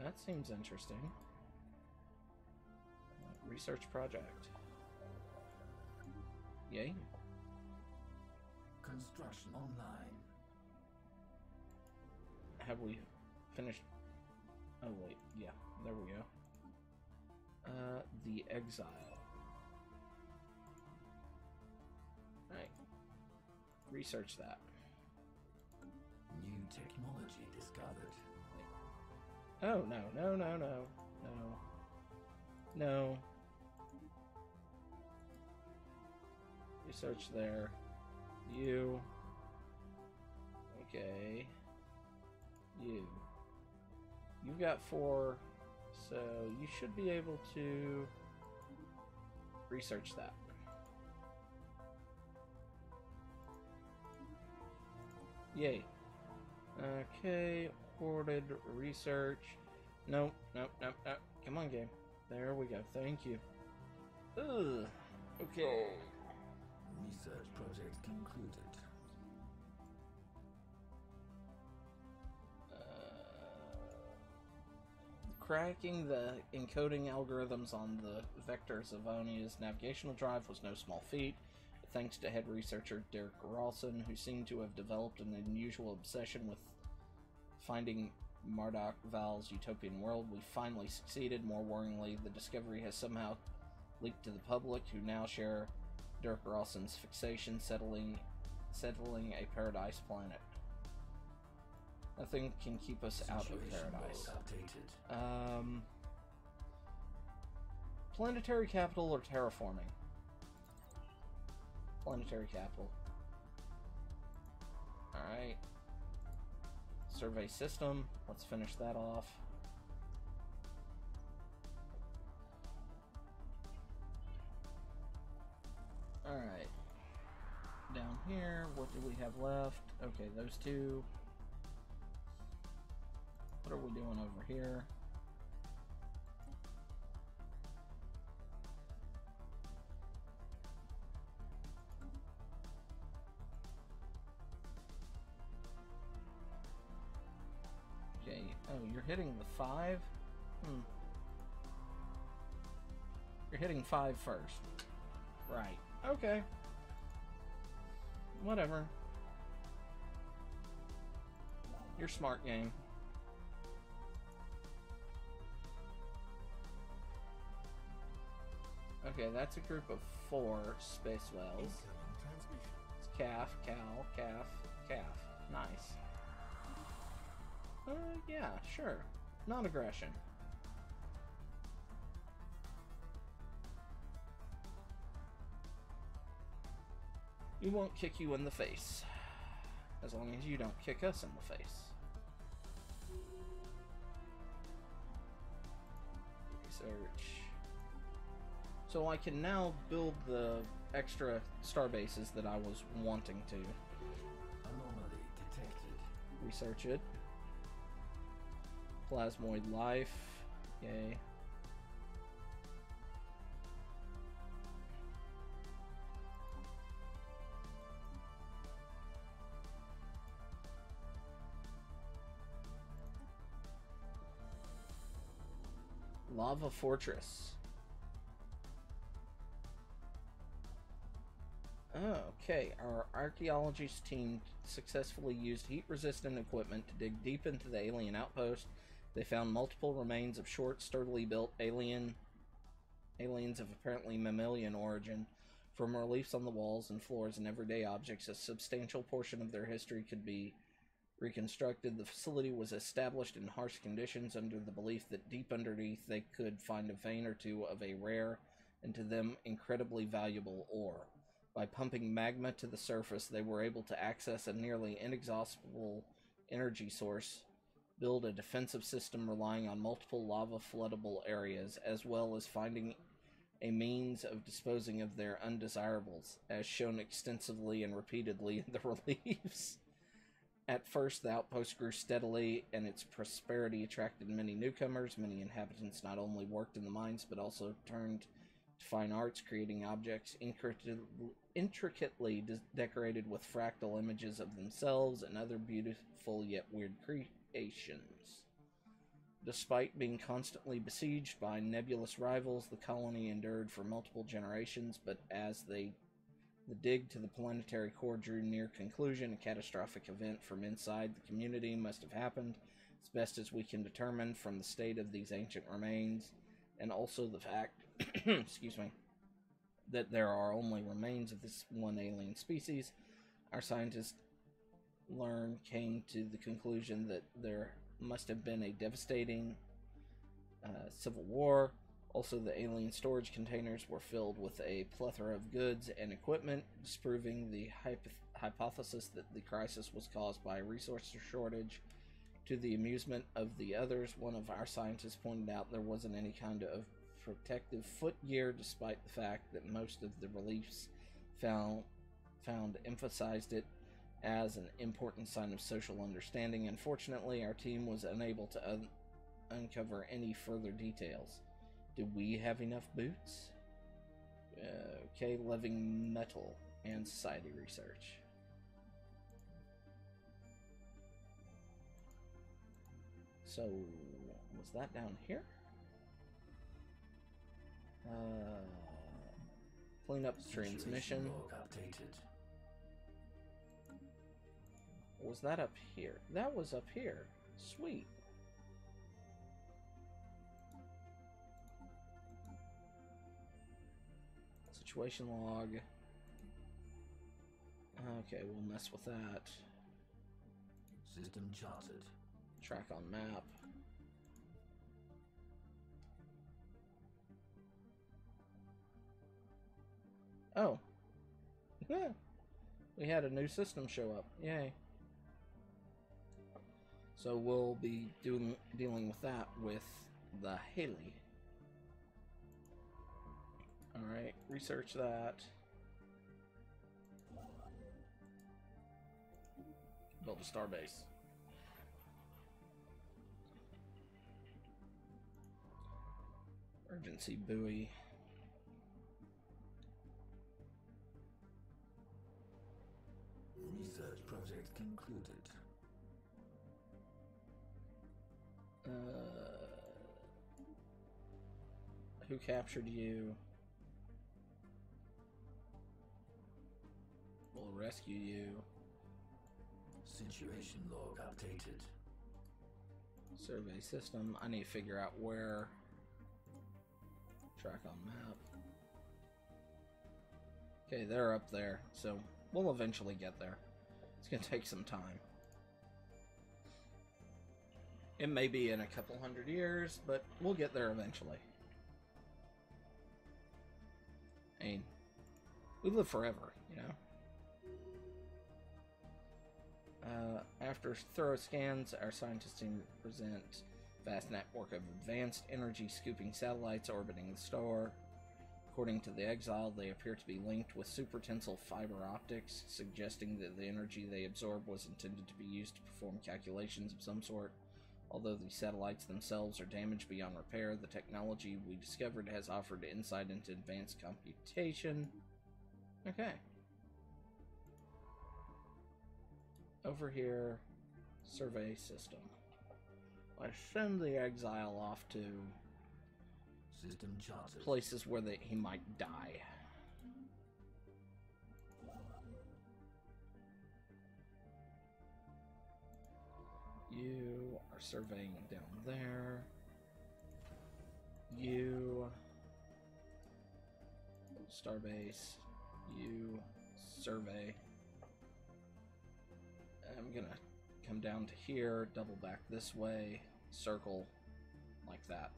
That seems interesting. Research project. Yay. Construction online. Have we finished? Oh wait, yeah, there we go. The Exile. Alright. Research that. New technology discovered. Oh, no, no, no, no, no. No. Research there. You. Okay. You. You've got 4, so you should be able to research that. Yay. Okay, hoarded research. Nope, nope, nope, nope. Come on, game. There we go. Thank you. Ugh. Okay. Research project concluded. Cracking the encoding algorithms on the Vector Zavonia's navigational drive was no small feat. Thanks to head researcher Derek Rawson, who seemed to have developed an unusual obsession with finding Marduk Val's utopian world, we finally succeeded. More worryingly, the discovery has somehow leaked to the public, who now share Derek Rawson's fixation, settling a paradise planet. Nothing can keep us out of paradise. Planetary capital or terraforming? Planetary capital. Alright. Survey system. Let's finish that off. Alright. Down here, what do we have left? Okay, those two. What are we doing over here? Okay, oh, you're hitting the 5? You're hitting 5 first. Right, okay. Whatever. You're smart, game. Okay, that's a group of 4 space whales. It's calf, cow, calf, calf. Nice. Yeah, sure. Non-aggression. We won't kick you in the face. As long as you don't kick us in the face. Research. So I can now build the extra star bases that I was wanting to. Anomaly detected. Research it. Plasmoid life. Yay. Lava Fortress. Okay, our archaeologists team successfully used heat-resistant equipment to dig deep into the alien outpost. They found multiple remains of short, sturdily built aliens of apparently mammalian origin. From reliefs on the walls and floors and everyday objects, a substantial portion of their history could be reconstructed. The facility was established in harsh conditions under the belief that deep underneath they could find a vein or two of a rare and to them incredibly valuable ore. By pumping magma to the surface, they were able to access a nearly inexhaustible energy source, build a defensive system relying on multiple lava floodable areas, as well as finding a means of disposing of their undesirables, as shown extensively and repeatedly in the reliefs. At first, the outpost grew steadily, and its prosperity attracted many newcomers. Many inhabitants not only worked in the mines, but also turned to fine arts, creating objects intricately decorated with fractal images of themselves and other beautiful yet weird creations. Despite being constantly besieged by nebulous rivals, the colony endured for multiple generations, but as the dig to the planetary core drew near conclusion, a catastrophic event from inside the community must have happened, as best as we can determine from the state of these ancient remains, and also the fact, excuse me, that there are only remains of this one alien species. Our scientists came to the conclusion that there must have been a devastating civil war. Also, the alien storage containers were filled with a plethora of goods and equipment, disproving the hypothesis that the crisis was caused by a resource shortage. To the amusement of the others, one of our scientists pointed out there wasn't any kind of protective footgear, despite the fact that most of the reliefs found emphasized it as an important sign of social understanding. Unfortunately, our team was unable to uncover any further details. Do we have enough boots? Okay, living metal and society research. So, was that down here? Clean up the transmission. Was that up here? That was up here. Sweet. Situation log. Okay, we'll mess with that. System charted. Track on map. Oh. Yeah. We had a new system show up. Yay. So we'll be dealing with that with the Haley. Alright, research that. Build a starbase. Urgency buoy. Research project concluded. Who captured you? We'll rescue you. Situation log updated. Survey system. I need to figure out where. Track on map. Okay, they're up there, so we'll eventually get there. It's gonna take some time. It may be in a couple hundred years, but we'll get there eventually. I mean, we live forever, you know? After thorough scans, our scientists team present a vast network of advanced energy scooping satellites orbiting the star. According to the Exile, they appear to be linked with super tensile fiber optics, suggesting that the energy they absorb was intended to be used to perform calculations of some sort. Although the satellites themselves are damaged beyond repair, the technology we discovered has offered insight into advanced computation. Okay. Over here, survey system. I send the Exile off to System charted. places where he might die. You are surveying down there. You starbase. You survey. I'm gonna come down to here, double back this way, circle like that.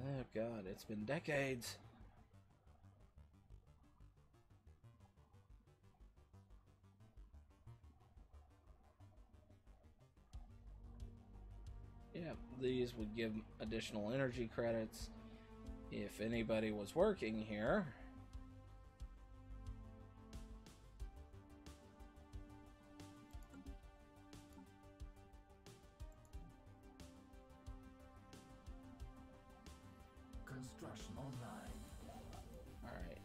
Oh god, it's been decades. Yeah, these would give additional energy credits if anybody was working here. Construction online. Alright.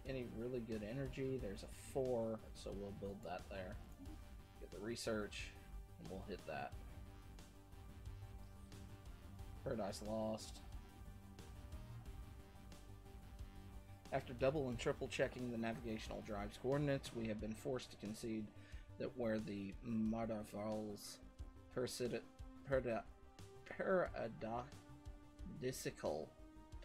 Any really good energy? There's a 4, so we'll build that there. Get the research, and we'll hit that. Paradise Lost. After double and triple checking the navigational drive's coordinates, we have been forced to concede that where the Mardaval's paradisical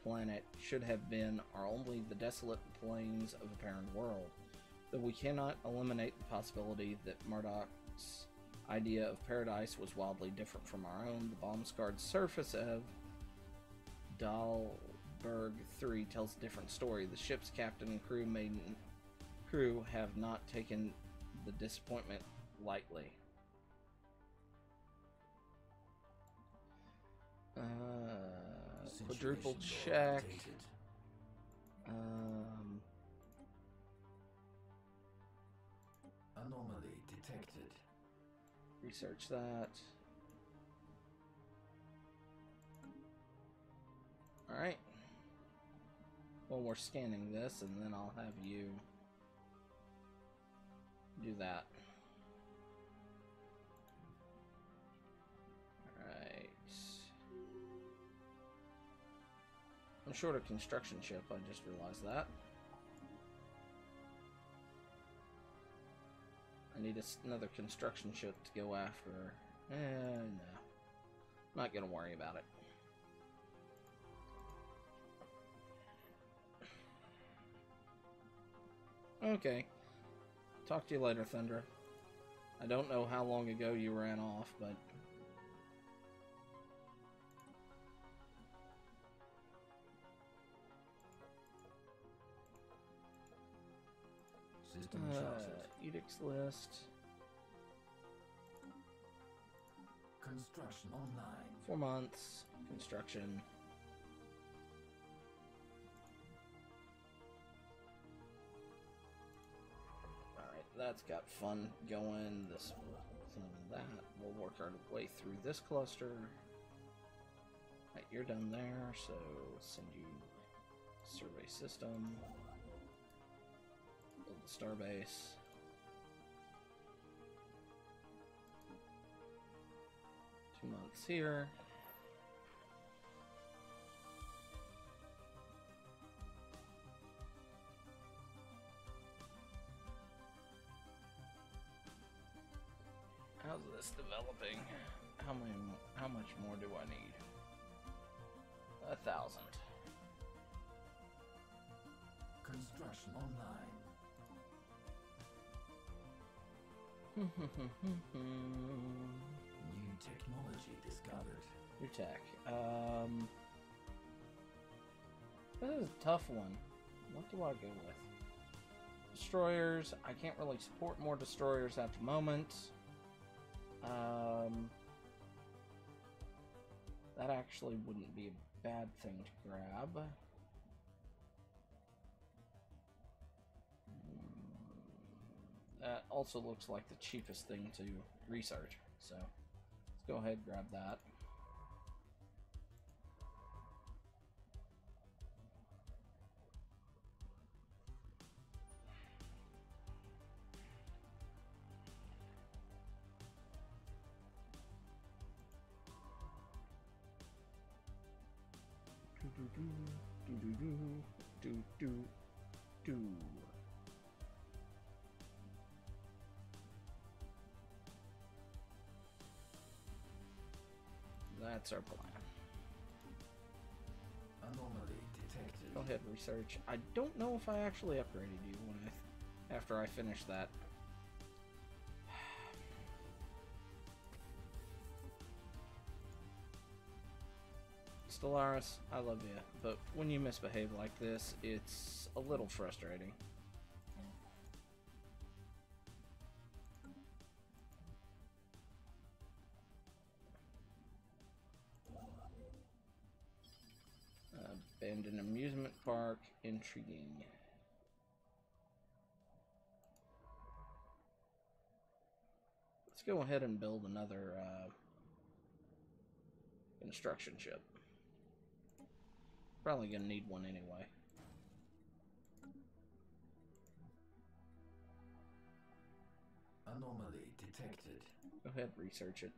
planet should have been are only the desolate plains of a barren world. Though we cannot eliminate the possibility that Marduk's idea of paradise was wildly different from our own, the bomb-scarred surface of Dalberg 3 tells a different story. The ship's captain and crew have not taken the disappointment lightly. Quadruple check. Anomaly detected. Research that. Alright. Well, we're scanning this, and then I'll have you do that. Alright. I'm short a construction ship, I just realized that. I need another construction ship to go after. No. Not gonna worry about it. Okay. Talk to you later, Thunder. I don't know how long ago you ran off, but... System charted. Edicts list. Construction online. 4 months. Construction. Alright, that's got fun going. This that. We'll work our way through this cluster. Alright, you're done there, so send you survey system. Build the starbase. Months here. How's this developing? How much more do I need? 1,000. Construction online. New technology discovered. New tech. This is a tough one. What do I go with? Destroyers. I can't really support more destroyers at the moment. That actually wouldn't be a bad thing to grab. That also looks like the cheapest thing to research. So let's go ahead and grab that. That's our plan. Anomaly detected. Go ahead, research. I don't know if I actually upgraded you after I finished that. Stellaris, I love you, but when you misbehave like this, it's a little frustrating. Abandoned amusement park, intriguing. Let's go ahead and build another construction ship. Probably gonna need one anyway. Anomaly detected. Go ahead, research it.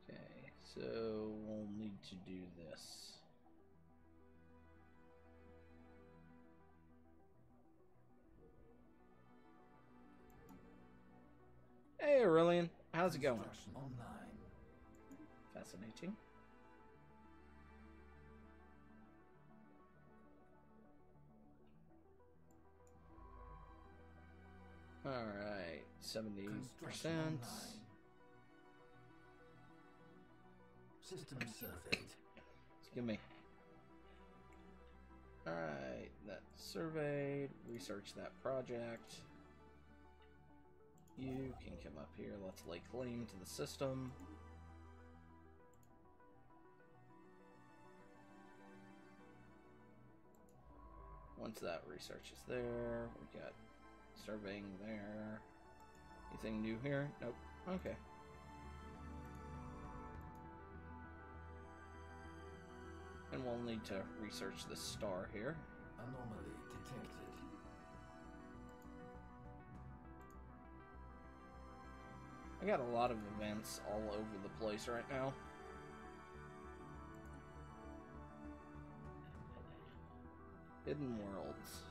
Okay, so we'll need to do this. Hey, Aurelian, how's it going? Construction online. Fascinating. Alright, 70%. Construction online. System surveyed. Excuse me. Alright, that's surveyed. Research that project. You can come up here. Let's lay claim to the system. Once that research is there, we got surveying there. Anything new here? Nope. Okay. And we'll need to research this star here. Anomaly detected. I got a lot of events all over the place right now. Hidden worlds.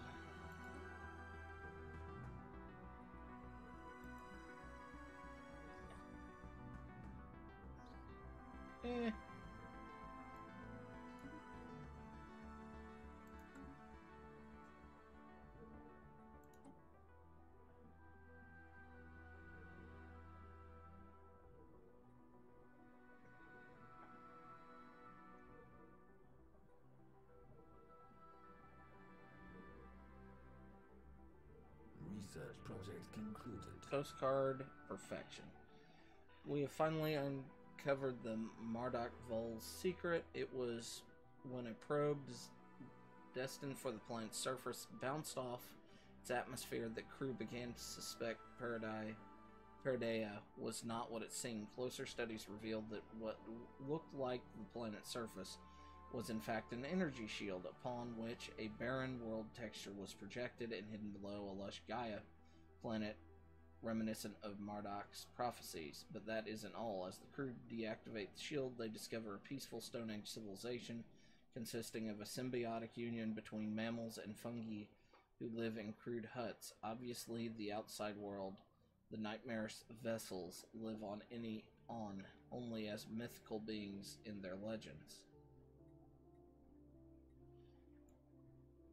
Research project concluded. Postcard perfection. We have finally uncovered the Marduk Vol's secret. It was when a probe destined for the planet's surface bounced off its atmosphere that crew began to suspect Paradea was not what it seemed. Closer studies revealed that what looked like the planet's surface was in fact an energy shield upon which a barren world texture was projected, and hidden below a lush Gaia planet reminiscent of Marduk's prophecies. But that isn't all. As the crew deactivate the shield, they discover a peaceful Stone Age civilization consisting of a symbiotic union between mammals and fungi who live in crude huts. Obviously, the outside world, the nightmarish vessels, live on only as mythical beings in their legends.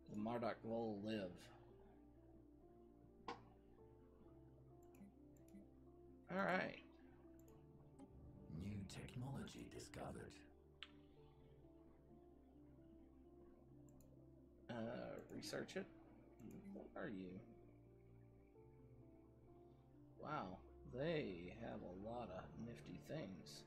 The Marduk will live. Alright. New technology discovered. Research it. What are you? Wow, they have a lot of nifty things.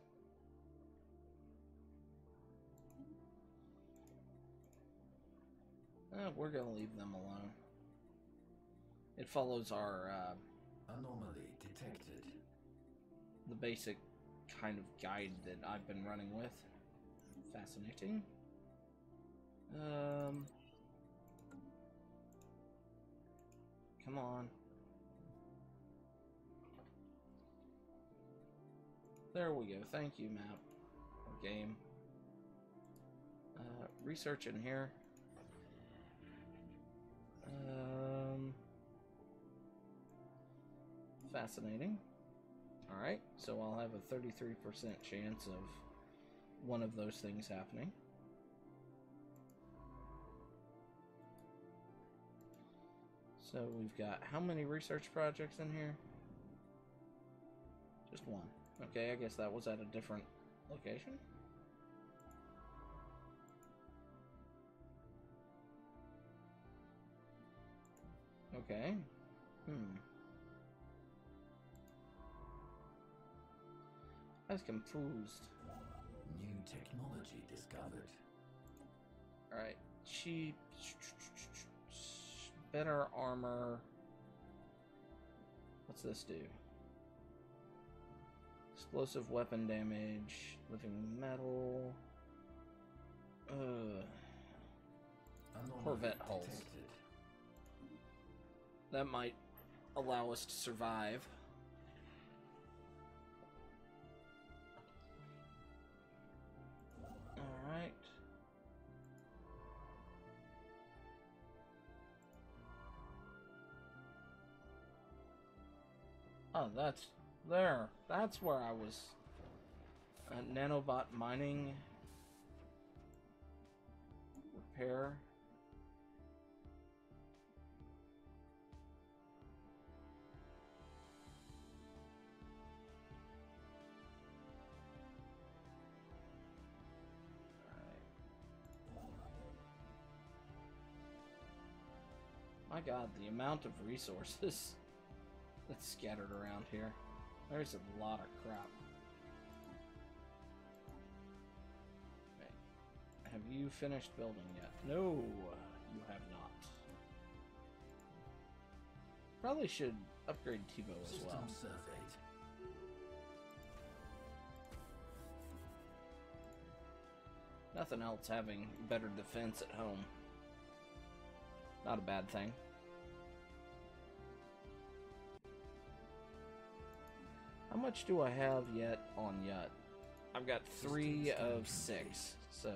We're gonna leave them alone. It follows our Anomaly detected. the basic kind of guide that I've been running with. Fascinating. Come on. There we go. Thank you, map or game. Research in here. Fascinating. Alright, so I'll have a 33% chance of one of those things happening. So we've got how many research projects in here? Just one. Okay, I guess that was at a different location. Okay. I was confused. New technology discovered. Alright. Cheap. Better armor. What's this do? Explosive weapon damage. Living metal. Corvette hulls. Detected. That might allow us to survive. Alright. Oh, that's there. That's where I was. Nanobot mining. Repair. My god, the amount of resources that's scattered around here. There's a lot of crap. Okay. Have you finished building yet? No, you have not. Probably should upgrade Tivo as System well. surveyed. Nothing else having better defense at home. Not a bad thing. How much do I have yet on Yut? I've got 3 of 6, so...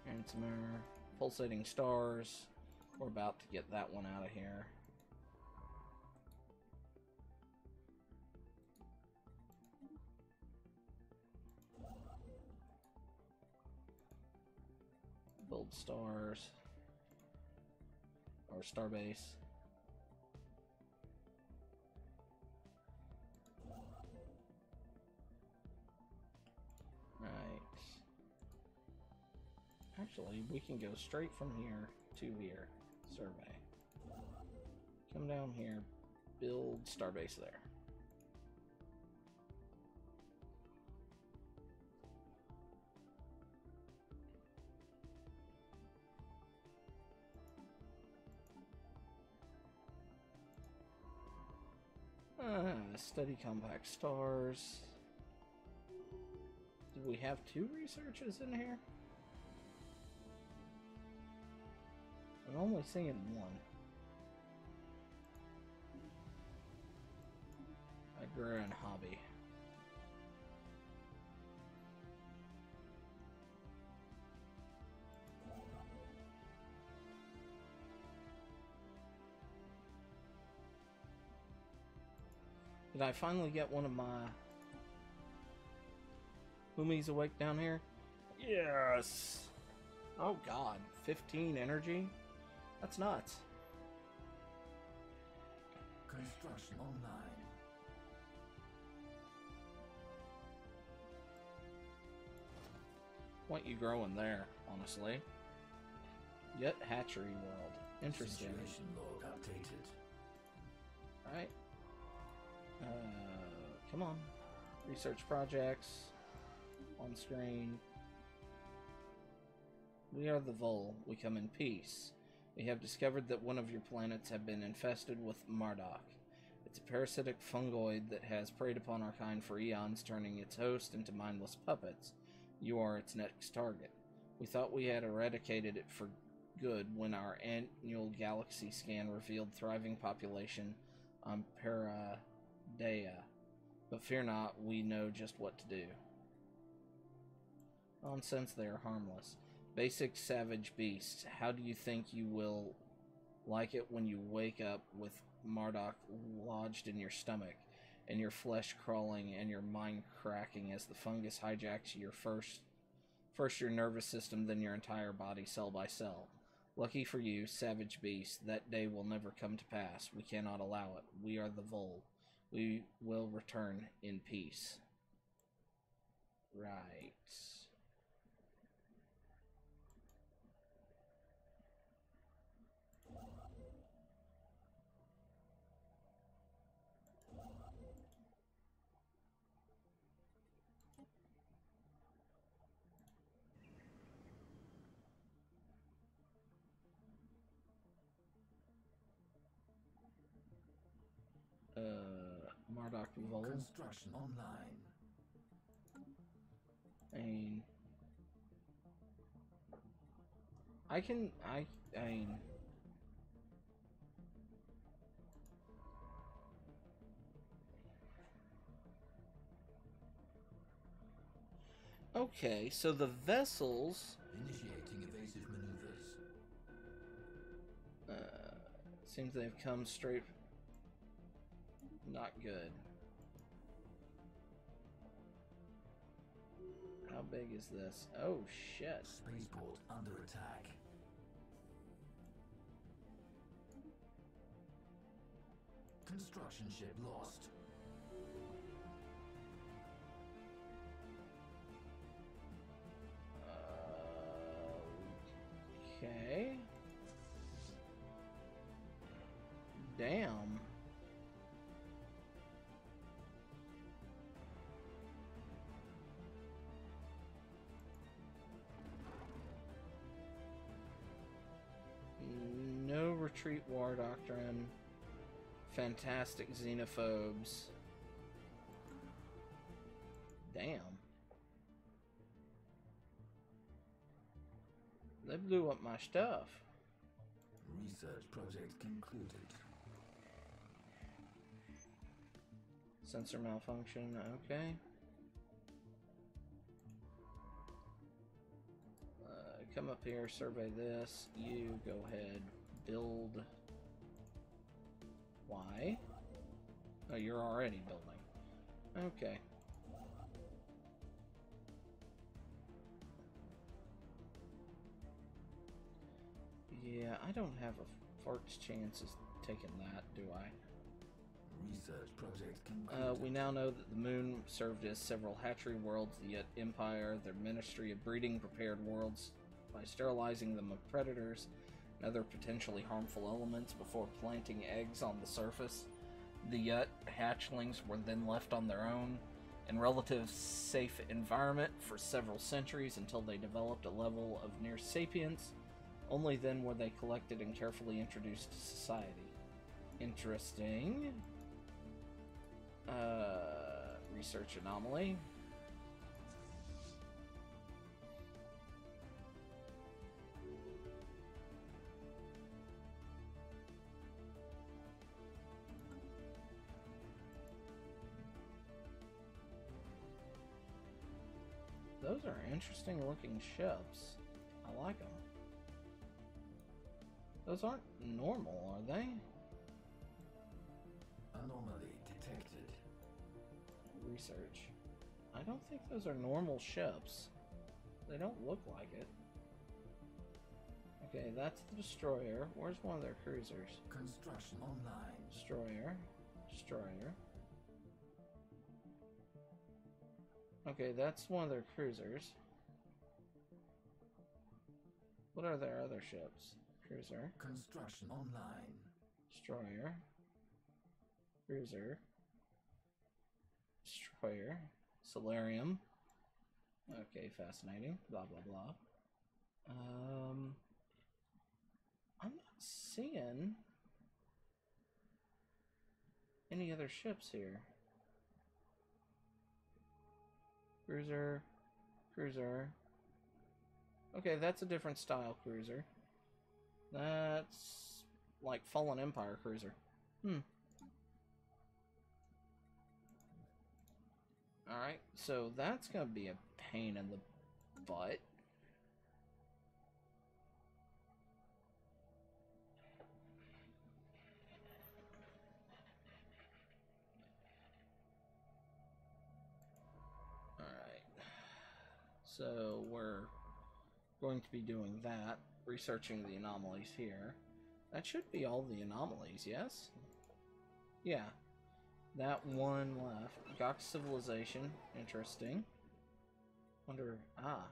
Ransomer, pulsating stars. We're about to get that one out of here. Build stars. Or starbase. Right. Actually, we can go straight from here to here. Survey. Come down here. Build starbase there. Study compact stars. Do we have 2 researchers in here? I'm only seeing 1. Agrarian hobby. Did I finally get one of my homies awake down here? Yes! Oh god, 15 energy? That's nuts. Construction online. What you growing there, honestly? Yet hatchery world. Interesting. Situation log updated. Alright. Come on. Research projects. On screen. We are the Vol. We come in peace. We have discovered that one of your planets have been infested with Marduk. It's a parasitic fungoid that has preyed upon our kind for eons, turning its host into mindless puppets. You are its next target. We thought we had eradicated it for good when our annual galaxy scan revealed thriving population on Paradea. But fear not, we know just what to do. Nonsense, they are harmless. Basic savage beasts. How do you think you will like it when you wake up with Marduk lodged in your stomach, and your flesh crawling and your mind cracking as the fungus hijacks your first your nervous system, then your entire body cell by cell? Lucky for you, savage beast, that day will never come to pass. We cannot allow it. We are the Vol. We will return in peace. Right. Dr. Vol. Construction online. I mean, I mean, okay, so the vessels, Initiating evasive maneuvers. seems they've come straight, not good. How big is this? Oh, shit. Spaceport under attack. Construction ship lost. Okay. Damn. No retreat war doctrine. Fantastic xenophobes. Damn. They blew up my stuff. Research project concluded. Sensor malfunction, okay. Come up here, survey this. You go ahead, build. Why? Oh, you're already building. Okay. Yeah, I don't have a fart's chance of taking that, do I? Research project concluded. We now know that the moon served as several hatchery worlds, the Empire, their ministry of breeding prepared worlds by sterilizing them of predators and other potentially harmful elements before planting eggs on the surface. The hatchlings were then left on their own in relative safe environment for several centuries until they developed a level of near sapience. Only then were they collected and carefully introduced to society. Interesting. Research anomaly. Those are interesting looking ships. I like them. Those aren't normal, are they? Anomaly detected. Research. I don't think those are normal ships. They don't look like it. Okay, that's the destroyer. Where's one of their cruisers? Construction online. Destroyer. Destroyer. Okay, that's one of their cruisers. What are their other ships? Cruiser. Construction online. Destroyer. Cruiser. Destroyer. Solarium. Okay, fascinating. Blah, blah, blah. I'm not seeing any other ships here. Cruiser. Cruiser. Okay, that's a different style cruiser. That's like Fallen Empire cruiser. Alright, so that's gonna be a pain in the butt. Alright. So we're going to be doing that, researching the anomalies here. That should be all the anomalies, yes? Yeah. That one left. Gok Civilization. Interesting. Wonder... Ah.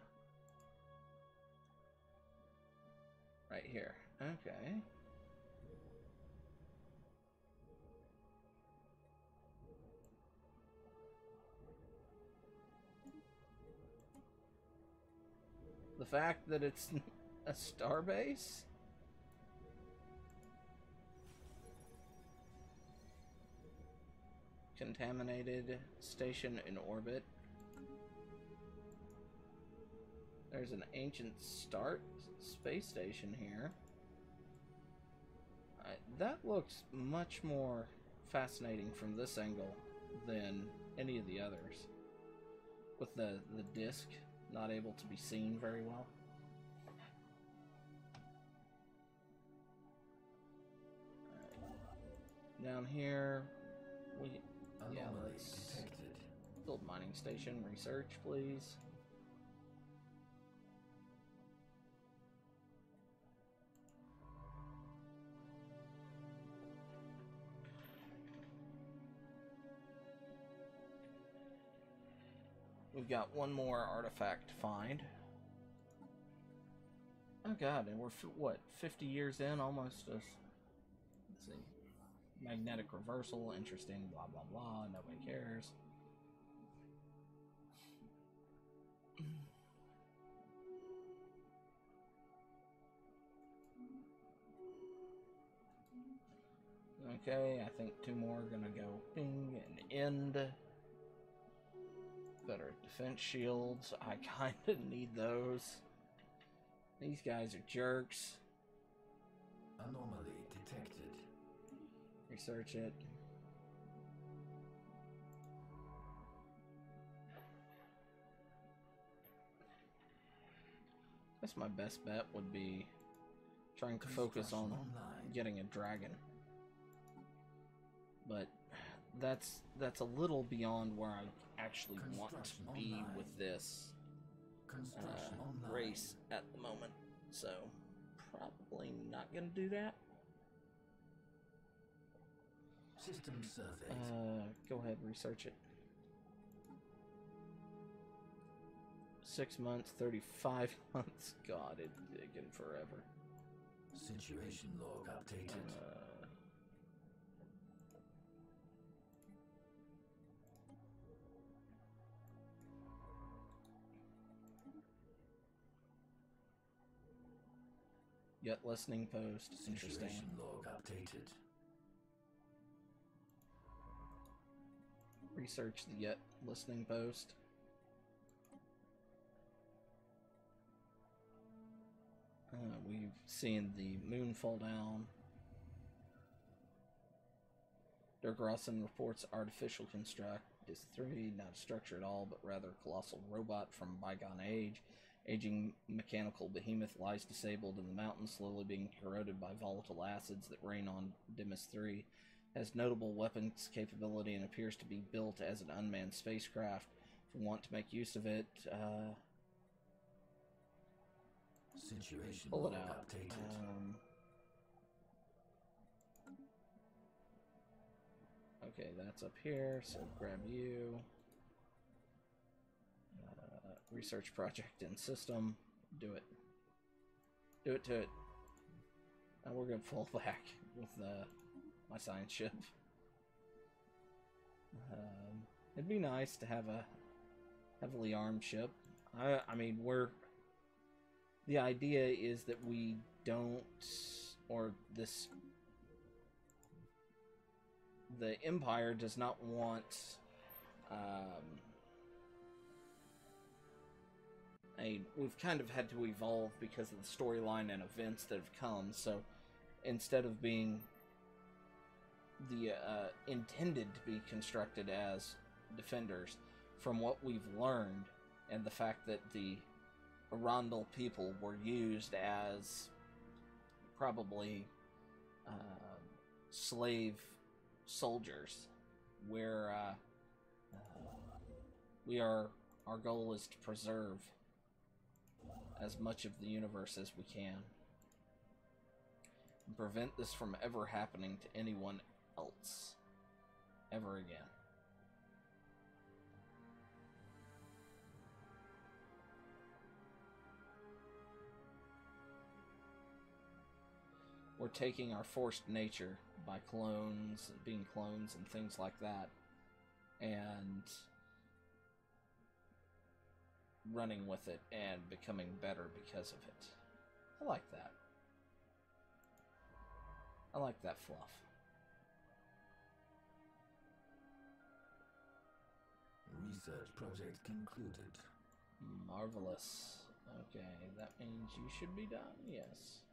Right here. Okay. The fact that it's a starbase? contaminated station in orbit. There's an ancient start space station here. That looks much more fascinating from this angle than any of the others, with the disc not able to be seen very well. Down here, let's detected. build mining station. Research, please. We've got one more artifact to find. Oh god, and we're, what, 50 years in? Almost. Let's see. Magnetic reversal, interesting, blah blah blah, nobody cares. Okay, I think two more are gonna go ping and end. Better defense shields. I kinda need those. These guys are jerks. Anomaly detected. Research it. I guess my best bet would be trying to focus on getting a dragon. But that's a little beyond where I actually want to be with this race at the moment. So probably not gonna do that. System survey. Go ahead, research it. 6 months, 35 months. God, it's taken forever. Situation log updated. Yet listening post. Interesting. Situation log updated. Research the yet listening post. We've seen the moon fall down. Dirk Rawson reports artificial construct is 3, not a structure at all, but rather a colossal robot from bygone age. Aging mechanical behemoth lies disabled in the mountains, slowly being corroded by volatile acids that rain on Demis 3. Has notable weapons capability and appears to be built as an unmanned spacecraft. If we want to make use of it, Situation pull it log out. updated. Okay, that's up here, so grab you. Research project in system. Do it. Do it to it. Now we're gonna fall back with my science ship. It'd be nice to have a heavily armed ship. I mean, the idea is that we don't, or the Empire does not want we've kind of had to evolve because of the storyline and events that have come, so instead of being the intended to be constructed as defenders, from what we've learned and the fact that the Arundel people were used as probably slave soldiers, where our goal is to preserve as much of the universe as we can and prevent this from ever happening to anyone else ever again. We're taking our forced nature by clones, being clones and things like that, and running with it and becoming better because of it. I like that. I like that fluff. Research project concluded. Marvelous. Okay, that means you should be done. Yes.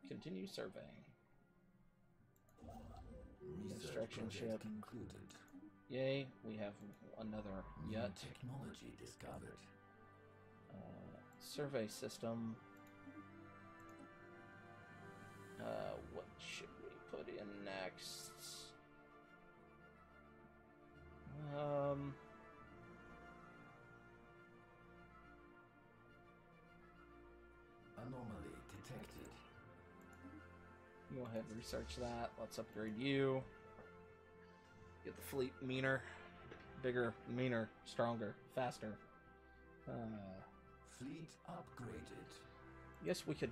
Continue surveying. Research Construction project ship. concluded. Yay, we have another New yacht. technology discovered. Survey system. What should we put in next? Anomaly detected. Go ahead and research that. Let's upgrade you. Get the fleet meaner. Bigger, meaner, stronger, faster. Fleet upgraded. Guess we could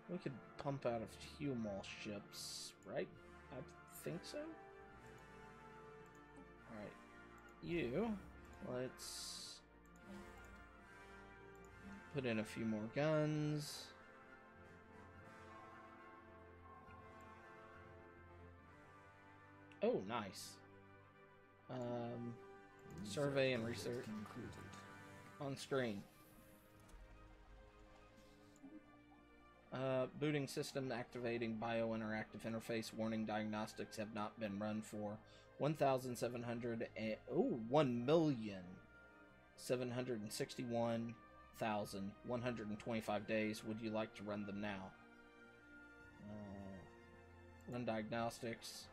we could pump out a few more ships, right? I think so. Alright. You, let's put in a few more guns. Oh, nice. Survey and research concluded. on screen. Booting system activating bio-interactive interface. Warning, diagnostics have not been run for 1,761,125 days. Would you like to run them now? Run diagnostics.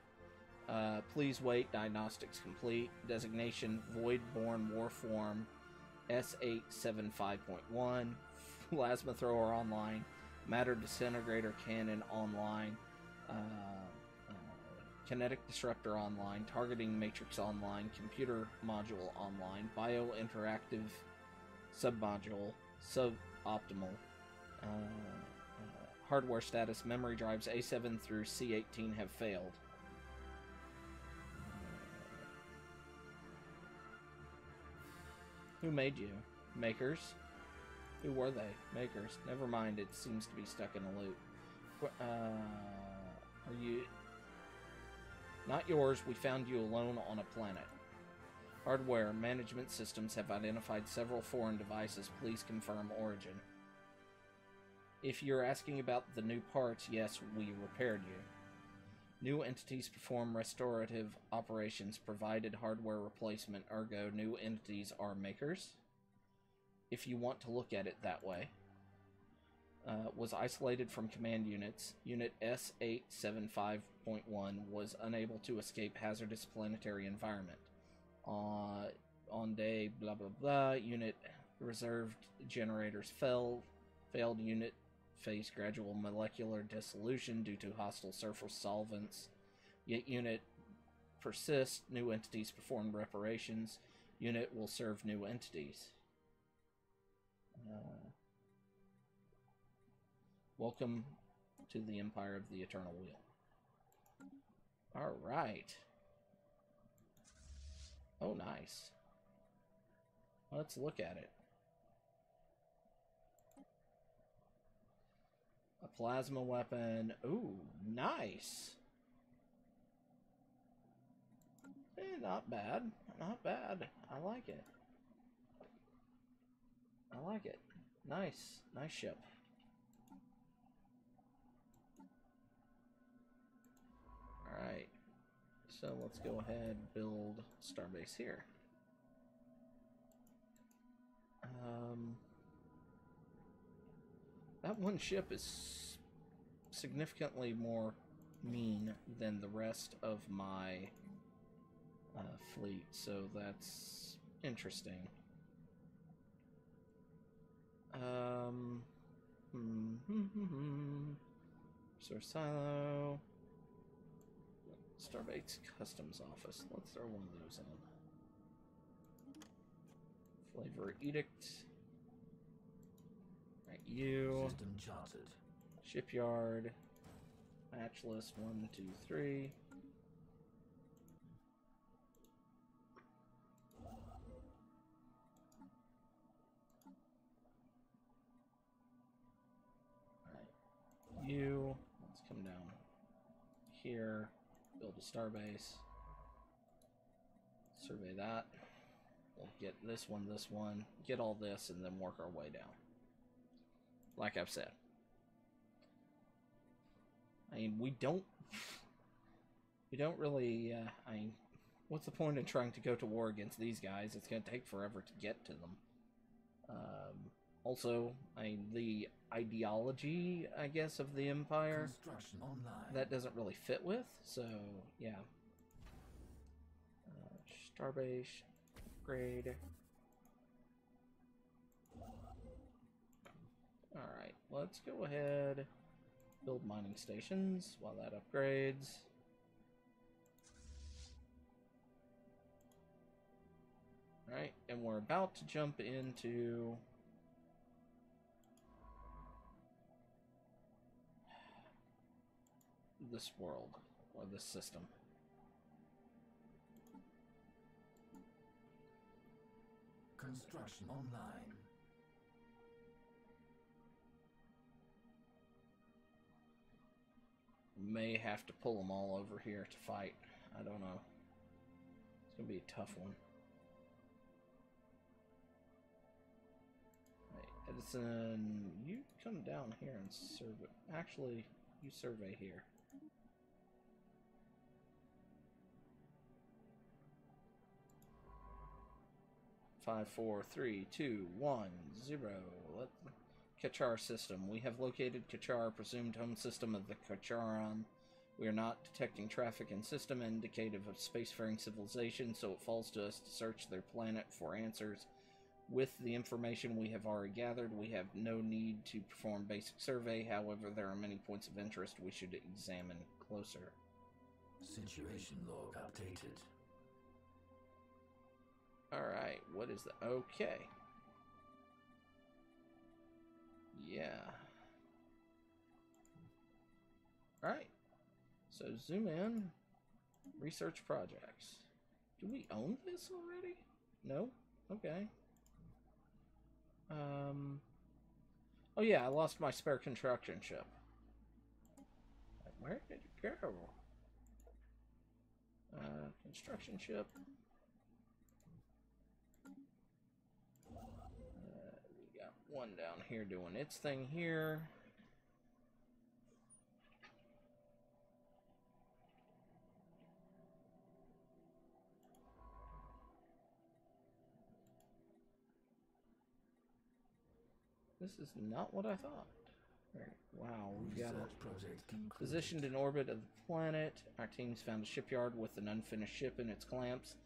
Please wait. Diagnostics complete. Designation Void-Born Warform S875.1. Plasma Thrower online. Matter Disintegrator Cannon online. Kinetic Disruptor online. Targeting Matrix online. Computer Module online. Bio-Interactive Submodule Suboptimal. Hardware status. Memory drives A7 through C18 have failed. Who made you? Makers? Who were they? Makers. Never mind, it seems to be stuck in a loop. Are you... Not yours, we found you alone on a planet. Hardware management systems have identified several foreign devices. Please confirm origin. If you're asking about the new parts, yes, we repaired you. New entities perform restorative operations, provided hardware replacement, ergo new entities are makers. If you want to look at it that way. Was isolated from command units. Unit S875.1 was unable to escape hazardous planetary environment. On day blah blah blah, unit reserved generators failed. Failed unit faced gradual molecular dissolution due to hostile surface solvents. Yet unit persists. New entities perform reparations. Unit will serve new entities. Welcome to the Empire of the Eternal Wheel. Alright. Oh, nice. Let's look at it. A plasma weapon. Ooh, nice. Not bad. Not bad. I like it. I like it. Nice. Nice ship. Alright. So let's go ahead and build Starbase here. That one ship is significantly more mean than the rest of my fleet, so that's interesting. Resource silo. Starbase customs office. Let's throw one of those in. Flavor edict. Right, you. System charted. Shipyard. Match list 1, 2, 3. Alright. You. Let's come down here. Build a starbase. survey that. We'll get this one, get all this, and then work our way down. Like I've said. I mean, we don't really, I mean, what's the point in trying to go to war against these guys? It's going to take forever to get to them. Also, I mean, the ideology, I guess, of the Empire, that doesn't really fit with, so, yeah. Starbase, upgrade. Alright, let's go ahead, build mining stations while that upgrades. Alright, and we're about to jump into this world, or this system. Construction online. May have to pull them all over here to fight. I don't know. It's gonna be a tough one. Right, Edison, you come down here and survey. Actually, you survey here. 5, 4, 3, 2, 1, 0. Kachar system. We have located Kachar, presumed home system of the Kacharan. We are not detecting traffic in system indicative of spacefaring civilization, so it falls to us to search their planet for answers. With the information we have already gathered, we have no need to perform basic survey. However, there are many points of interest we should examine closer. Situation log updated. Alright, what is the... Okay. Yeah. Alright. So, zoom in. Research projects. Do we own this already? No? Okay. Oh yeah, I lost my spare construction ship. Where did it go? Construction ship. We got one down here doing its thing here. This is not what I thought. Right. Wow, we've got a positioned in orbit of the planet. Our team's found a shipyard with an unfinished ship in its clamps.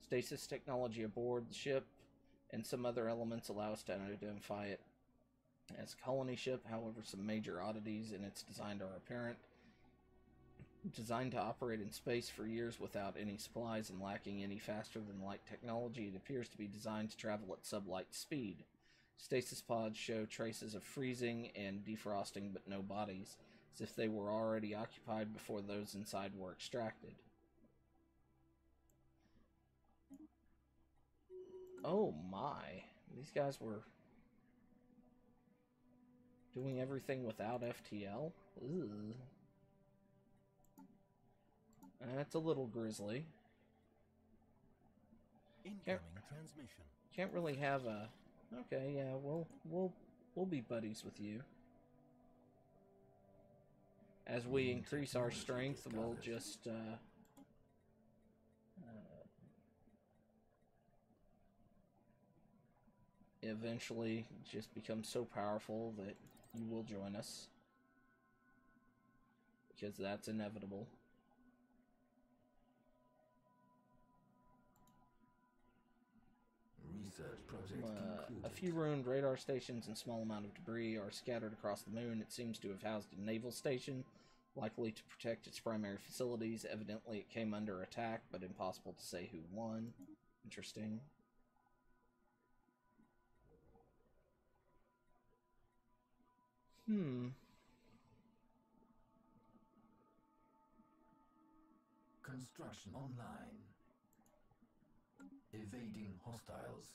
Stasis technology aboard the ship and some other elements allow us to identify it as a colony ship. However, some major oddities in its design are apparent. Designed to operate in space for years without any supplies and lacking any faster than light technology, it appears to be designed to travel at sublight speed. Stasis pods show traces of freezing and defrosting, but no bodies, as if they were already occupied before those inside were extracted. Oh my, these guys were doing everything without FTL? Ugh. That's a little grisly. Incoming transmission. Can't really have a... Okay, yeah, we'll be buddies with you. As we increase our strength, we'll just eventually just become so powerful that you will join us, because that's inevitable. A few ruined radar stations and small amount of debris are scattered across the moon. It seems to have housed a naval station, likely to protect its primary facilities. Evidently it came under attack, but impossible to say who won. Interesting. Construction online. Evading hostiles.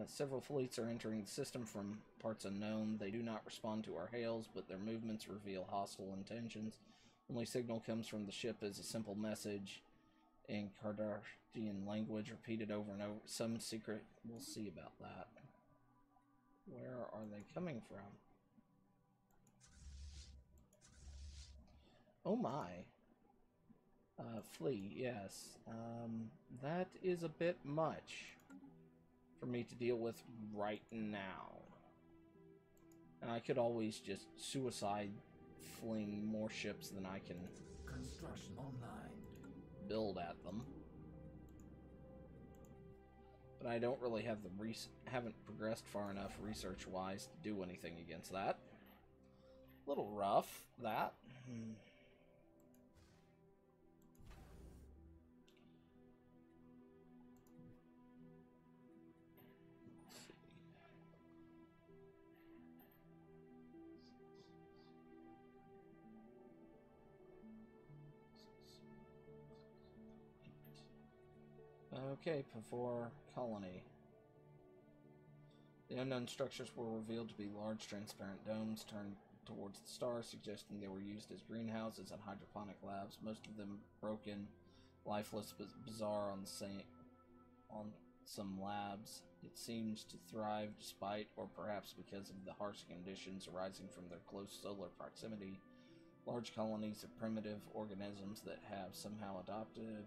Several fleets are entering the system from parts unknown. They do not respond to our hails, but their movements reveal hostile intentions. Only signal comes from the ship as a simple message. in Cardartian language repeated over and over. Some secret. We'll see about that. Where are they coming from? Oh my. Flee, yes. That is a bit much for me to deal with right now. And I could always just suicide fling more ships than I can Construction online. build at them. But I don't really have the haven't progressed far enough research-wise to do anything against that. A little rough, that. Okay, before colony. The unknown structures were revealed to be large transparent domes turned towards the stars, suggesting they were used as greenhouses and hydroponic labs, most of them broken, lifeless, but bizarre on some labs. It seems to thrive despite, or perhaps because of the harsh conditions arising from their close solar proximity. Large colonies of primitive organisms that have somehow adopted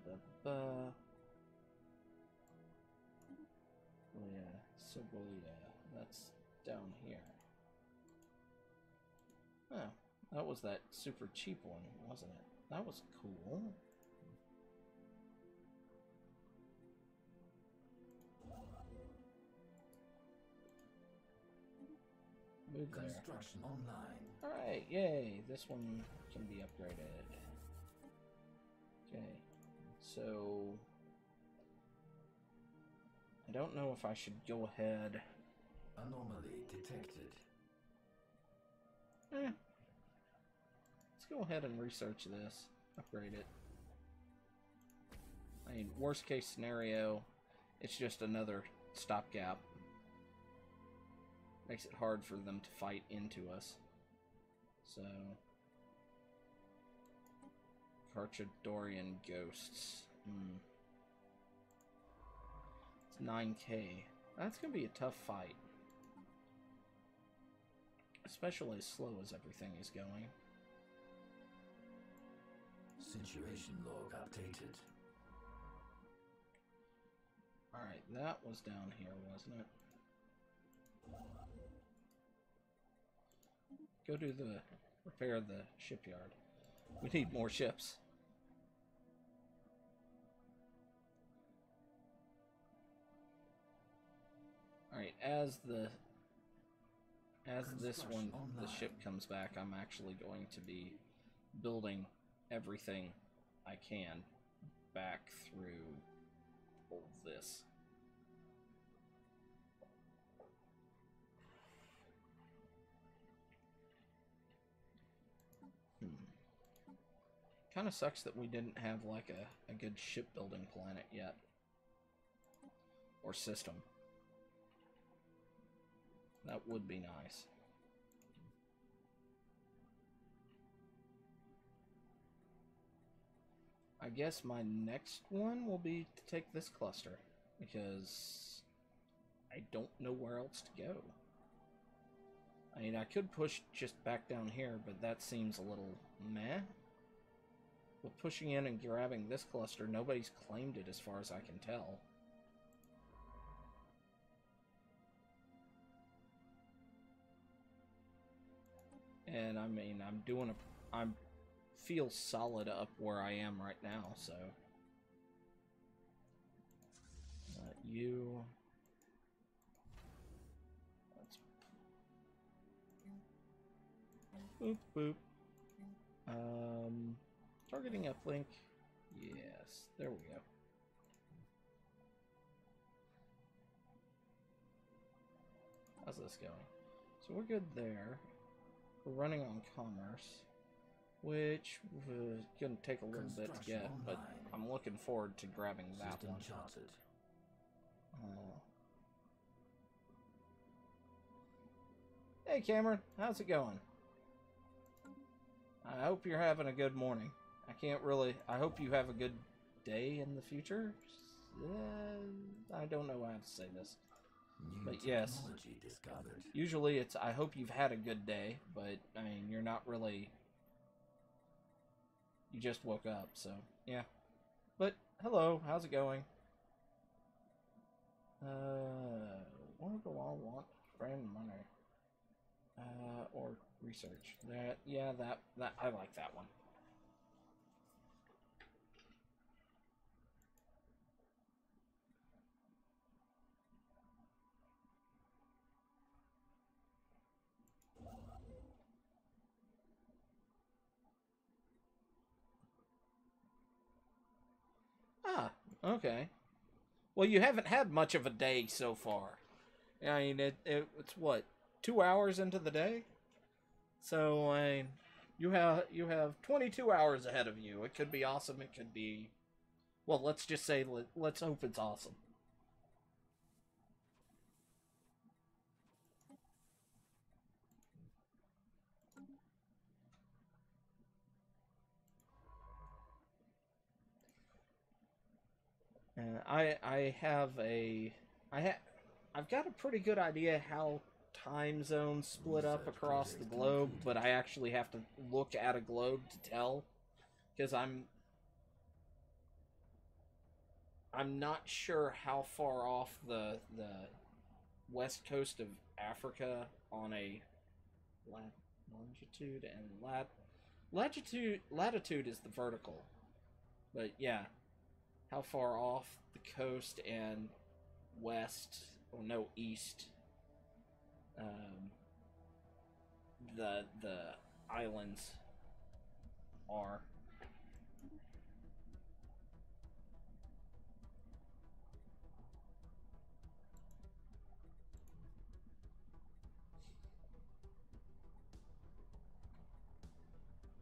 that's down here. Oh, that was that super cheap one, wasn't it? That was cool. Move there. Construction online. Alright, yay. This one can be upgraded. Okay, so I don't know if I should go ahead. Anomaly detected. Let's go ahead and research this. Upgrade it. I mean, worst case scenario, it's just another stopgap. Makes it hard for them to fight into us. So, Carchadorian ghosts. It's 9k. That's gonna be a tough fight. Especially as slow as everything is going. Situation log updated. Alright, that was down here, wasn't it? Go do the repair the shipyard. We need more ships. Alright, as this one, the ship comes back, I'm actually going to be building everything I can back through all of this. Kind of sucks that we didn't have like a good shipbuilding planet yet. Or system. That would be nice. I guess my next one will be to take this cluster, because I don't know where else to go. I mean, I could push just back down here, but that seems a little meh. With pushing in and grabbing this cluster, nobody's claimed it as far as I can tell. And I mean, I feel solid up where I am right now, so. You. Let's. Boop, boop. Targeting uplink. Yes, there we go. How's this going? So we're good there. We're running on commerce, which was going to take a little bit to get, but I'm looking forward to grabbing that one. Hey Cameron, how's it going? I hope you're having a good morning. I hope you have a good day in the future. I don't know how to say this. New But yes. technology discovered. Usually it's, I hope you've had a good day, but, I mean, you're not really... You just woke up, so, yeah. But, hello, how's it going? What do I want? Friend money. Or research. That, yeah, that, I like that one. Ah, okay. Well, you haven't had much of a day so far. I mean, it's what, 2 hours into the day? So, I mean, you have 22 hours ahead of you. It could be awesome. It could be, well, let's just say, let's hope it's awesome. I've got a pretty good idea how time zones split up across the globe, but I actually have to look at a globe to tell, because I'm not sure how far off the west coast of Africa on a longitude and latitude is the vertical, but yeah. How far off the coast and west, or no, east, the islands are.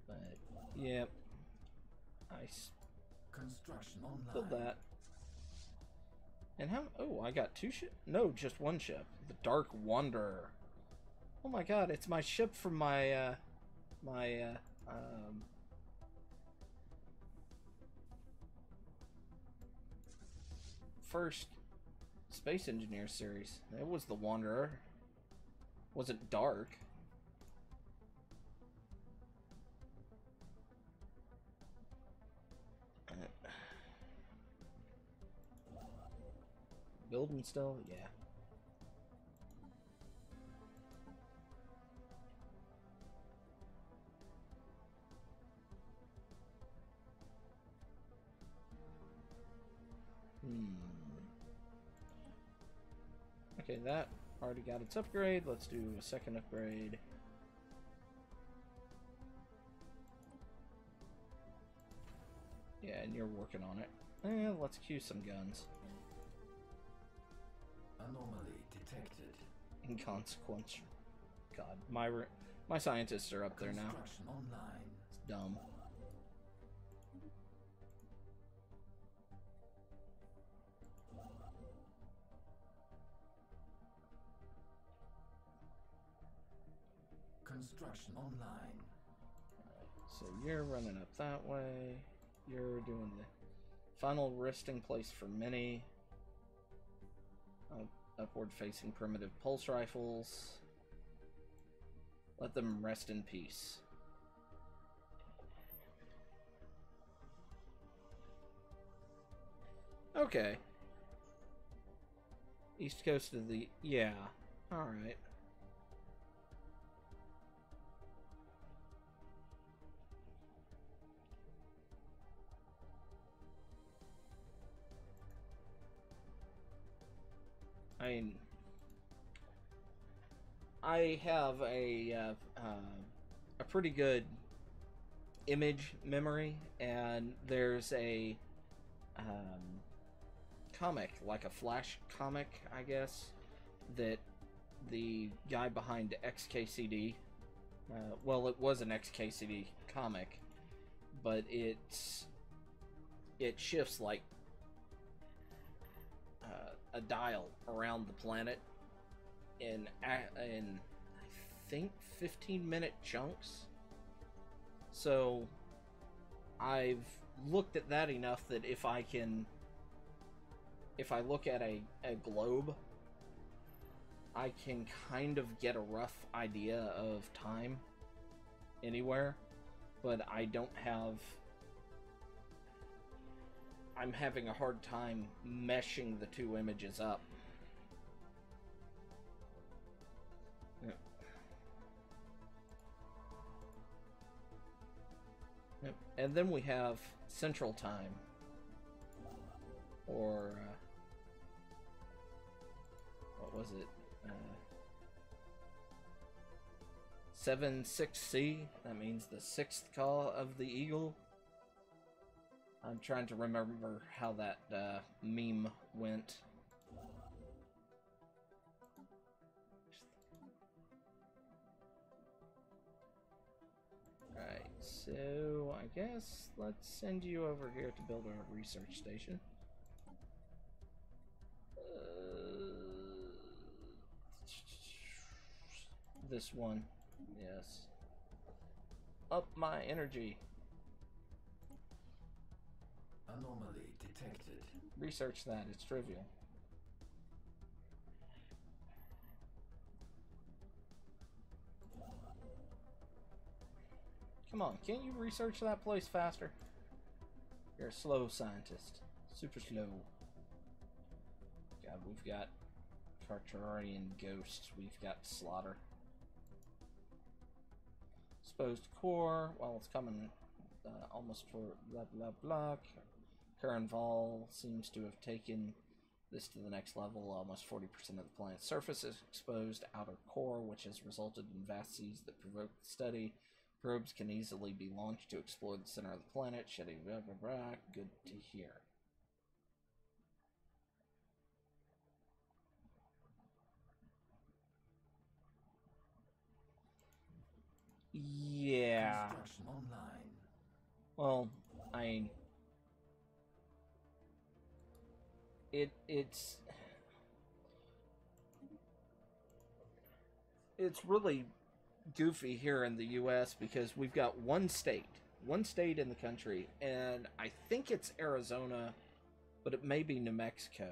But, yep. Construction online. Build that. And how... Oh, I got 2 ships? No, just 1 ship. The Dark Wanderer. Oh my god, it's my ship from my, first Space Engineer series. It was the Wanderer. Wasn't dark. Building still? Yeah. Okay, that already got its upgrade. Let's do a second upgrade. Yeah, and you're working on it. Let's queue some guns. Anomaly detected. Inconsequential. God, my scientists are up there now. Construction online. It's dumb. Construction online. So you're running up that way. You're doing the final resting place for many. Upward facing primitive pulse rifles. Let them rest in peace. Okay. East coast of the... Yeah. Alright. I mean, I have a pretty good image memory, and there's a comic, like a Flash comic, I guess, that the guy behind XKCD, well, it was an XKCD comic, but it shifts like a dial around the planet in I think 15-minute chunks. So I've looked at that enough that if I look at a globe, I can kind of get a rough idea of time anywhere, but I don't have... I'm having a hard time meshing the two images up. Yep. Yep. And then we have Central Time, or what was it? 7-6C. That means the sixth call of the eagle. I'm trying to remember how that meme went. Right, so I guess let's send you over here to build our research station. This one, yes. Up my energy. Anomaly detected. Research that, it's trivial. Come on, can't you research that place faster? You're a slow scientist. Super slow. God, we've got Tartarian ghosts. We've got slaughter. Exposed core. Well, it's coming almost for blah blah blah. Karanval seems to have taken this to the next level. Almost 40% of the planet's surface is exposed outer core, which has resulted in vast seas that provoke the study. Probes can easily be launched to explore the center of the planet. Shedding blah blah blah. Good to hear. Yeah. Construction online. Well, I mean, it's really goofy here in the U.S. because we've got one state in the country, and I think it's Arizona, but it may be New Mexico.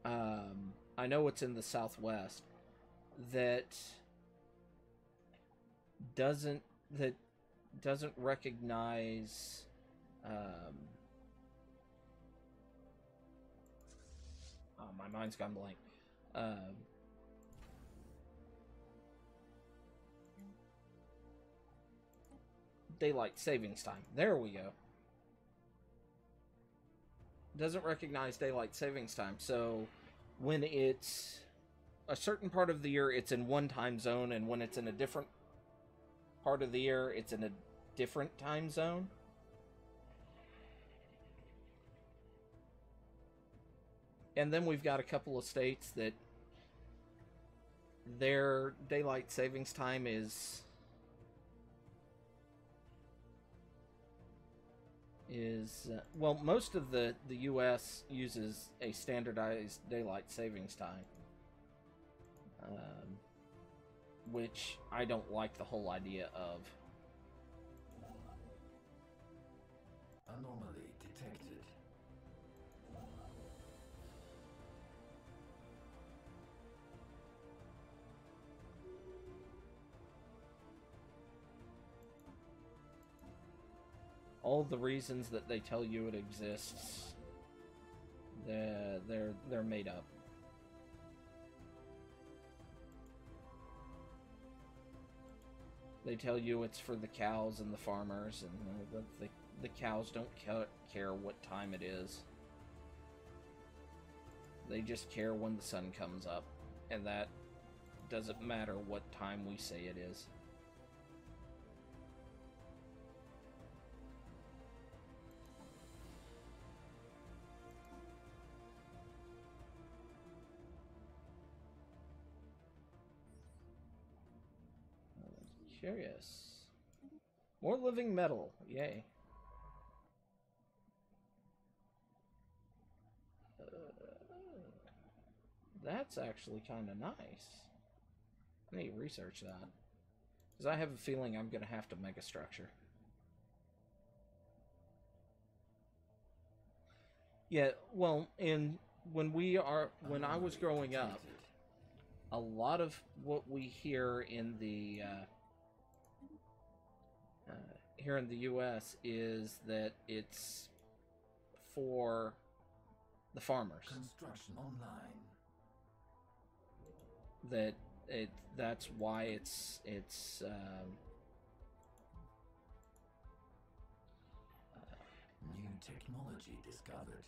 I know it's in the Southwest that doesn't recognize oh, my mind's gone blank. Daylight savings time. There we go. Doesn't recognize daylight savings time. So when it's a certain part of the year, it's in one time zone, and when it's in a different part of the year, it's in a different time zone. And then we've got a couple of states that their daylight savings time is well, most of the U.S. uses a standardized daylight savings time, which I don't like the whole idea of. Anomaly detected. All the reasons that they tell you it exists, they're made up. They tell you it's for the cows and the farmers, and the cows don't care what time it is. They just care when the sun comes up, and that doesn't matter what time we say it is. Curious. More living metal. Yay. That's actually kind of nice. I need to research that. Because I have a feeling I'm going to have to make a structure. Yeah, well, when I was growing up, a lot of what we hear in the here in the U.S. is that it's for the farmers. Construction online. That's why it's New technology discovered.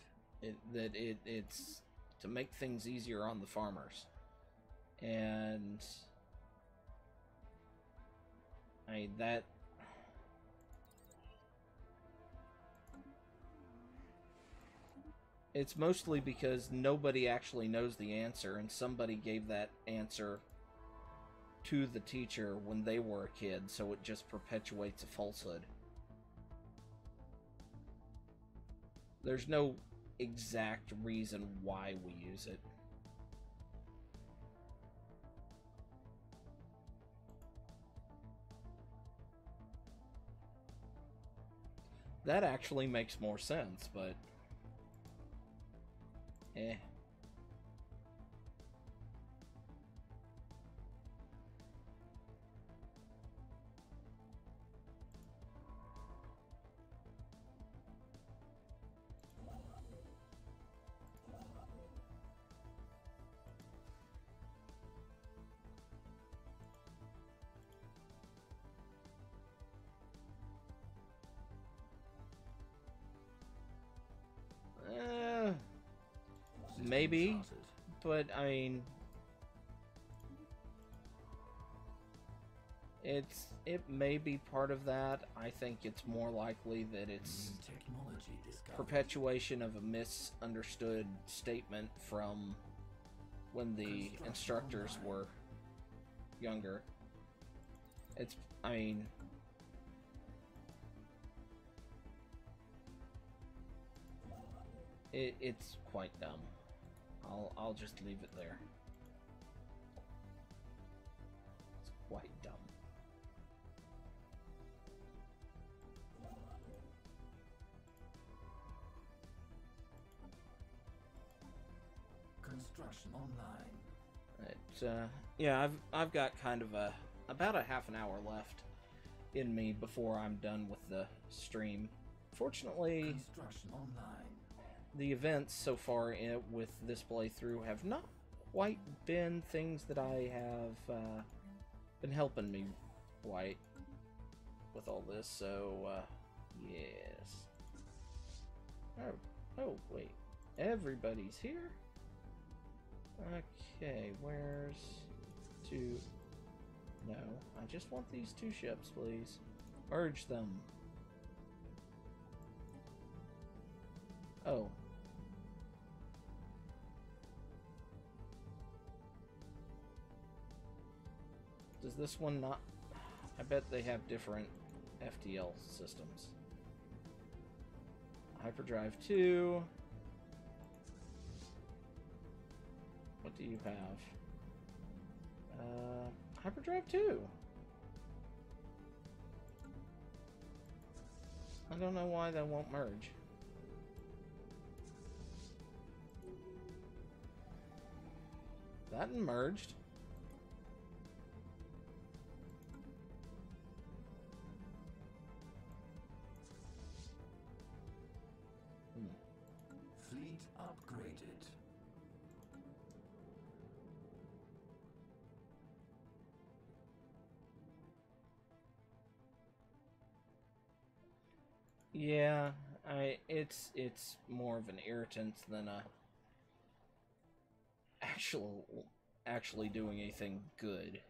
it's to make things easier on the farmers. And that it's mostly because nobody actually knows the answer, and somebody gave that answer to the teacher when they were a kid, so it just perpetuates a falsehood. There's no exact reason why we use it. That actually makes more sense, but eh. Maybe, but I mean, it may be part of that. I think it's more likely that it's perpetuation of a misunderstood statement from when the instructors were younger. I mean, it's quite dumb. I'll just leave it there. It's quite dumb. Construction online. Yeah, I've got kind of about a half an hour left in me before I'm done with the stream. Fortunately, Construction online. The events so far with this playthrough have not quite been things that I have been helping me quite with all this, so yes. Oh wait, everybody's here? Okay, where's two? No, I just want these two ships, please. Merge them. Oh. Does this one not? I bet they have different FTL systems. Hyperdrive 2. What do you have? Hyperdrive 2. I don't know why that won't merge. That merged. Fleet upgraded. Yeah, it's more of an irritant than a actually doing anything good.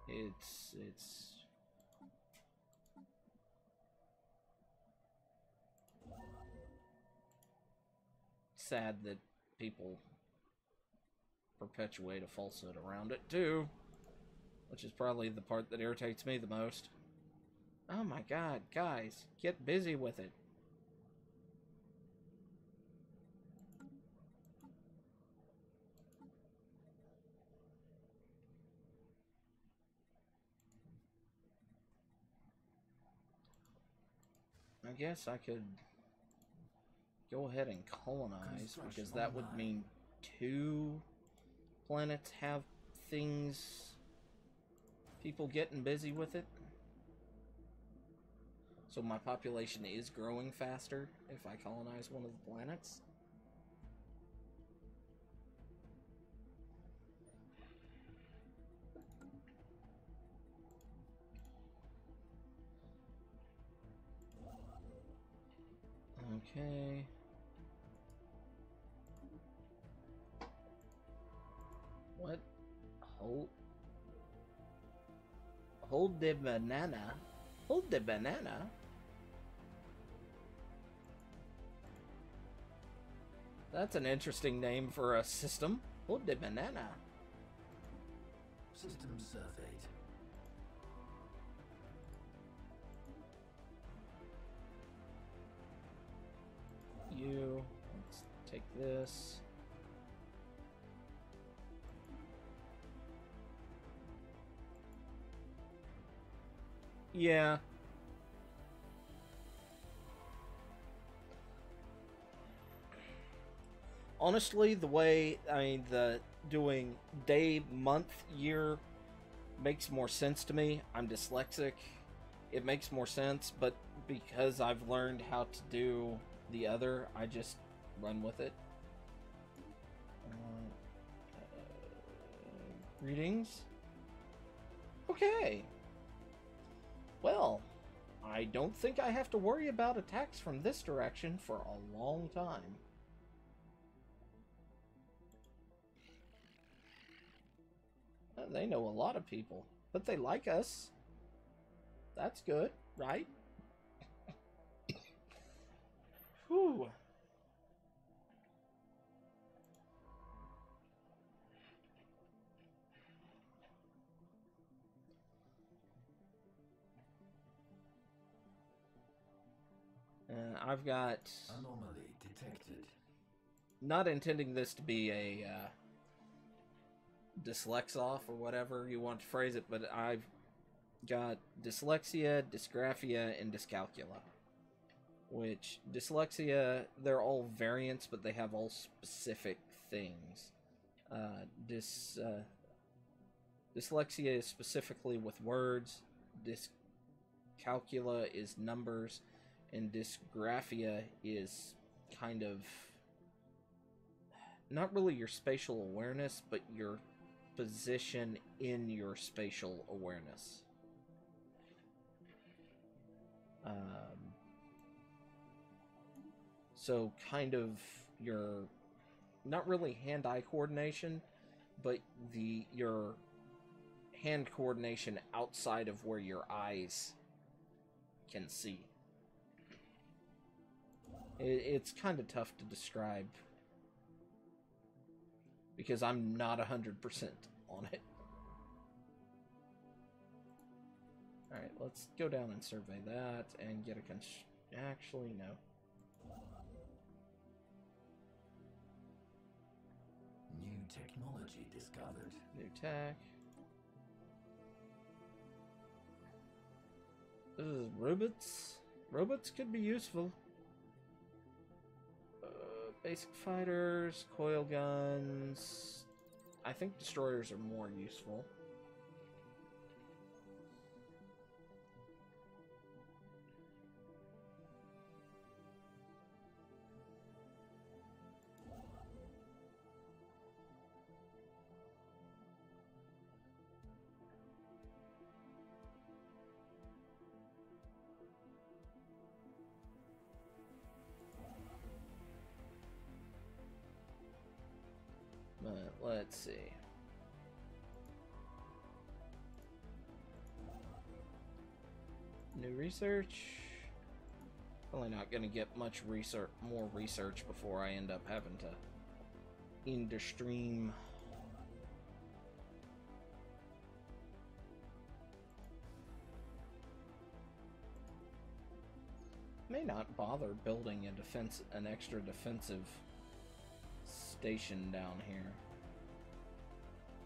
It's sad that people perpetuate a falsehood around it too, which is probably the part that irritates me the most. Oh my god, guys, get busy with it. I guess I could go ahead and colonize, because that would mean 2 planets have things, people getting busy with it. So my population is growing faster if I colonize one of the planets. Okay. What? Hold the banana. Hold the banana. That's an interesting name for a system. Hold the banana. System surveyed. Let's take this. Yeah. Honestly, the way, the doing day, month, year makes more sense to me. I'm dyslexic. It makes more sense, but because I've learned how to do the other, I just run with it. Greetings. Okay. Well, I don't think I have to worry about attacks from this direction for a long time. They know a lot of people, but they like us. That's good, right? Whew. I've got... Anomaly detected. Not intending this to be a dyslexoff or whatever you want to phrase it, but I've got dyslexia, dysgraphia, and dyscalculia. Which, dyslexia, they're all variants, but they have all specific things. Dyslexia is specifically with words, dyscalculia is numbers, and dysgraphia is kind of not really your spatial awareness, but your position in your spatial awareness. So kind of your, not really hand-eye coordination, but your hand coordination outside of where your eyes can see. It's kind of tough to describe because I'm not 100% on it. Alright, let's go down and survey that and get a actually, no. New technology discovered. New tech. Robots. Robots could be useful. Basic fighters, coil guns. I think destroyers are more useful. Let's see. New research. Probably not going to get much more research before I end up having to end the stream. May not bother building an extra defensive station down here.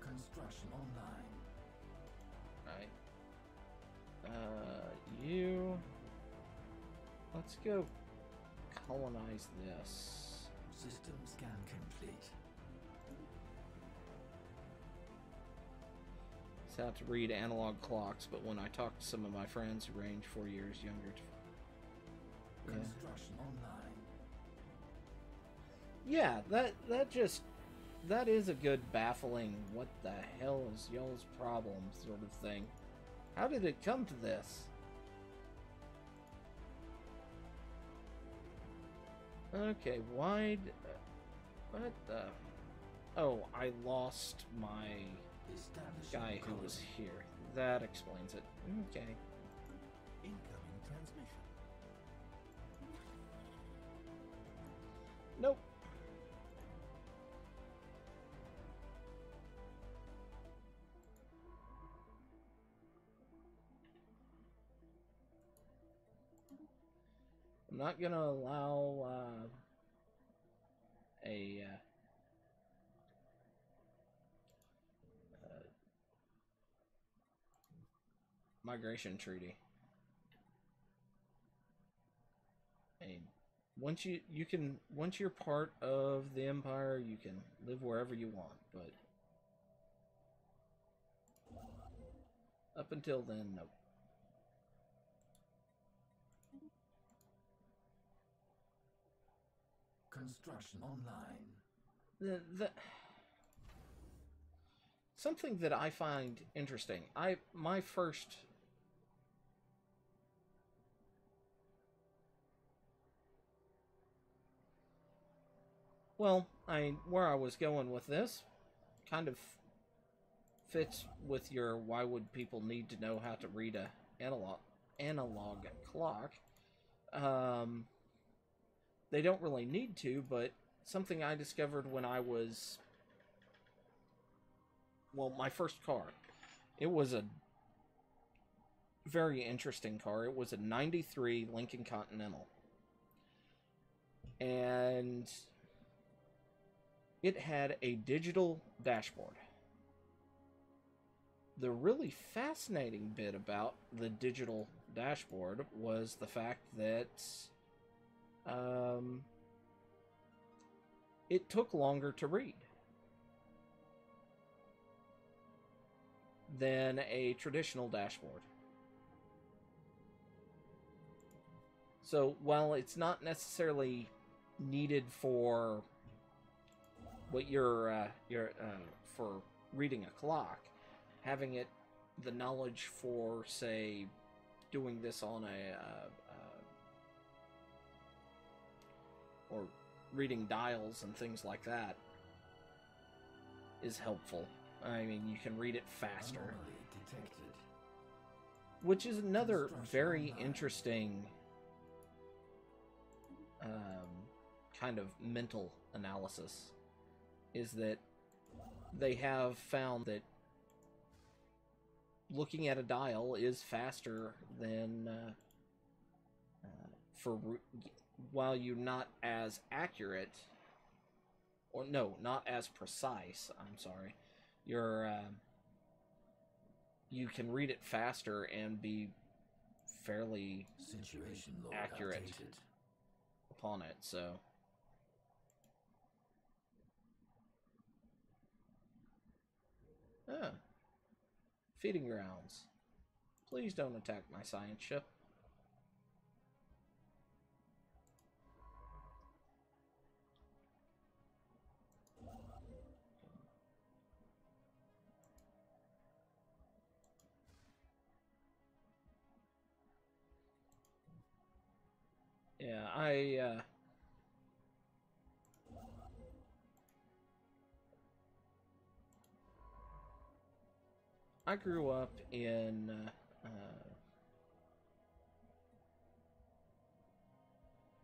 Construction online. Right. You. Let's go colonize this. System scan complete. It's out to read analog clocks, but when I talk to some of my friends who range 4 years younger, Construction online. yeah, that is a good baffling what the hell is y'all's problem sort of thing. How did it come to this? Okay, why? What the? Oh, I lost my Establishing guy who colony. was here. That explains it. Okay. Incoming transmission. Nope. I'm not gonna allow a migration treaty. And once once you're part of the Empire, you can live wherever you want, but up until then, nope. Construction online. Something that I find interesting. My first well, where I was going with this kind of fits with your why would people need to know how to read a analog clock. They don't really need to, but something I discovered when I was, well, my first car. It was a very interesting car. It was a 93 Lincoln Continental. And it had a digital dashboard. The really fascinating bit about the digital dashboard was the fact that it took longer to read than a traditional dashboard. So while it's not necessarily needed for what you're for reading a clock, having it the knowledge for, say, doing this on or reading dials and things like that is helpful. I mean, you can read it faster. Anomaly detected. Which is another very Construction interesting kind of mental analysis, is that they have found that looking at a dial is faster than while you're not as accurate, or no, not as precise, I'm sorry, you can read it faster and be fairly Situation log accurate updated. upon it, so feeding grounds. Please don't attack my science ship. Yeah, I grew up in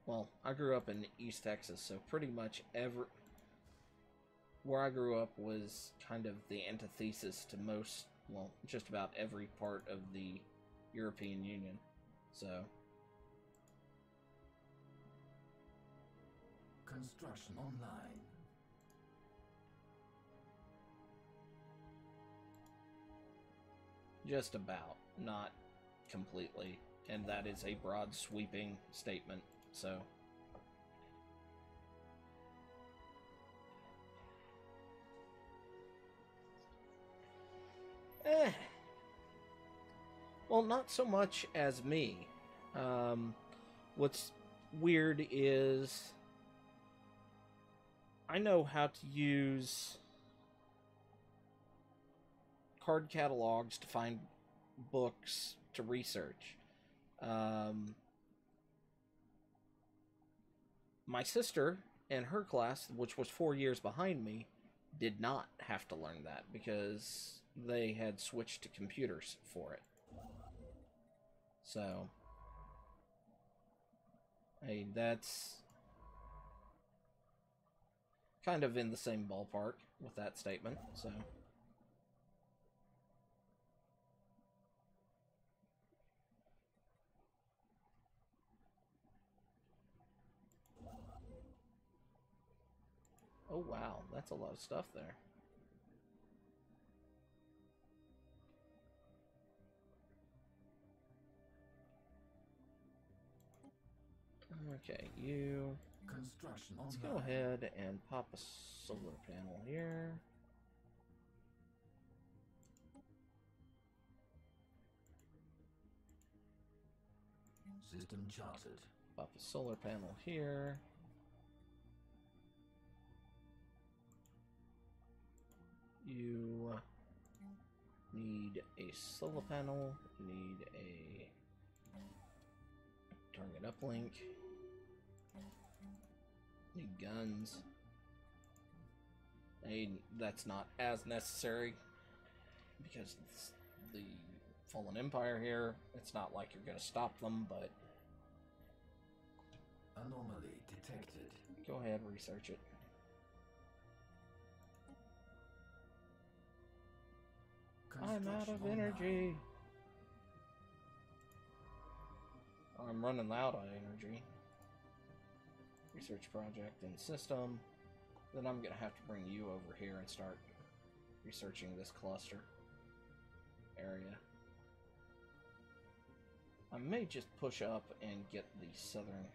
well, I grew up in East Texas, so pretty much where I grew up was kind of the antithesis to most, well, just about every part of the European Union. So Construction online. just about, not completely, and that is a broad, sweeping statement. So, well, not so much as me. What's weird is I know how to use card catalogs to find books to research. My sister and her class, which was 4 years behind me, did not have to learn that because they had switched to computers for it. So, hey, that's kind of in the same ballpark with that statement, so. Oh wow, that's a lot of stuff there. Okay, you... Construction Let's online. go ahead and pop a solar panel here. System charted. Pop a solar panel here. You need a solar panel, need a target uplink, need guns. That's not as necessary because it's the Fallen Empire here. It's not like you're going to stop them, but Anomaly detected. go ahead, research it. I'm out of energy. I'm running out of energy. Research project and system. Then I'm gonna have to bring you over here and start researching this cluster area. I may just push up and get the southern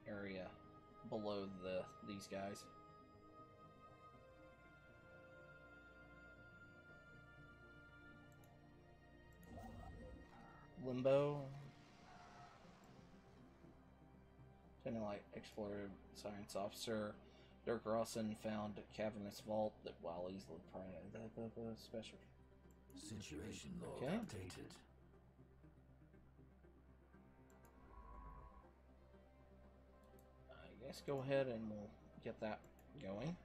area below these guys. Limbo. Light Explorer Science Officer Dirk Rawson found a cavernous vault that while easily private special. Situation log Okay. updated. I guess go ahead and we'll get that going.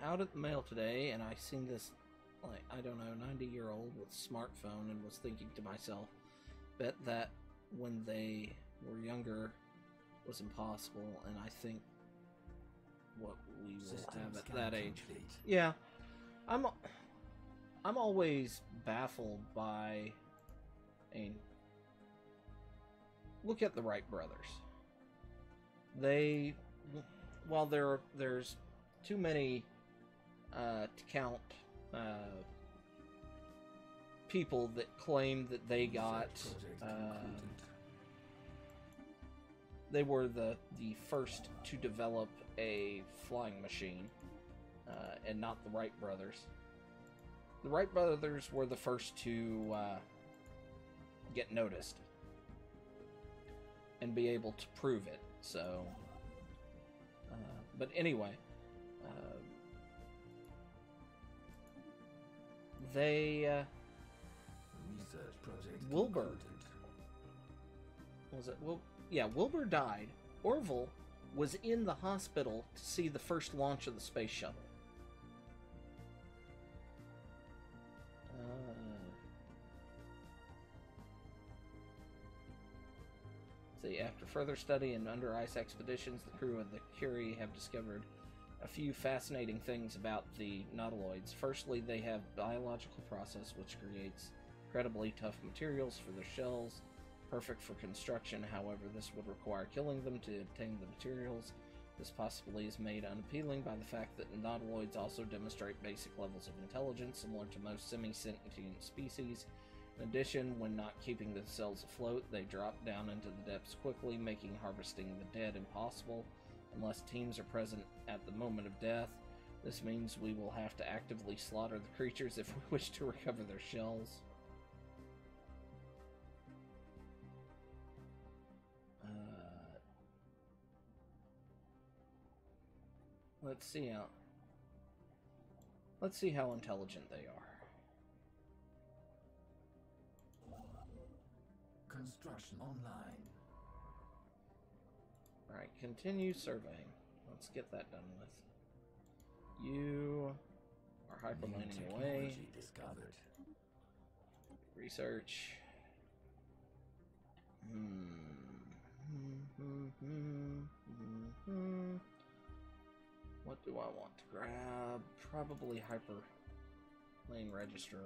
Out at the mail today, and I seen this, like, I don't know, 90-year-old with a smartphone, and was thinking to myself, bet that when they were younger was impossible, and I think what we will have at that age. Complete. Yeah, I'm always baffled by, look at the Wright brothers. They, while there's too many to count people that claim that they got they were the first to develop a flying machine, and not the Wright brothers. The Wright brothers were the first to get noticed and be able to prove it. So, but anyway, they Research project Wilbur. concluded. Was it? Well, yeah, Wilbur died. Orville was in the hospital to see the first launch of the space shuttle. See, after further study and under ice expeditions, the crew of the Curie have discovered a few fascinating things about the nautiloids. Firstly, they have a biological process which creates incredibly tough materials for their shells, perfect for construction. However, this would require killing them to obtain the materials. This possibly is made unappealing by the fact that nautiloids also demonstrate basic levels of intelligence similar to most semi-sentient species. In addition, when not keeping themselves afloat, they drop down into the depths quickly, making harvesting the dead impossible unless teams are present at the moment of death. This means we will have to actively slaughter the creatures if we wish to recover their shells. Let's see how intelligent they are. Construction online. Alright, continue surveying. Let's get that done with. You are hyperlining away. Discovered. Research. What do I want to grab? Probably hyper lane register.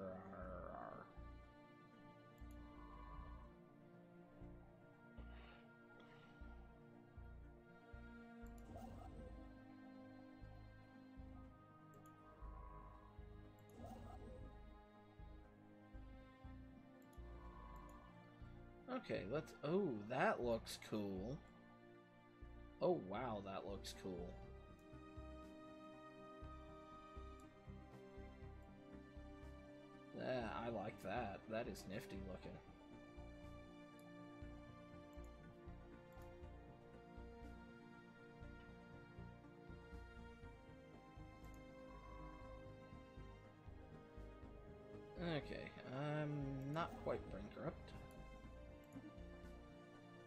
Okay, let's... Oh, that looks cool. Oh, wow, that looks cool. Yeah, I like that. That is nifty looking. Okay, I'm not quite bankrupt.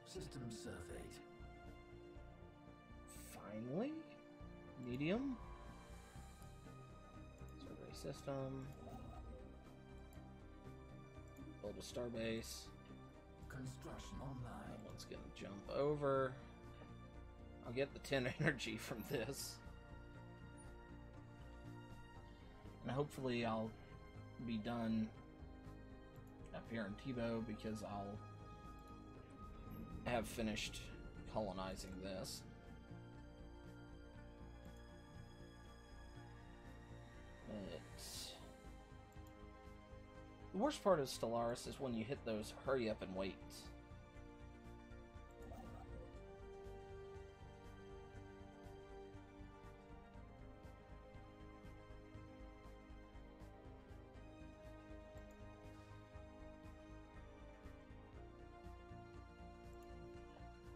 System surveyed. Finally? Medium? Survey system. Build a starbase. Construction online. That one's gonna jump over. I'll get the 10 energy from this. And hopefully I'll be done up here in Tebow because I'll have finished colonizing this. The worst part of Stellaris is when you hit those hurry up and waits.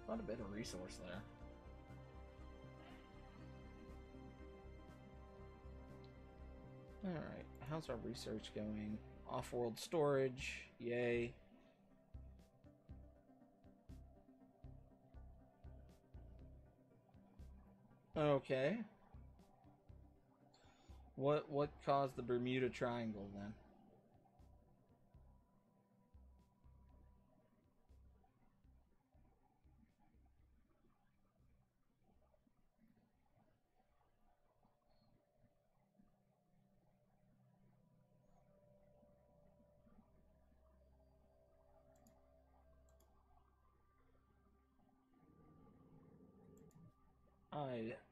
Quite a bit of resource there. Alright, how's our research going? Off-world storage, yay. Okay. What caused the Bermuda Triangle then?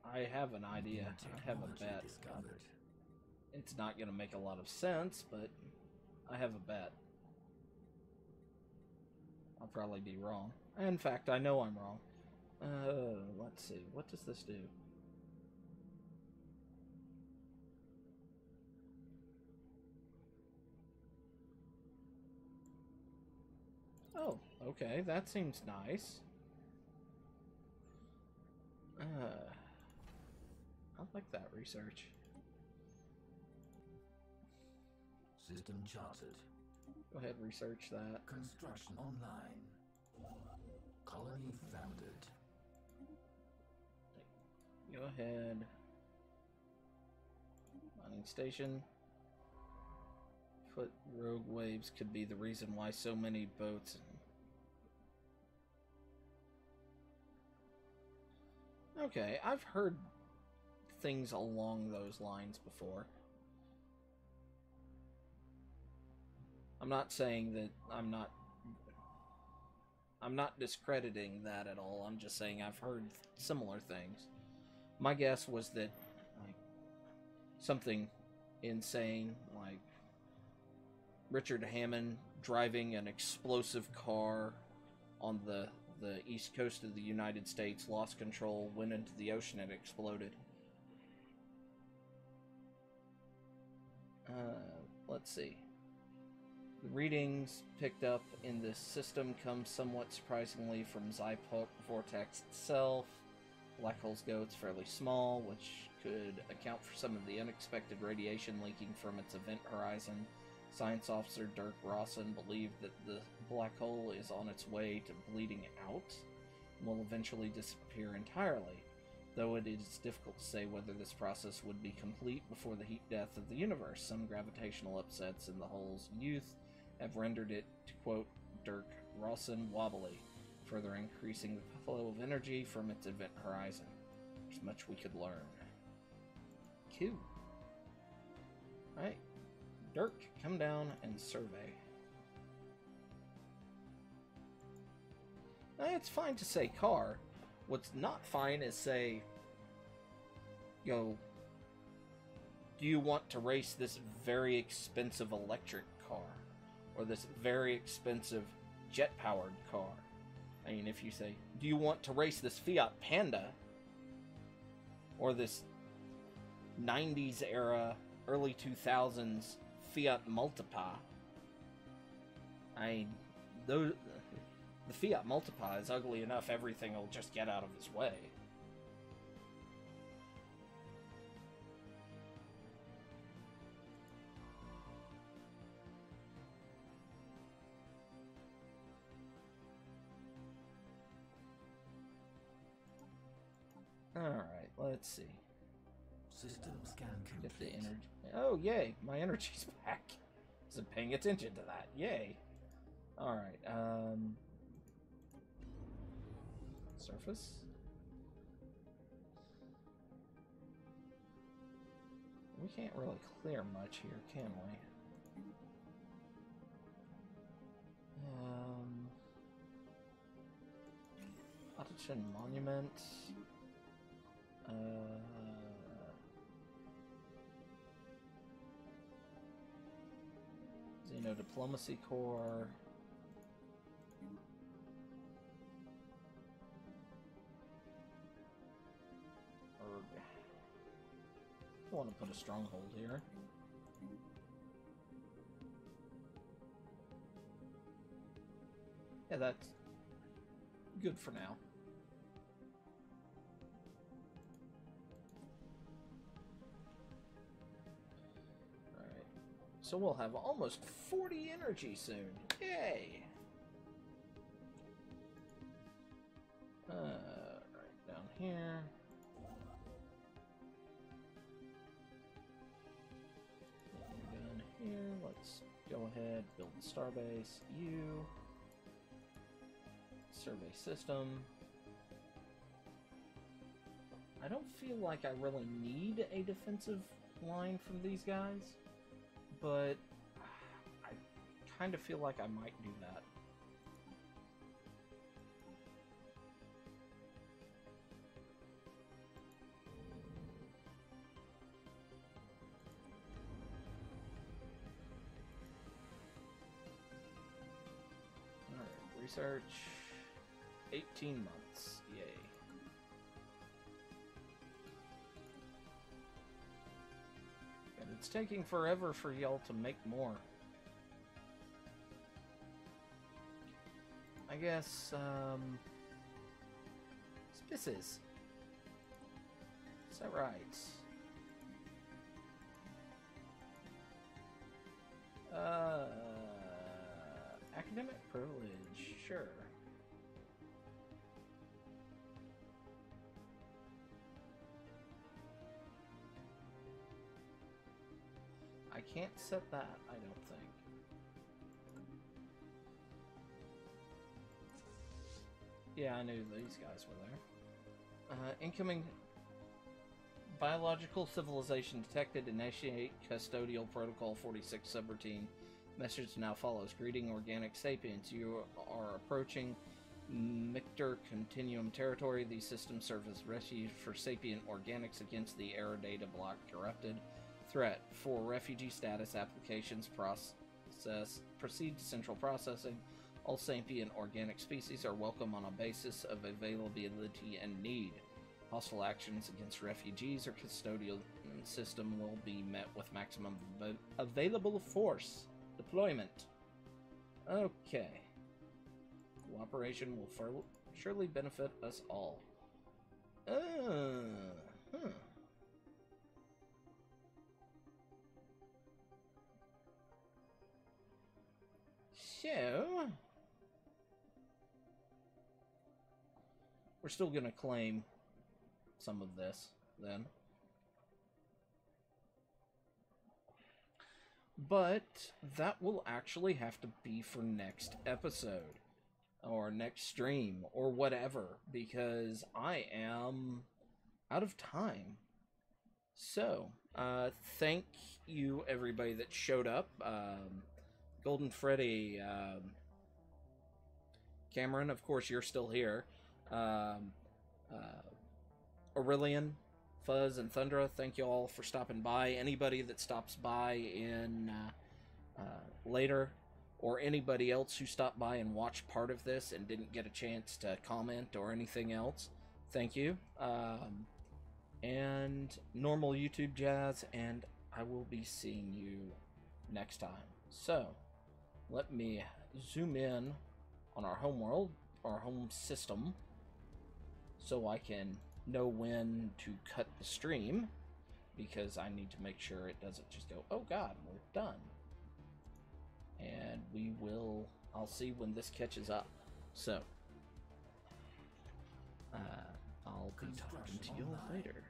I have an idea. I have a bet. Discovered. It's not going to make a lot of sense, but I have a bet. I'll probably be wrong. In fact, I know I'm wrong. Let's see. What does this do? Oh, okay. That seems nice. I like that research. System charted. Go ahead, research that. Construction online. Colony founded. Go ahead. Mining station. Foot rogue waves could be the reason why so many boats. Okay, I've heard things along those lines before. I'm not saying that I'm not discrediting that at all. I'm just saying I've heard similar things. My guess was that like something insane, like Richard Hammond driving an explosive car on the east coast of the United States, lost control, went into the ocean, and exploded. Let's see. The readings picked up in this system come somewhat surprisingly from Zypok Vortex itself. Black holes go, it's fairly small, which could account for some of the unexpected radiation leaking from its event horizon. Science officer Dirk Rawson believed that the black hole is on its way to bleeding out and will eventually disappear entirely, though it is difficult to say whether this process would be complete before the heat death of the universe. Some gravitational upsets in the hole's youth have rendered it, to quote Dirk Rawson, wobbly, further increasing the flow of energy from its event horizon. There's much we could learn. Q. Alright. Dirk, come down and survey. Now, it's fine to say car. What's not fine is say, you know, do you want to race this very expensive electric car? Or this very expensive jet-powered car? I mean, if you say, do you want to race this Fiat Panda? Or this 90s era, early 2000s Fiat Multipa? I mean, the Fiat Multipa is ugly enough, everything will just get out of his way. Alright, let's see. System scan Get the complete. energy. Oh, yay! My energy's back. Wasn't paying attention to that. Yay! Alright, surface. We can't really clear much here, can we? Autogen Monument. Xeno Diplomacy Corps. I want to put a stronghold here. Yeah, that's good for now. Alright. So we'll have almost 40 energy soon. Yay! Right down here. Here, let's go ahead, build the starbase. You survey system. I don't feel like I really need a defensive line from these guys, but I kind of feel like I might do that. Research, 18 months, yay. And it's taking forever for y'all to make more. I guess, Spices. Is that right? Academic privilege, sure. I can't set that, I don't think. Yeah, I knew these guys were there. Incoming biological civilization detected. Initiate custodial protocol 46 subroutine. Message now follows. Greeting, organic sapiens. You are approaching Mictor Continuum territory. These systems serve as refuge for sapient organics against the Error Data Block corrupted threat. For refugee status applications proceed to central processing. All sapient organic species are welcome on a basis of availability and need. Hostile actions against refugees or custodial system will be met with maximum available force. Deployment. Okay. Cooperation will surely benefit us all. So, we're still going to claim some of this, then. But that will actually have to be for next episode, or next stream, or whatever, because I am out of time. So, thank you, everybody that showed up. Golden Freddy, Cameron, of course, you're still here. Aurelian, Fuzz, and Thundra, thank you all for stopping by. Anybody that stops by in later, or anybody else who stopped by and watched part of this and didn't get a chance to comment or anything else, thank you. And normal YouTube jazz, and I will be seeing you next time. So, let me zoom in on our home world, our home system, so I can know when to cut the stream, because I need to make sure it doesn't just go, oh god, we're done. And I'll see when this catches up. So, I'll be talking to you later.